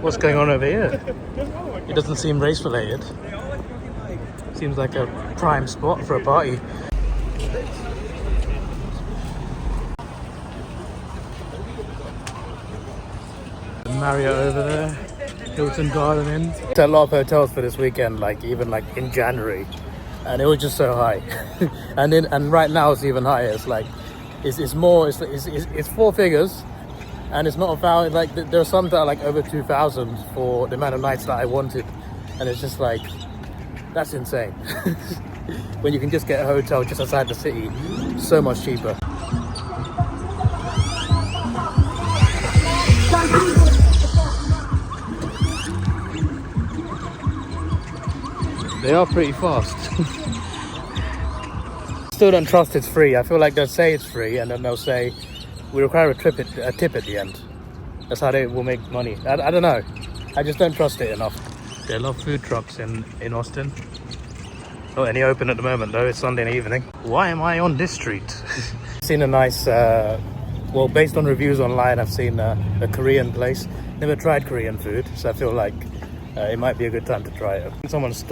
What's going on over here? It doesn't seem race related. Seems like a prime spot for a party. The Marriott over there, Hilton Garden Inn. There are a lot of hotels for this weekend, like even like in January, and it was just so high. and right now it's even higher. It's like it's four figures, and it's not about like there are some that are like over 2,000 for the amount of nights that I wanted, and it's just like that's insane. When you can just get a hotel just outside the city, so much cheaper. They are pretty fast. Still don't trust it's free. I feel like they'll say it's free and then they'll say we require a tip at the end. That's how they will make money. I don't know. I just don't trust it enough. There are a lot of food trucks in Austin. Not any open at the moment though. It's Sunday evening. Why am I on this street? Seen a nice, well, based on reviews online, I've seen a Korean place. Never tried Korean food, so I feel like it might be a good time to try it. Someone's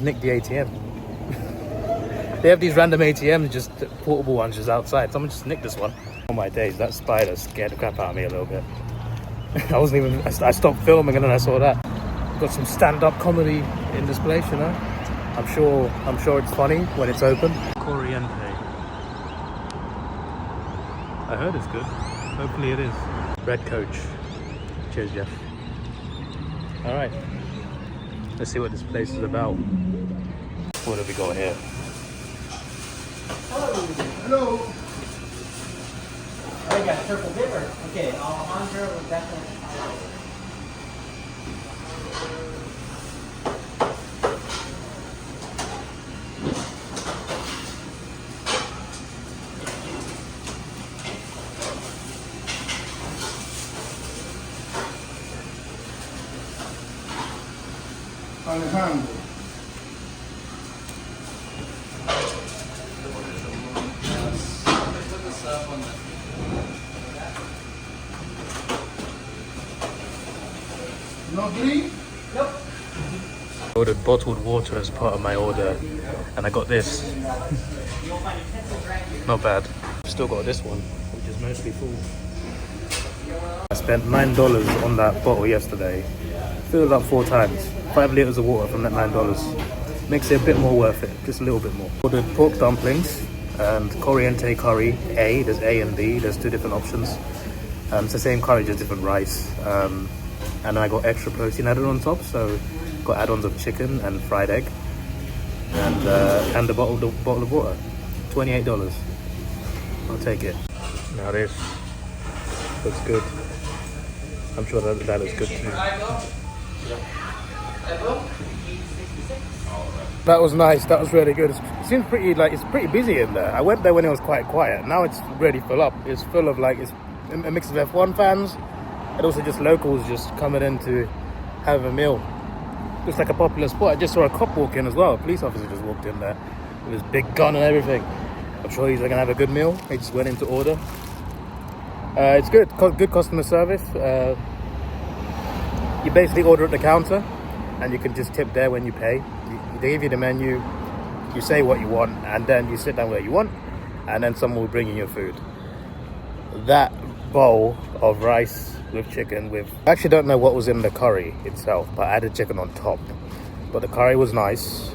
nicked the ATM. They have these random ATMs, just portable ones, just outside. Someone just nicked this one. Oh my days, that spider scared the crap out of me a little bit. I stopped filming and then I saw that. Got some stand-up comedy in this place, you know. I'm sure it's funny when it's open. Coriente. I heard it's good. Hopefully it is. Red Coach. Cheers, Jeff. All right. Let's see what this place is about. What have we got here? Hello. Oh, you got triple dipper. Okay, Andre will definitely. Alejandro. No green? Yep. I ordered bottled water as part of my order, and I got this. Not bad. I've still got this one, which is mostly full. I spent $9 on that bottle yesterday. Filled it up 4 times. 5 liters of water from that $9. Makes it a bit more worth it, just a little bit more. Ordered pork dumplings and coriente curry. There's A and B, there's 2 different options. It's the same curry, just different rice. And I got extra protein added on top, so got add-ons of chicken and fried egg. And the bottle of water. $28. I'll take it. Now this looks good. I'm sure that looks good too. That was nice. That was really good. It seems pretty it's pretty busy in there. I went there when it was quite quiet. Now it's really full up. It's full of it's a mix of F1 fans and also just locals just coming in to have a meal. Looks like a popular spot. I just saw a cop walk in as well. A police officer just walked in there with his big gun and everything. I'm sure he's gonna have a good meal. He just went in to order. It's good. Good customer service. You basically order at the counter and you can just tip there when you pay. They give you the menu, you say what you want, and then you sit down where you want, and then someone will bring you your food. That bowl of rice with chicken I actually don't know what was in the curry itself, but I added chicken on top. But the curry was nice,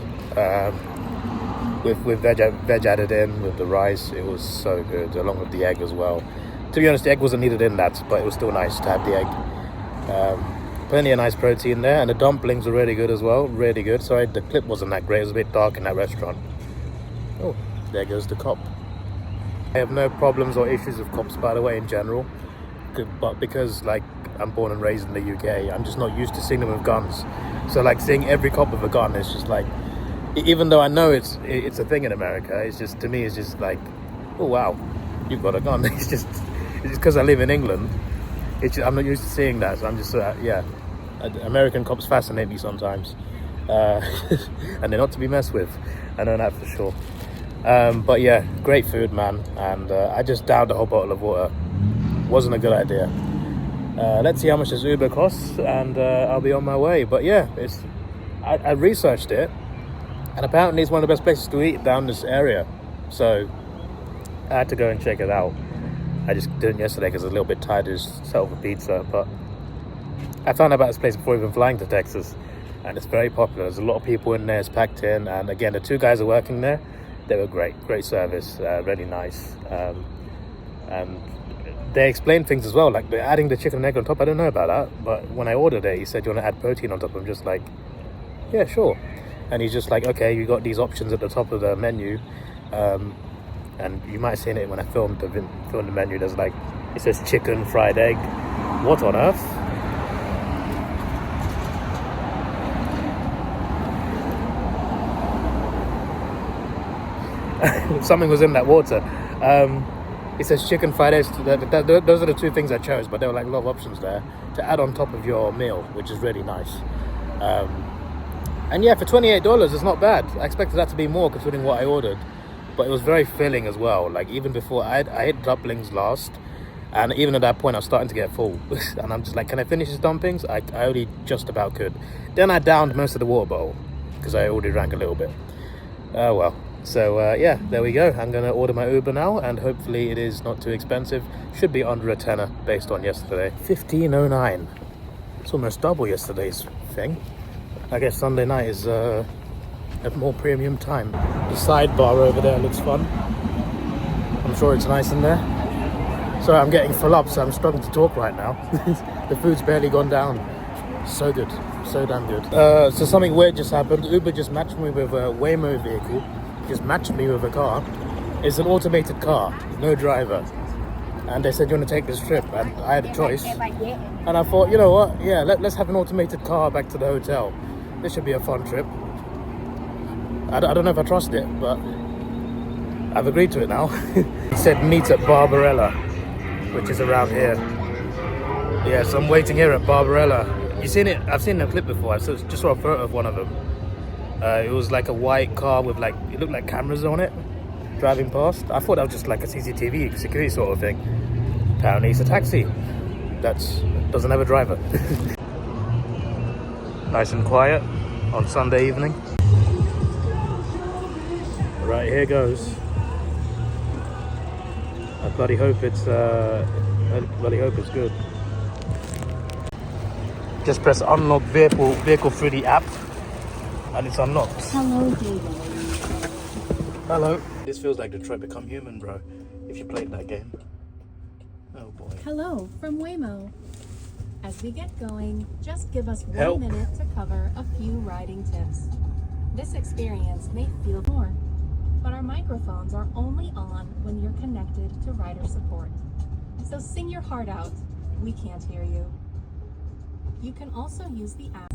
with veg added in, with the rice. It was so good, along with the egg as well. To be honest, the egg wasn't needed in that, but it was still nice to have the egg. Plenty of nice protein there, and the dumplings were really good as well, really good. Sorry, the clip wasn't that great, it was a bit dark in that restaurant. Oh, there goes the cop. I have no problems or issues with cops, by the way, in general, but because I'm born and raised in the UK, I'm just not used to seeing them with guns. So seeing every cop with a gun is just even though I know it's a thing in America, it's just, to me, it's just oh wow, you've got a gun. It's just because I live in England. I'm not used to seeing that, so I'm just yeah. American cops fascinate me sometimes, and they're not to be messed with. I know that for sure. But yeah, great food, man. And I just downed a whole bottle of water. Wasn't a good idea. Let's see how much this Uber costs, and I'll be on my way. But yeah, I researched it, and apparently it's one of the best places to eat down this area. So I had to go and check it out. I just did it yesterday because I was a little bit tired to just settle for pizza, but I found out about this place before even flying to Texas, and it's very popular. There's a lot of people in there, it's packed in, and again, the 2 guys are working there. They were great service, really nice. And they explained things as well, they're adding the chicken and egg on top. I don't know about that, but when I ordered it, he said, you want to add protein on top? I'm just yeah, sure. And he's just okay, you got these options at the top of the menu. And you might have seen it when I filmed the menu. There's it says chicken, fried egg. What on earth? Something was in that water. It says chicken, fried eggs. Those are the 2 things I chose, but there were a lot of options there to add on top of your meal, which is really nice. And yeah, for $28, it's not bad. I expected that to be more considering what I ordered. But it was very filling as well. Even before, I ate dumplings last, and even at that point I was starting to get full. And I'm just can I finish these dumplings? I only just about could. Then I downed most of the water bottle because I already drank a little bit. Oh well. So yeah, there we go. I'm gonna order my Uber now, and hopefully it is not too expensive. Should be under a tenner based on yesterday. $15.09. It's almost double yesterday's thing. I guess Sunday night is a more premium time. The sidebar over there looks fun. I'm sure it's nice in there. Sorry, I'm getting full up, so I'm struggling to talk right now. The food's barely gone down. So good, so damn good. So something weird just happened. Uber just matched me with a WAYMO vehicle. Just matched me with a car. It's an automated car, no driver. And they said, you want to take this trip? And I had a choice. And I thought, you know what? Yeah, let's have an automated car back to the hotel. This should be a fun trip. I don't know if I trust it, but I've agreed to it now. It said meet at Barbarella, which is around here. Yeah, so I'm waiting here at Barbarella. You seen it? I've seen the clip before. I just saw a photo of one of them. It was a white car with it looked like cameras on it, driving past. I thought that was just a CCTV security sort of thing. Apparently it's a taxi that doesn't have a driver. Nice and quiet on Sunday evening. Right, here goes. I bloody hope it's good. Just press unlock vehicle 3D app and it's unlocked. Hello, David. Hello. This feels like Detroit Become Human, bro. If you played that game. Oh boy. Hello from WAYMO. As we get going, just give us 1 Help. minute to cover a few riding tips. This experience may feel more, but our microphones are only on when you're connected to rider support. So sing your heart out. We can't hear you. You can also use the app.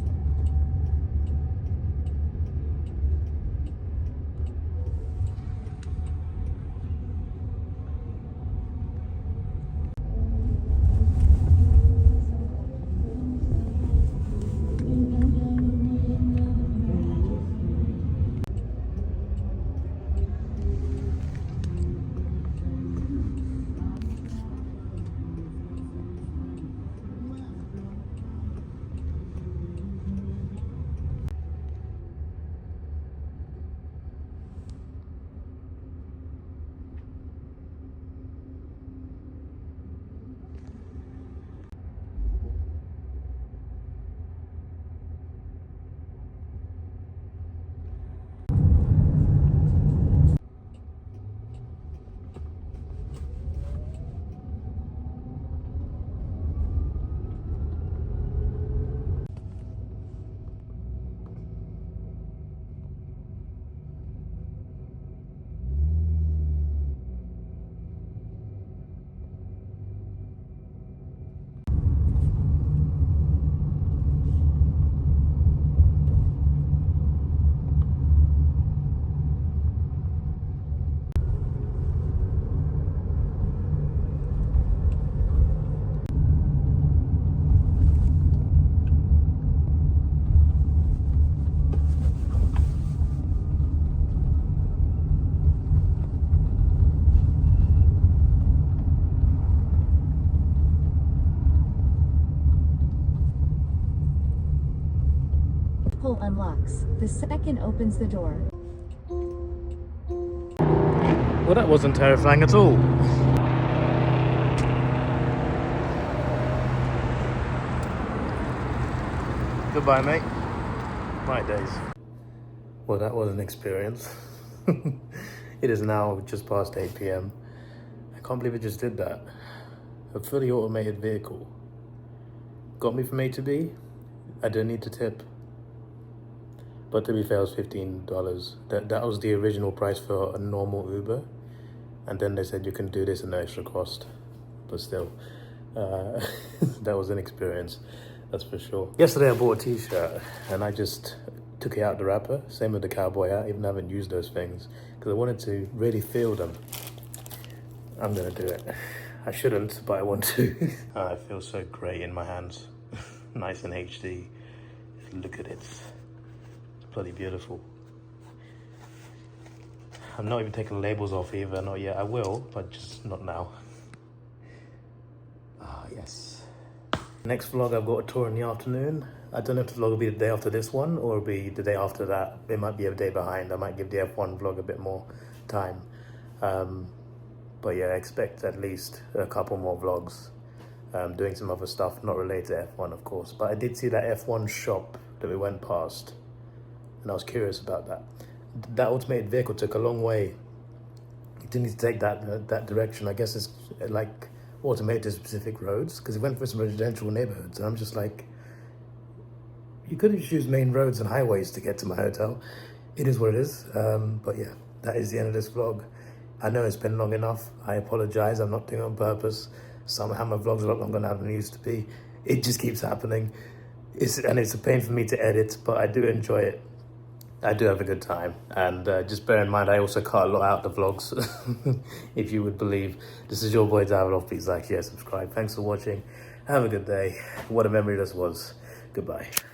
Pull unlocks. The second opens the door. Well, that wasn't terrifying at all. Goodbye, mate. My days. Well, that was an experience. It is now just past 8 p.m. I can't believe I just did that. A fully automated vehicle. Got me from A to B. I didn't need to tip. But to be fair, it was $15. That was the original price for a normal Uber. And then they said you can do this at no extra cost. But still, that was an experience, that's for sure. Yesterday I bought a t-shirt and I just took it out the wrapper. Same with the cowboy hat, even haven't used those things. Because I wanted to really feel them. I'm gonna do it. I shouldn't, but I want to. I feel so great in my hands. Nice and HD. Look at it. Bloody beautiful. I'm not even taking labels off either, not yet. I will, but just not now. Ah, yes. Next vlog, I've got a tour in the afternoon. I don't know if the vlog will be the day after this one or it'll be the day after that. It might be a day behind. I might give the F1 vlog a bit more time. But yeah, I expect at least a couple more vlogs. Doing some other stuff, not related to F1 of course. But I did see that F1 shop that we went past. And I was curious about that. That automated vehicle took a long way. It didn't need to take that direction. I guess it's like automated specific roads because it went for some residential neighborhoods. And I'm just like, you could have used main roads and highways to get to my hotel. It is what it is. But yeah, that is the end of this vlog. I know it's been long enough. I apologize. I'm not doing it on purpose. Somehow my vlogs are a lot longer now than they used to be. It just keeps happening. It's a pain for me to edit, but I do enjoy it. I do have a good time, and just bear in mind I also cut a lot out of the vlogs, if you would believe. This is your boy Davidoff. Please like, share, subscribe. Thanks for watching. Have a good day. What a memory this was. Goodbye.